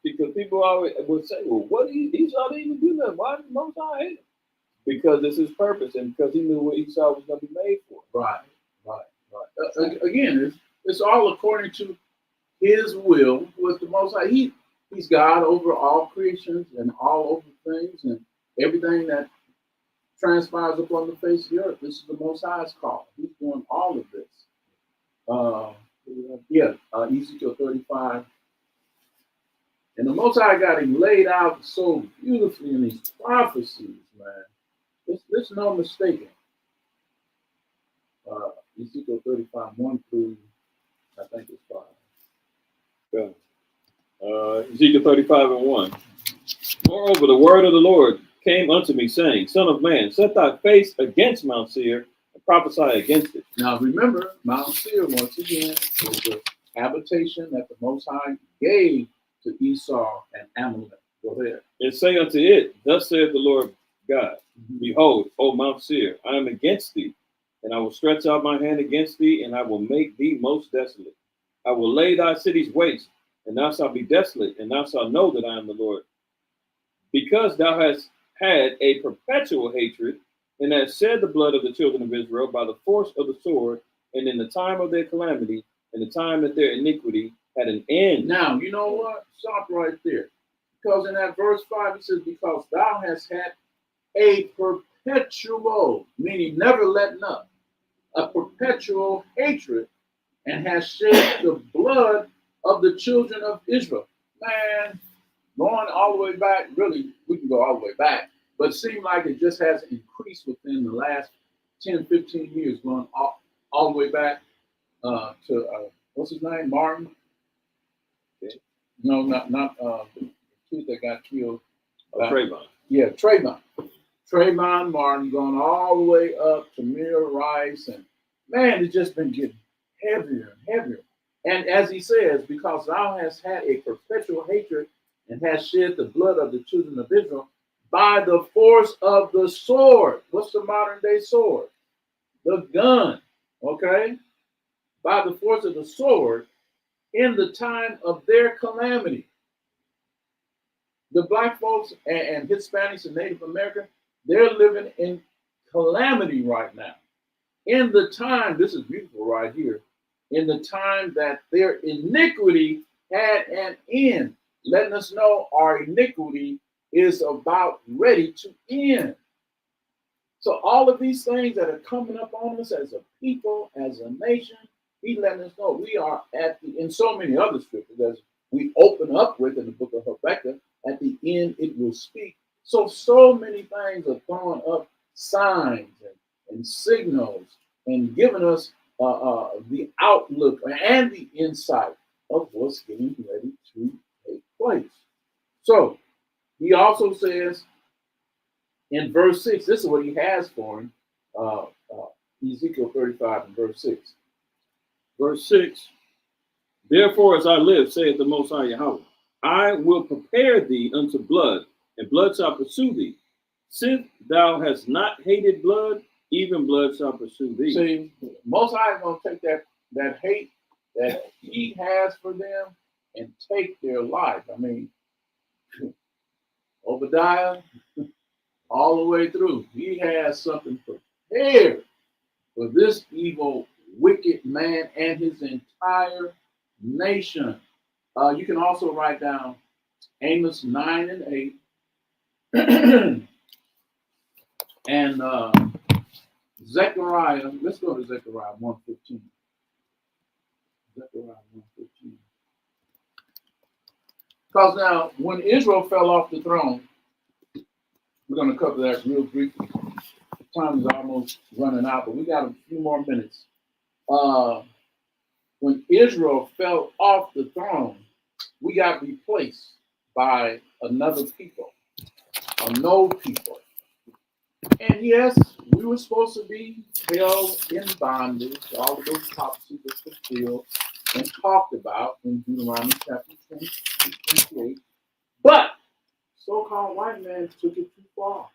because people always would say, well, what Esau didn't even do nothing. Why did the Most High hate him? Because it's his purpose and because he knew what Esau was going to be made for. Right. Again, it's all according to his will with the Most High. He's God over all creations and all over things and everything that transpires upon the face of the earth. This is the Most High's call. He's doing all of this. Ezekiel 35. And the Most High got him laid out so beautifully in these prophecies, man. There's no mistaking. Ezekiel 35, 1 through, I think it's 5. Ezekiel 35:1. Moreover, the word of the Lord came unto me, saying, Son of man, set thy face against Mount Seir and prophesy against it. Now remember, Mount Seir, once again, was the habitation that the Most High gave to Esau and Amalek. Go ahead. And say unto it, Thus saith the Lord God, Behold, O Mount Seir, I am against thee, and I will stretch out my hand against thee, and I will make thee most desolate. I will lay thy cities waste, and thou shalt be desolate, and thou shalt know that I am the Lord. Because thou hast had a perpetual hatred, and hast shed the blood of the children of Israel by the force of the sword, and in the time of their calamity, and the time that their iniquity had an end. Now, you know what? Stop right there. Because in that verse 5, it says, because thou hast had a perpetual, meaning never letting up, a perpetual hatred, and has shed the blood of the children of Israel. Man, going all the way back, really, we can go all the way back, but it seemed like it just has increased within the last 10, 15 years, going all the way back to, what's his name, Martin? Okay. No, not the kid that got killed. Trayvon. Yeah, Trayvon. Trayvon Martin going all the way up to Mir Rice, and man, it's just been getting heavier and heavier. And as he says, because thou hast had a perpetual hatred and hast shed the blood of the children of Israel by the force of the sword. What's the modern day sword? The gun, okay? By the force of the sword in the time of their calamity. The black folks and Hispanics and Native Americans, they're living in calamity right now. In the time, this is beautiful right here, in the time that their iniquity had an end, letting us know our iniquity is about ready to end. So all of these things that are coming up on us as a people, as a nation, he's letting us know we are at the, in so many other scriptures, as we open up with in the book of Habakkuk, at the end it will speak. So many things are throwing up signs and signals and giving us the outlook and the insight of what's getting ready to take place. So he also says in verse 6, this is what he has for him, Ezekiel 35 and verse 6. Verse 6, therefore as I live, saith the Most High Yahweh, I will prepare thee unto blood, and blood shall pursue thee. Since thou hast not hated blood, even blood shall pursue thee. See, Most High is going to take that hate that he has for them and take their life. I mean, Obadiah, all the way through, he has something prepared for this evil, wicked man and his entire nation. You can also write down Amos 9 and 8 and Zechariah. Let's go to Zechariah 1:15. Zechariah 1:15. Because now, when Israel fell off the throne, we're going to cover that real briefly. Time is almost running out, but we got a few more minutes. When Israel fell off the throne, we got replaced by another people, a no people. And yes, we were supposed to be held in bondage. All of those prophecies were fulfilled and talked about in Deuteronomy chapter 28. But so-called white man took it too far.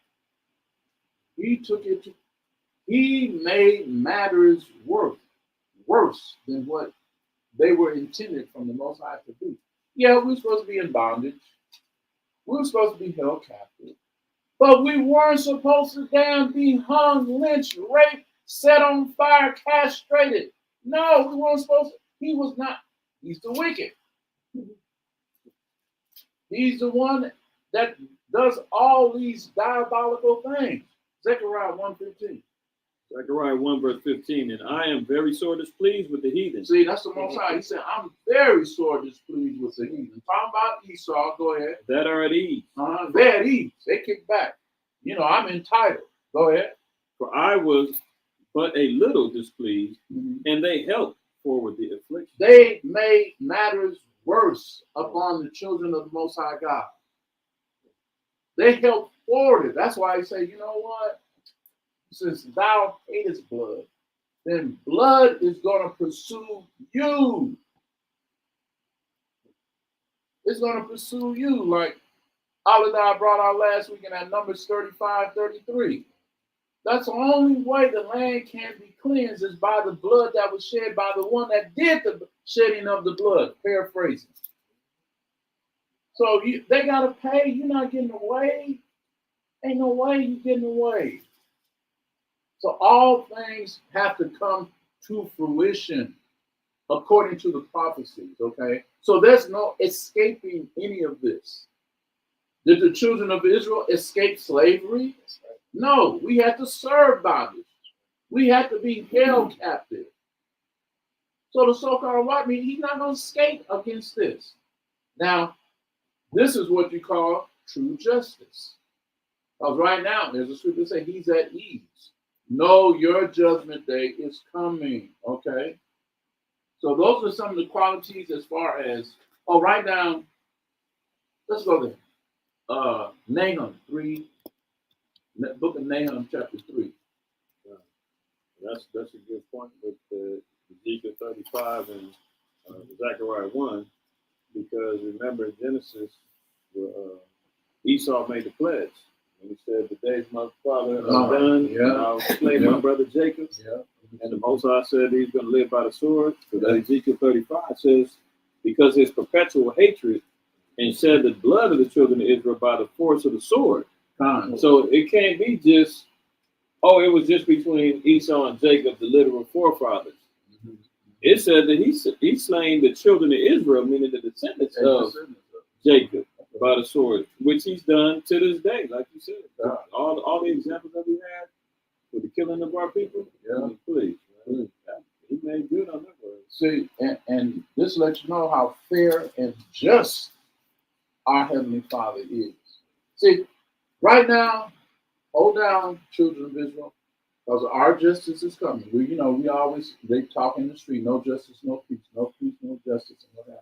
He made matters worse than what they were intended from the Most High to be. Yeah, we were supposed to be in bondage. We were supposed to be held captive. But we weren't supposed to be hung, lynched, raped, set on fire, castrated. No, we weren't supposed to. He was not. He's the wicked. He's the one that does all these diabolical things. Zechariah 1:15. Zechariah 1 verse 15, and I am very sore displeased with the heathen. See, that's the Most High. He said, I'm very sore displeased with the heathen. Talking about Esau, go ahead. That are at ease. They're at ease. They kick back. You know, I'm entitled. Go ahead. For I was but a little displeased, and they helped forward the affliction. They made matters worse upon the children of the Most High God. They helped forward it. That's why he said, you know what? Since thou hatest blood, then blood is going to pursue you. It's going to pursue you, like Alidai brought out last week in that Numbers 35:33. That's the only way the land can be cleansed is by the blood that was shed by the one that did the shedding of the blood, paraphrasing. So they got to pay. You're not getting away. Ain't no way you're getting away. So all things have to come to fruition according to the prophecies, okay? So there's no escaping any of this. Did the children of Israel escape slavery? No, we had to serve bondage. We had to be held captive. So the so-called white man, he's not going to escape against this. Now, this is what you call true justice. Because right now, there's a scripture that says he's at ease. No, your judgment day is coming, okay? So those are some of the qualities as far as, write down, let's go there. Nahum 3, book of Nahum chapter 3. That's a good point with Ezekiel 35 and Zechariah 1, because remember in Genesis, Esau made the pledge. And he said, the days my father are done, and I'll slay my brother Jacob. Yeah. And the Most High said he's going to live by the sword. So that Ezekiel 35 says, because his perpetual hatred and shed the blood of the children of Israel by the force of the sword. So it can't be just Oh, it was just between Esau and Jacob, the literal forefathers. It said that he slain the children of Israel, meaning the descendants of Jacob, by the sword, which he's done to this day, like you said. All the examples that we had for the killing of our people. Yeah. Please. He made good on that word. See, and this lets you know how fair and just our Heavenly Father is. See, right now, hold down, children of Israel, because our justice is coming. They talk in the street, no justice, no peace, no peace, no justice, and what have you.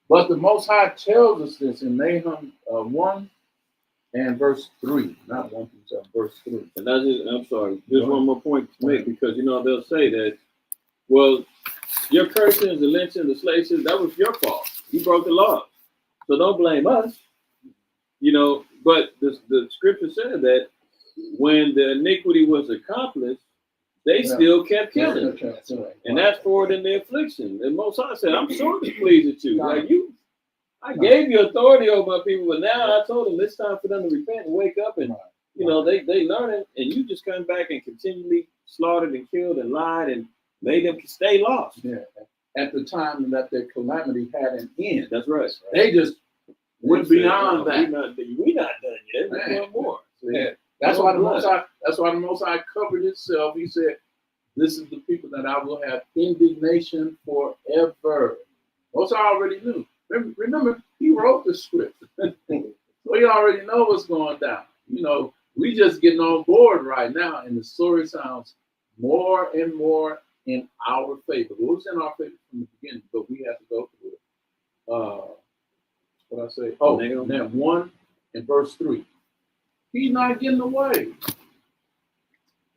But the Most High tells us this in Nahum 1 and verse 3, not 1 through 7, verse 3. And I'm sorry, just one more point to make, because they'll say that, well, your cursing, the lynching, the slave ships, that was your fault. You broke the law. So don't blame us. But the scripture said that when the iniquity was accomplished, they still kept killing. And that's forward in the affliction. And Most High said, I'm sorely pleased with you. Like I gave you authority over my people, but now I told them it's time for them to repent and wake up. And, they learn it. And you just come back and continually slaughtered and killed and lied and made them stay lost. Yeah. At the time that their calamity had an end. That's right. They just went beyond that. We're not done yet. There's one more. Yeah. That's why the Most High covered himself. He said, "This is the people that I will have indignation forever." Most High already knew. Remember, he wrote the script, so he already know what's going down. We just getting on board right now, and the story sounds more and more in our favor. It was in our favor from the beginning, but we have to go through it. What I say? Oh, Nahum 1 and verse 3. He's not getting away.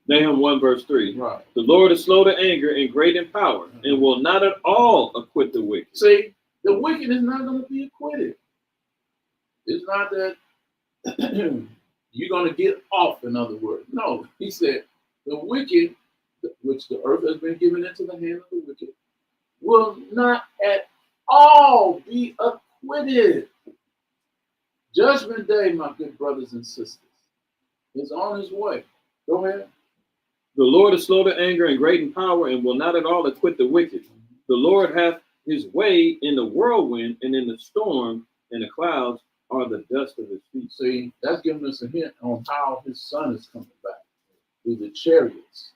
Nahum 1 verse 3. Right. The Lord is slow to anger and great in power, and will not at all acquit the wicked. See, the wicked is not going to be acquitted. It's not that you're going to get off, in other words. No, he said, the wicked, which the earth has been given into the hand of the wicked, will not at all be acquitted. Judgment day, my good brothers and sisters, is on his way. Go ahead. The Lord is slow to anger and great in power, and will not at all acquit the wicked. The Lord hath his way in the whirlwind, and in the storm, and the clouds are the dust of his feet. See, that's giving us a hint on how his son is coming back through the chariots.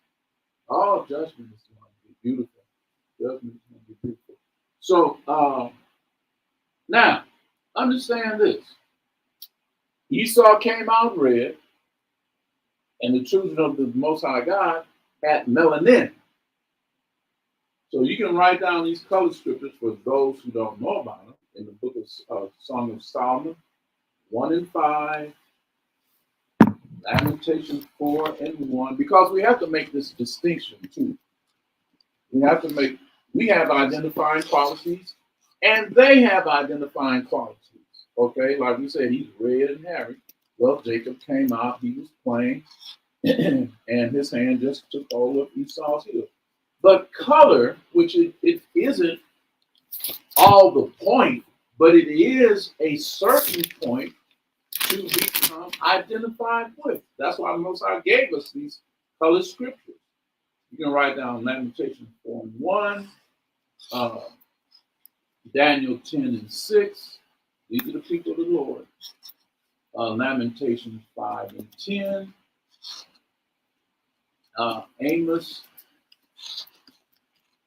All judgment is going to be beautiful. Judgment is going to be beautiful. So now, understand this. Esau came out red, and the children of the Most High God had melanin. So you can write down these color scriptures for those who don't know about them in the book of Song of Solomon, 1 and 5, Lamentations 4 and 1, because we have to make this distinction too. We have identifying qualities, and they have identifying qualities. Okay, like we said, he's red and hairy. Well, Jacob came out, he was playing, and his hand just took hold of Esau's heel. But color, which it isn't all the point, but it is a certain point to become identified with. That's why the Most High gave us these color scriptures. You can write down Lamentations 4 and 1, Daniel 10 and 6. These are the people of the Lord. Lamentations 5 and 10. Amos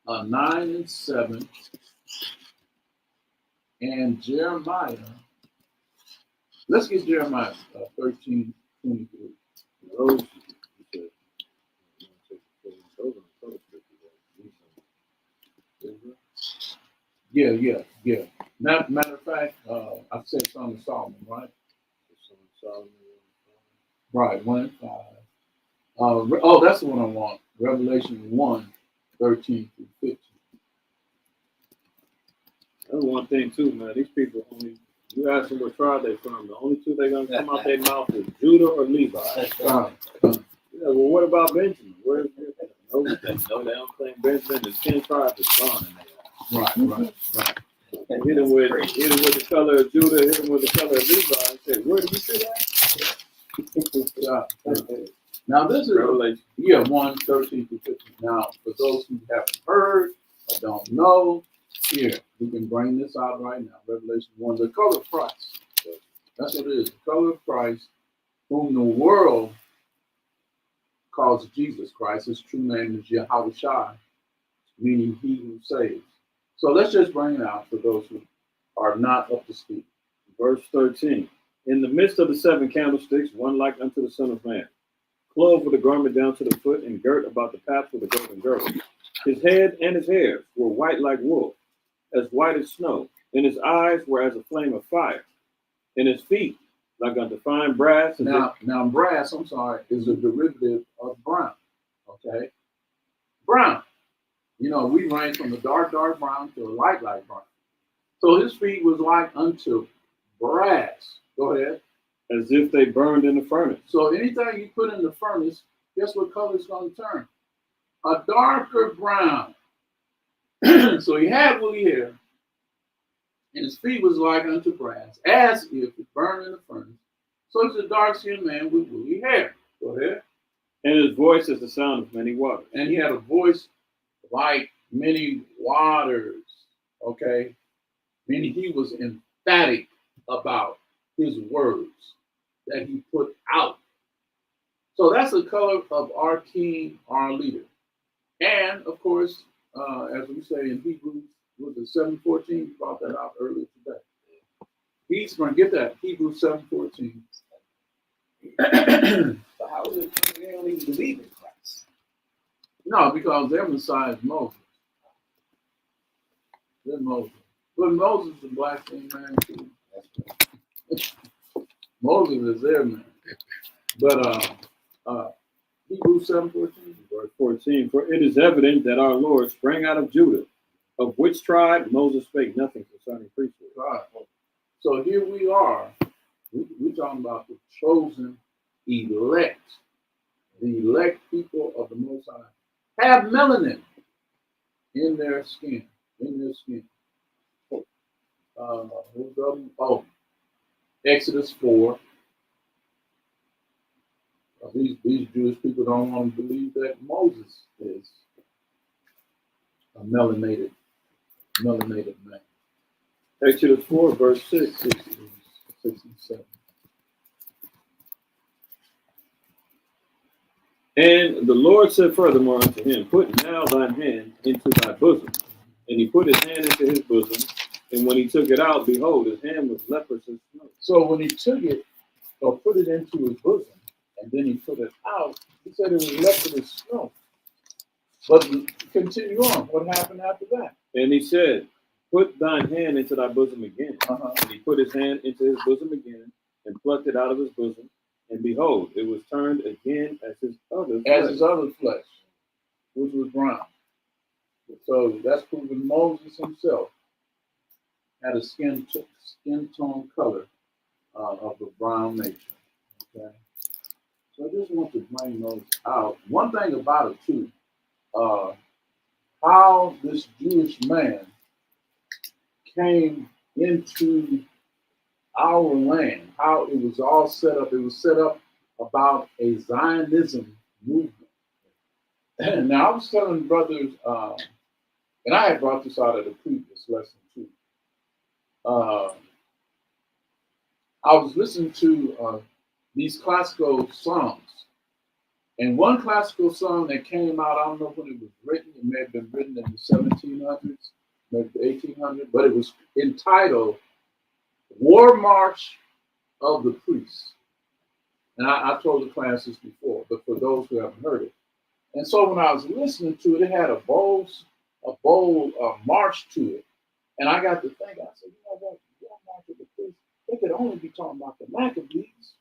9 and 7. And Jeremiah. Let's get Jeremiah 13:23. Those Yeah. Matter of fact, I said Song of Solomon, right? Right, 1 and 5. That's the one I want. Revelation 1, 13 through 15. That's one thing too, man. These people you ask them what tribe they from, the only two they're gonna come out their mouth is Judah or Levi. Yeah, well, what about Benjamin? Where's no, they don't claim Benjamin. The 10 tribes is gone in there. Right. Hit him with the color of Judah, hit him with the color of Levi, and said, where do you see that? Now this is Revelation. 1:13-15. Now, for those who haven't heard or don't know, here, we can bring this out right now. Revelation 1, the color of Christ. That's what it is. The color of Christ, whom the world calls Jesus Christ. His true name is Yahushua, meaning he who saves. So let's just bring it out for those who are not up to speed. Verse 13. In the midst of the 7 candlesticks, one like unto the Son of Man, clothed with a garment down to the foot, and girt about the paps with a golden girdle. His head and his hairs were white like wool, as white as snow, and his eyes were as a flame of fire, and his feet like unto fine brass. And now brass, I'm sorry, is a derivative of brown. Okay? Brown. You know, we range from the dark brown to a light brown. So his feet was like unto brass. Go ahead. As if they burned in the furnace. So anything you put in the furnace, guess what color it's going to turn? A darker brown. So he had woolly hair, and his feet was like unto brass, as if it burned in the furnace. So he's a dark-skinned man with woolly hair. Go ahead. And his voice is the sound of many waters. And he had a voice like many waters. Okay? Meaning he was emphatic about his words that he put out. So that's the color of our king, our leader. And of course, as we say in Hebrews, was it 7:14? We brought that out earlier today. He's going to get that. Hebrews 7:14. So how is it they don't even believe in Christ? No, because their Messiah is Moses. They're Moses. But Moses is a blasphemed man too. Moses is their man. But Hebrews 7:14. Verse 14. For it is evident that our Lord sprang out of Judah, of which tribe Moses spake nothing concerning priesthood. Right. So here we are. We're talking about the chosen elect. The elect people of the Most High have melanin in their skin. Exodus 4. These Jewish people don't want to believe that Moses is a melanated man. Exodus 4, verse 6. 6 and 7. And the Lord said furthermore unto him, put now thine hand into thy bosom. And he put his hand into his bosom, and when he took it out, behold, his hand was leprous as snow. So when he took it or put it into his bosom, and then he put it out, he said it was leprous as snow. But continue on. What happened after that? And he said, put thine hand into thy bosom again. And he put his hand into his bosom again, and plucked it out of his bosom. And behold, it was turned again as his other flesh, which was brown. So that's proving Moses himself had a skin tone color of the brown nature. Okay, so I just want to bring those out. One thing about it too, how this Jewish man came into our land, how it was all set up. It was set up about a Zionism movement. Now, I was telling brothers, and I had brought this out at a previous lesson too. I was listening to these classical songs. And one classical song that came out, I don't know when it was written, it may have been written in the 1700s, maybe the 1800s, but it was entitled War March of the Priests. And I told the class this before, but for those who haven't heard it. And so when I was listening to it, it had a bold march to it. And I got to think, I said, you know what, War March of the Priests, they could only be talking about the Maccabees.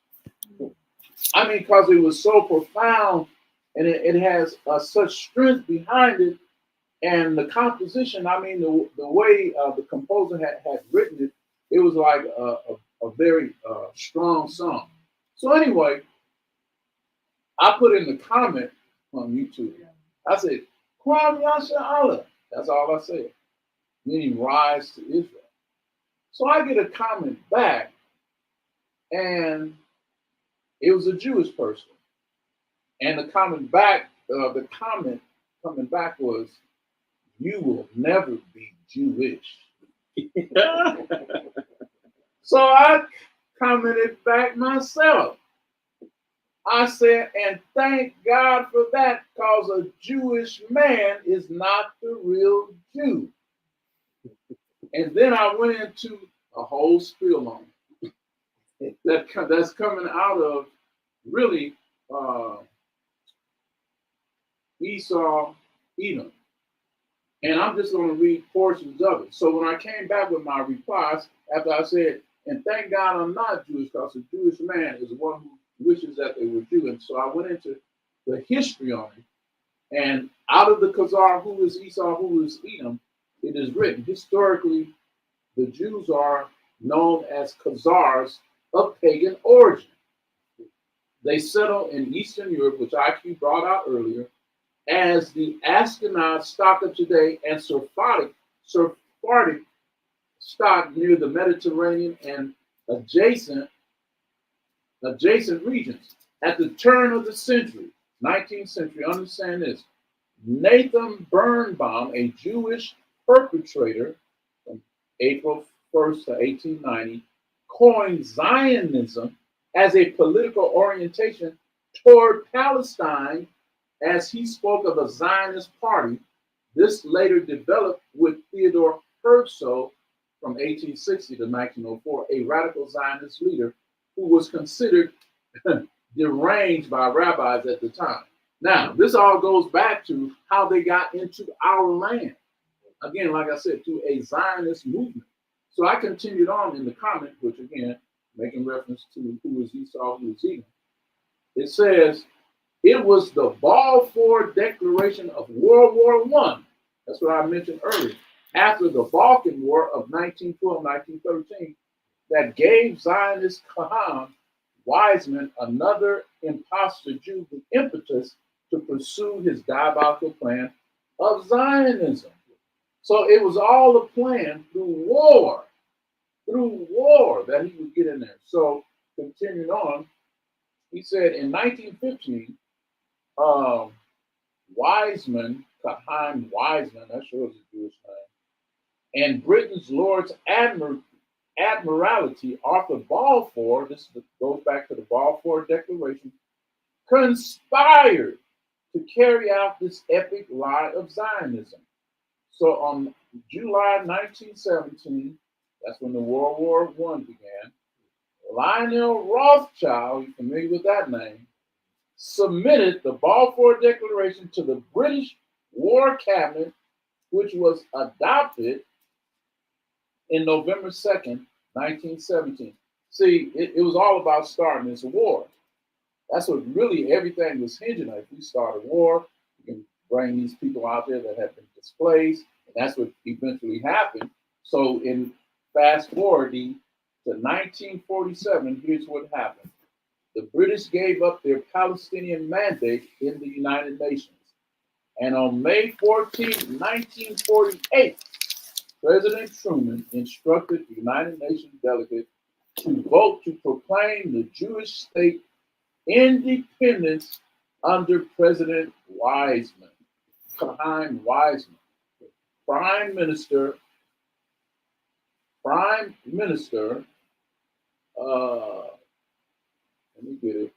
I mean, because it was so profound and it has such strength behind it. And the composition, I mean, the way the composer had written it, it was like a very strong song. So anyway, I put in the comment on YouTube. I said, Kwam Yasha Allah. That's all I said. Meaning rise to Israel. So I get a comment back, and it was a Jewish person. And the comment back, coming back was, "You will never be Jewish." So I commented back myself. I said, and thank God for that, because a Jewish man is not the real Jew. And then I went into a whole spiel on it. That's coming out of really Esau, Edom. And I'm just going to read portions of it. So when I came back with my replies, after I said, and thank God I'm not Jewish, because a Jewish man is one who wishes that they were Jew. And so I went into the history on it. And out of the Khazar, who is Esau, who is Edom, it is written, historically, the Jews are known as Khazars of pagan origin. They settled in Eastern Europe, which IQ brought out earlier, as the Ashkenaz stock of today and Sephardic stock near the Mediterranean and adjacent regions. At the turn of the century, 19th century, understand this, Nathan Birnbaum, a Jewish perpetrator from April 1st to 1890, coined Zionism as a political orientation toward Palestine as he spoke of a Zionist party. This later developed with Theodore Herzl from 1860 to 1904, a radical Zionist leader who was considered deranged by rabbis at the time. Now, this all goes back to how they got into our land. Again, like I said, through a Zionist movement. So I continued on in the comment, which again, making reference to who is Esau, who is Edom. It says, it was the Balfour Declaration of World War I. That's what I mentioned earlier. After the Balkan War of 1912-1913, that gave Zionist Chaim Weizmann, another imposter Jew, the impetus to pursue his diabolical plan of Zionism. So it was all a plan through war that he would get in there. So continuing on, he said in 1915, Weizmann, Chaim Weizmann, that sure is a Jewish name, and Britain's Lord's Admiralty, Arthur Balfour, goes back to the Balfour Declaration, conspired to carry out this epic lie of Zionism. So on July 1917, that's when the World War I began, Lionel Rothschild, you familiar with that name, submitted the Balfour Declaration to the British War Cabinet, which was adopted in November 2nd, 1917. See, it was all about starting this war. That's what really everything was hinging on. If we start a war, we can bring these people out there that have been displaced, and that's what eventually happened. So in fast forwarding to 1947, here's what happened. The British gave up their Palestinian mandate in the United Nations. And on May 14, 1948, President Truman instructed the United Nations delegate to vote to proclaim the Jewish state independence under President Weizmann, Chaim Weizmann, Prime Minister, let me get it.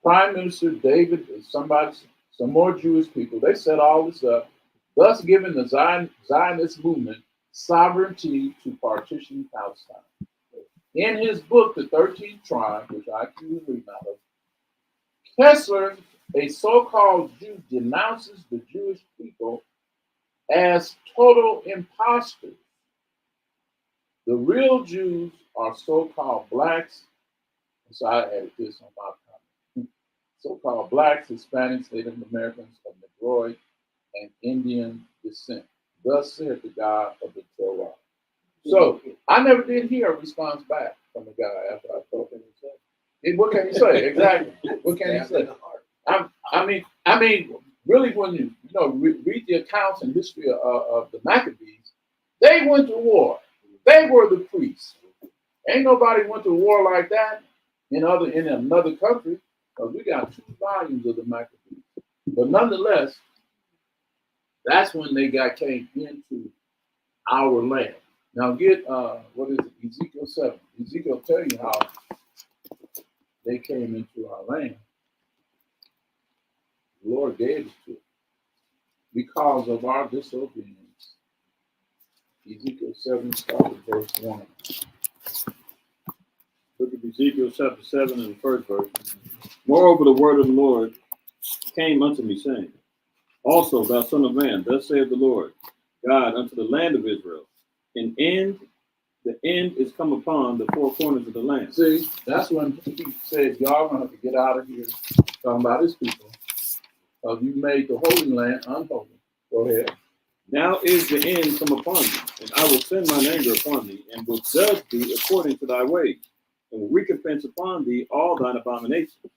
Prime Minister David, some more Jewish people, they set all this up, thus giving the Zionist movement sovereignty to partition Palestine. In his book, The 13th Tribe, which I can read out of, Kessler, a so-called Jew, denounces the Jewish people as total imposters. The real Jews are so-called blacks. So I added this on my comment. So-called blacks, Hispanics, Native Americans of Negroid and Indian descent. Thus said the God of the Torah. So I never did hear a response back from the guy after I told him he said. What can he say? Exactly. What can he say? I mean, really, when you read the accounts and history of the Maccabees, they went to war. They were the priests. Ain't nobody went to war like that in another country. Because we got 2 volumes of the Maccabees. But nonetheless, that's when they came into our land. Now get what is it? Ezekiel 7. Ezekiel tell you how they came into our land. The Lord gave it to us because of our disobedience. Ezekiel 7 starts with verse 1. Look at Ezekiel chapter 7 and the first verse. Moreover, the word of the Lord came unto me, saying, Also, thou son of man, thus saith the Lord God unto the land of Israel, the end is come upon the 4 corners of the land. See, that's when he said, y'all gonna have to get out of here, talking about his people, because you made the holy land unholy. Go ahead. Now is the end come upon thee, and I will send mine anger upon thee, and will judge thee according to thy ways, and will recompense upon thee all thine abominations.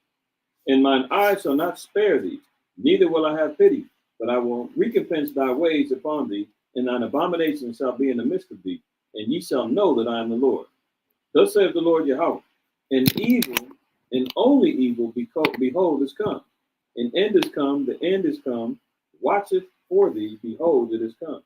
And mine eye shall not spare thee, neither will I have pity, but I will recompense thy ways upon thee, and thine abominations shall be in the midst of thee, and ye shall know that I am the Lord. Thus saith the Lord Yahweh, and evil, and only evil, behold, is come. An end is come, the end is come, watch it for thee, behold, it is come.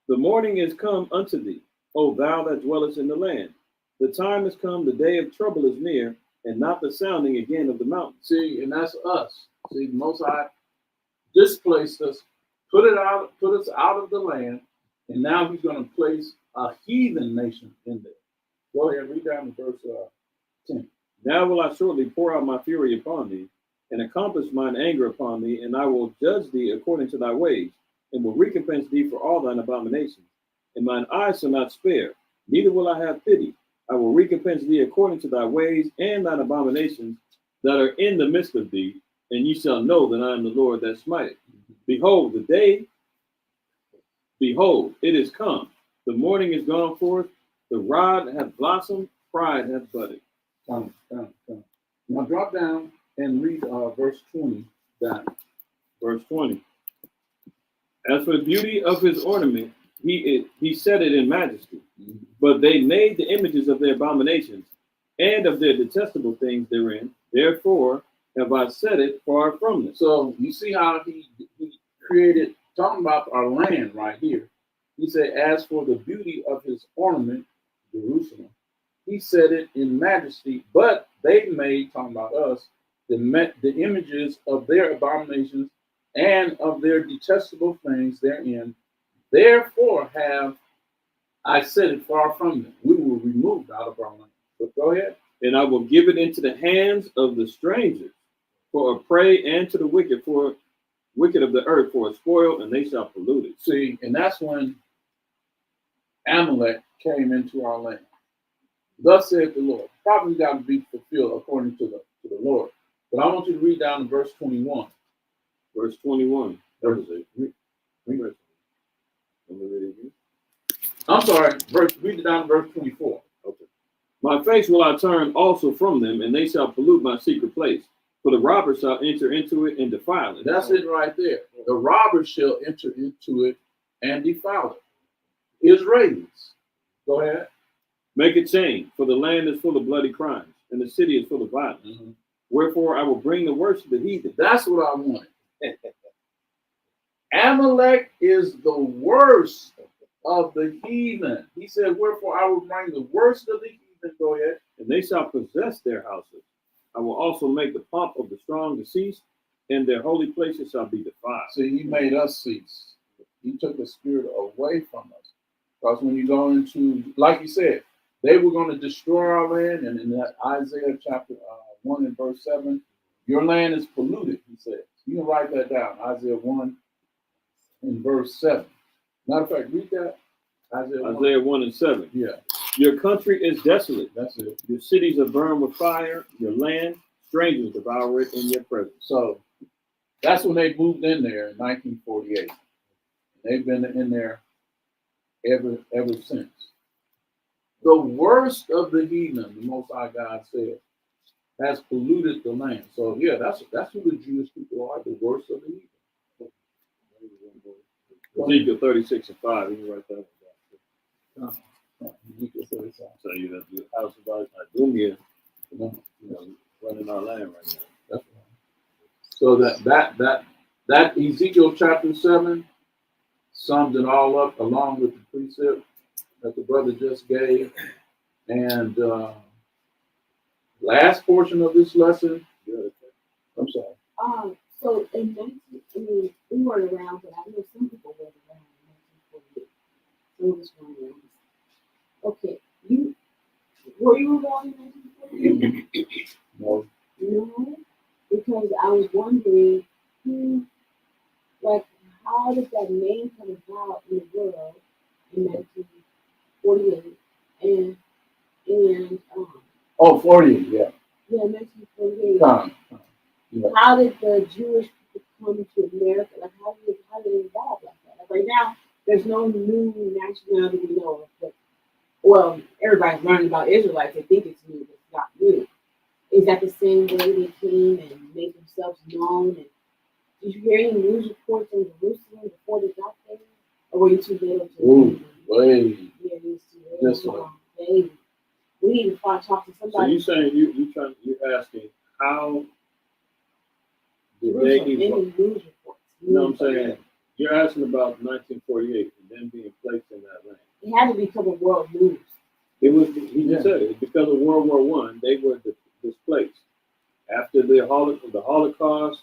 The morning is come unto thee, O thou that dwellest in the land. The time is come, the day of trouble is near, and not the sounding again of the mountain. See, and that's us. See, the Most High displaced us, put us out of the land, and now he's going to place a heathen nation in there. Go ahead, read down to verse 10. Now will I shortly pour out my fury upon thee, and accomplish mine anger upon thee, and I will judge thee according to thy ways, and will recompense thee for all thine abominations. And mine eyes shall not spare, neither will I have pity. I will recompense thee according to thy ways and thine abominations that are in the midst of thee, and ye shall know that I am the Lord that smiteth. Behold, it is come. The morning is gone forth, the rod hath blossomed, pride hath budded. Come. Now drop down and read verse 20 down. Verse 20. As for the beauty of his ornament, he set it in majesty. But they made the images of their abominations and of their detestable things therein. Therefore have I set it far from them. So you see how he created, talking about our land right here. He said, as for the beauty of his ornament, Jerusalem, he set it in majesty, but they made, talking about us, the images of their abominations and of their detestable things therein. Therefore have I set it far from them. We were removed out of our land. But go ahead. And I will give it into the hands of the strangers for a prey, and to the wicked of the earth for a spoil, and they shall pollute it. See, and that's when Amalek came into our land. Thus saith the Lord. Probably got to be fulfilled according to the Lord. But I want you to read down to verse 21. Verse 21. Verse, Read it. Let me read it again. I'm sorry, read it down to verse 24. Okay. My face will I turn also from them, and they shall pollute my secret place. For the robber shall enter into it and defile it. That's it right there. The robbers shall enter into it and defile it. Israelis. Go ahead. Make a chain, for the land is full of bloody crimes, and the city is full of violence. Mm-hmm. Wherefore I will bring the worst of the heathen. That's what I want. Amalek is the worst of the heathen. He said, wherefore I will bring the worst of the heathen. Go ahead. And they shall possess their houses. I will also make the pomp of the strong to cease, and their holy places shall be defiled. See, he made us cease. He took the spirit away from us. Because when you go into, like you said, they were going to destroy our land. And in that Isaiah chapter 1 and verse 7, your land is polluted, he says. You can write that down. Isaiah 1 and verse 7. Matter of fact, read that. Isaiah 1 and 7. Yeah. Your country is desolate. That's it. Your cities are burned with fire. Your land, strangers devour it in your presence. So that's when they moved in there in 1948. They've been in there ever since. The worst of the heathen, the Most High God said, has polluted the land. So yeah, that's who the Jewish people are, the worst of the heathen. Ezekiel 36 and 5. You can write that down. Ezekiel 36. So you have the house of Idumea, running our land right now. So that Ezekiel chapter 7 sums it all up along with the precept that the brother just gave. And last portion of this lesson, I'm sorry. So in 19, I mean, we weren't around, but I know some people were around in 1948. Some of us weren't around. Okay, were you around in 1948? No. No, because I was wondering who, like, how did that name come about in the world in 1948? And Oh, 40, yeah. yeah, 1948. Come. Yeah. How did the Jewish people come to America? Like, how did it evolve like that? Like, right now, there's no new nationality we know of. But, well, everybody's learning about Israelites. They think it's new, but it's not new. Is that the same way they came and made themselves known? And did you hear any news reports on Jerusalem before they got there? Or were you too little to Ooh, way. Yeah, you was too This little. one. Baby. We need to talk to So somebody. you saying you're asking how did they Jerusalem, evolve? any news reports? You know what I'm saying? You're asking about 1948 and then being placed in that land. It had to become a world news. It was, he just said it, because of World War One, they were displaced. After the Holocaust,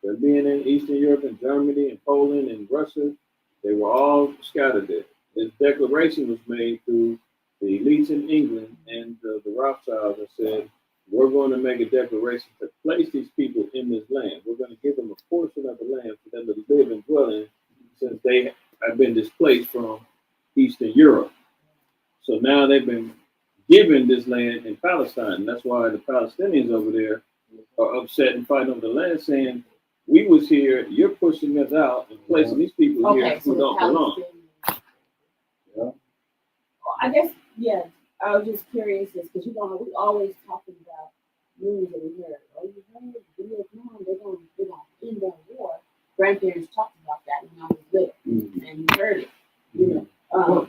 they're being in Eastern Europe and Germany and Poland and Russia, they were all scattered there. This declaration was made through the elites in England and the Rothschilds and said, we're going to make a declaration to place these people in this land. We're going to give them a portion of the land for them to live and dwell in since they have been displaced from Eastern Europe. So now they've been given this land in Palestine. That's why the Palestinians over there are upset and fighting over the land, saying, we was here, you're pushing us out and placing these people here who don't belong. Yeah. I guess, yeah, I was just curious because, you know, we always talking about news that we heard. Oh, you heard Vietnam, they're going to end that war. Grandparents talked about that when I was little, and you heard it, you know.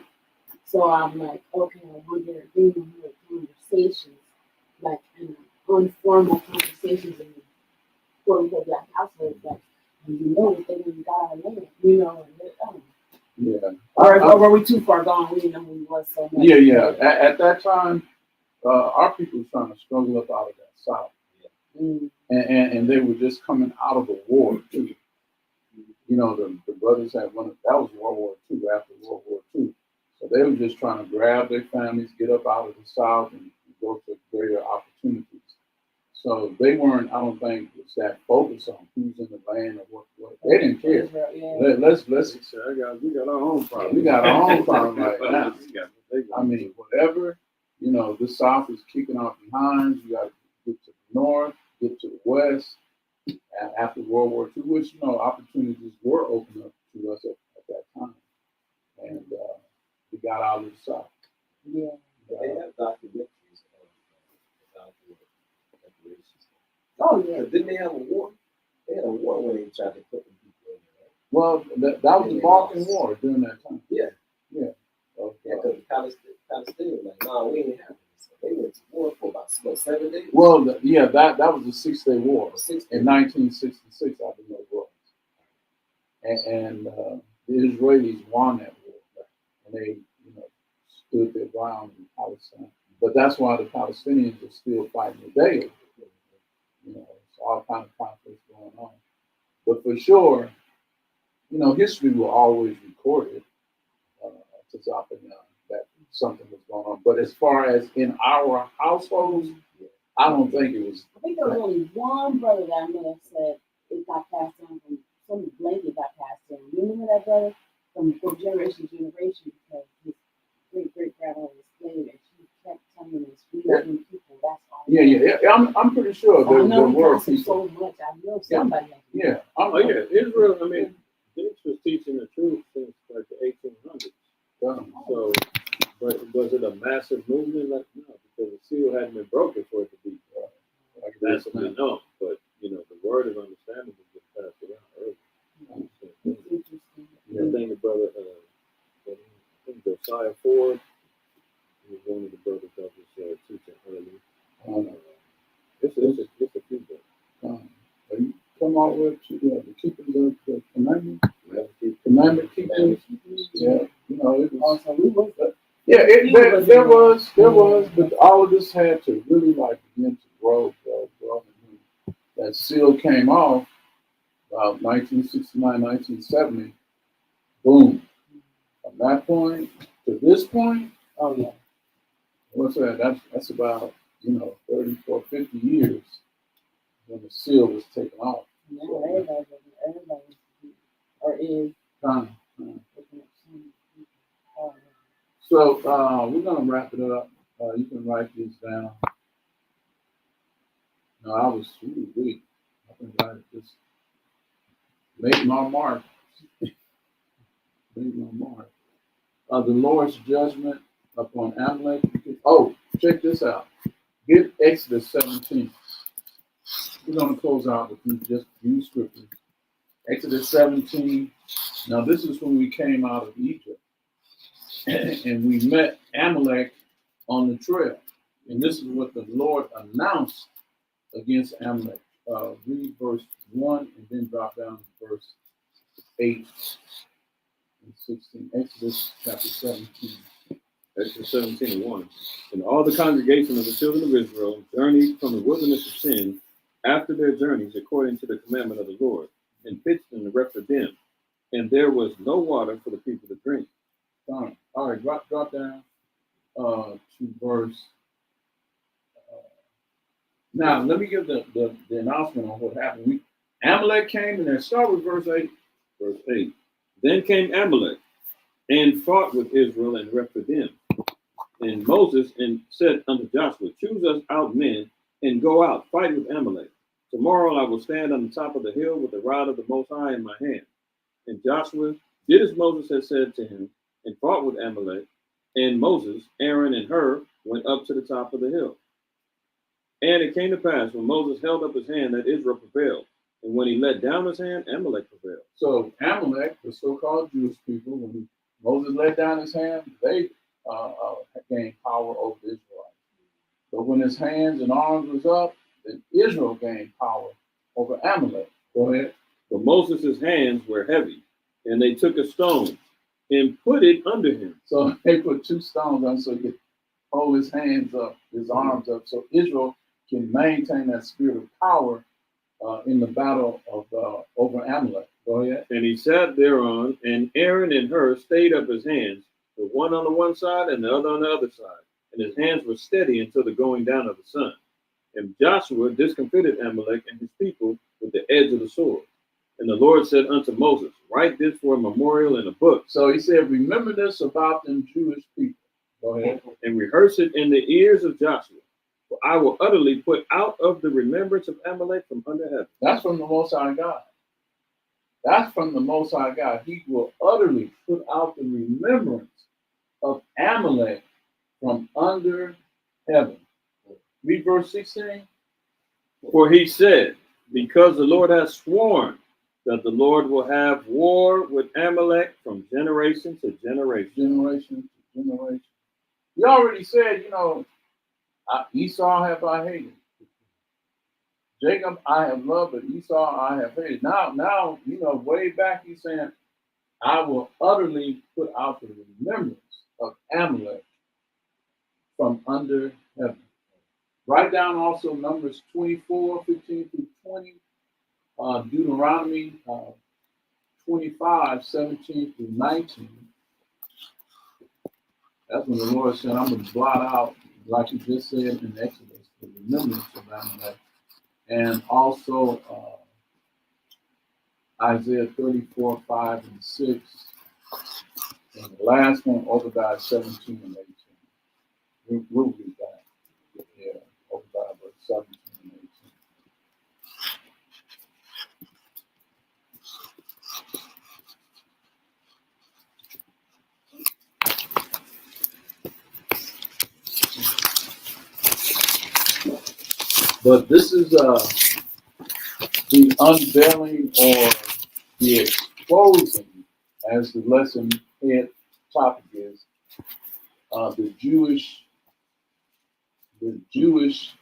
So I'm like, okay, I wonder if anyone heard conversations, like informal conversations in quote unquote black households, like, you know that they didn't got our land, you know, and Yeah. or were we too far gone? We didn't know who we was so much. Yeah. At that time, our people were trying to struggle up out of that South. And they were just coming out of a war, too. You know, the brothers had that was World War II, after World War II. So they were just trying to grab their families, get up out of the South, and go to greater opportunities. So they weren't, I don't think, was that focused on who's in the land or what. They didn't care. Let's We got our own problem. We got our own problem right now. I mean, whatever, you know, the South is kicking off behind. You got to get to the north, get to the west. And after World War II, which, you know, opportunities were opened up to us at that time. And we got out of the South. Yeah. They have documentaries about the reparations. Oh, yeah. But didn't they have a war? They had a war when they tried to put them people in there. Well, that was the Balkan War during that time. Yeah. Yeah. Because the Palestinians like, no, we ain't having this. They went to war for about 7 days. Well, that was the 6-day war in 1966, I believe it was. And the Israelis won that war, and they, you know, stood their ground in Palestine. But that's why the Palestinians are still fighting today. You know, it's all kind of conflicts going on. But for sure, you know, history will always record it that something was going on. But as far as in our households, I don't think it was. I think there was only one brother that I know that said it got passed down from some blanket got passed down. You remember that brother from generation to generation because his great grandmother was slave and she kept telling us we are people. That's all. Yeah. I'm pretty sure there were people. So much. I know somebody. Yeah. Israel. I mean, this was teaching the truth since like the 1800s. So, but was it a massive movement? Like, no, because the seal hadn't been broken for it to be massively known. But, you know, the word of understanding has been passed around earlier. I think the brother, I think Josiah Ford, he was one of the brothers that was teaching earlier. It's a few books. Are you coming them all the way up to the keeping the commandment keeping. Yeah, you know, it was, Also, we was yeah, there was, but all of this had to really like begin to grow. And when that seal came off about 1969, 1970, boom. From that point to this point, oh yeah. what's that? That's about, 34, 50 years when the seal was taken off. Now everybody or is Kind looking at some people. So we're gonna wrap it up. You can write these down. No, I was really weak. I think I just made my mark. Made my mark. The Lord's judgment upon Amalek. Oh, check this out. Get Exodus 17. We're gonna close out with just a few scriptures. Exodus 17. Now this is when we came out of Egypt. And we met Amalek on the trail. And this is what the Lord announced against Amalek. Read verse 1 and then drop down to verse 8 and 16. Exodus chapter 17. Exodus 17:1. And all the congregation of the children of Israel journeyed from the wilderness of Sin after their journeys according to the commandment of the Lord, and pitched in the Rephidim. And there was no water for the people to drink. All right, drop down to verse. Now, let me give the announcement on what happened. Amalek came, and then start with verse 8. Verse 8. Then came Amalek and fought with Israel and Rephidim. And Moses and said unto Joshua, choose us out men and go out, fight with Amalek. Tomorrow I will stand on the top of the hill with the rod of the Most High in my hand. And Joshua did as Moses had said to him, and fought with Amalek. And Moses, Aaron, and Hur went up to the top of the hill. And it came to pass, when Moses held up his hand, that Israel prevailed. And when he let down his hand, Amalek prevailed. So Amalek, the so-called Jewish people, when Moses let down his hand, they gained power over the Israelites. But when his hands and arms was up, then Israel gained power over Amalek. Go ahead. But Moses' hands were heavy, and they took a stone and put it under him. So they put 2 stones on so he could hold his hands up, his arms up, so Israel can maintain that spirit of power in the battle of over Amalek. Go ahead. And he sat thereon, and Aaron and Hur stayed up his hands, the one on the one side and the other on the other side. And his hands were steady until the going down of the sun. And Joshua discomfited Amalek and his people with the edge of the sword. And the Lord said unto Moses, write this for a memorial in a book. So he said, remember this about them Jewish people. Go ahead. And rehearse it in the ears of Joshua. For I will utterly put out of the remembrance of Amalek from under heaven. That's from the Most High God. That's from the Most High God. He will utterly put out the remembrance of Amalek from under heaven. Read verse 16. For he said, because the Lord has sworn that the Lord will have war with Amalek from generation to generation. Generation to generation. He already said, Esau have I hated. Jacob I have loved, but Esau I have hated. Now, way back he's saying, I will utterly put out the remembrance of Amalek from under heaven. Write down also Numbers 24, 15 through 20, Deuteronomy 25, 17 through 19. That's when the Lord said, I'm going to blot out, like he just said in Exodus, the remembrance of Amalek. And also Isaiah 34, 5 and 6. And the last one, Obadiah 17 and 18. We'll read that. Yeah, Obadiah 17 and 18. But this is the unveiling or the exposing, as the lesson head topic is, the Jewish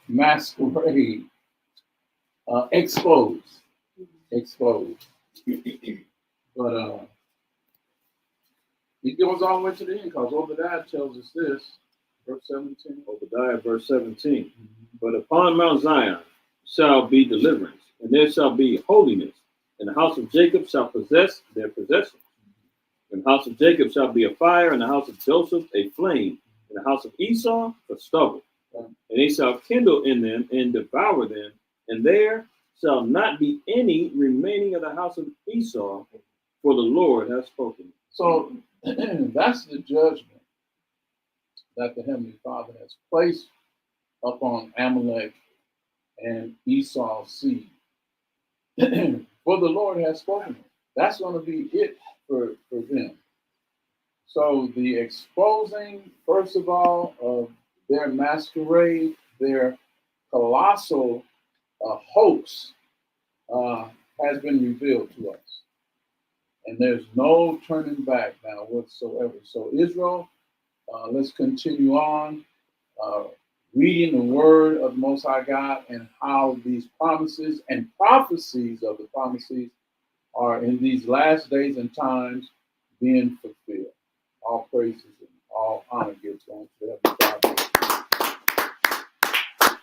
masquerade exposed. exposed. But it goes all the way to the end because Obadiah tells us this, verse 17. Obadiah, verse 17. But upon Mount Zion shall be deliverance, and there shall be holiness, and the house of Jacob shall possess their possession. And the house of Jacob shall be a fire, and the house of Joseph a flame, and the house of Esau a stubble. And they shall kindle in them and devour them, and there shall not be any remaining of the house of Esau, for the Lord has spoken. So that's the judgment that the Heavenly Father has placed upon Amalek and Esau's seed. For the Lord has spoken. That's going to be it for them. So the exposing, first of all, of their masquerade, their colossal hoax has been revealed to us. And there's no turning back now whatsoever. So Israel, let's continue on reading the word of the Most High God and how these promises and prophecies of the promises are in these last days and times being fulfilled. All praises and all honor gives unto the Heavenly Father.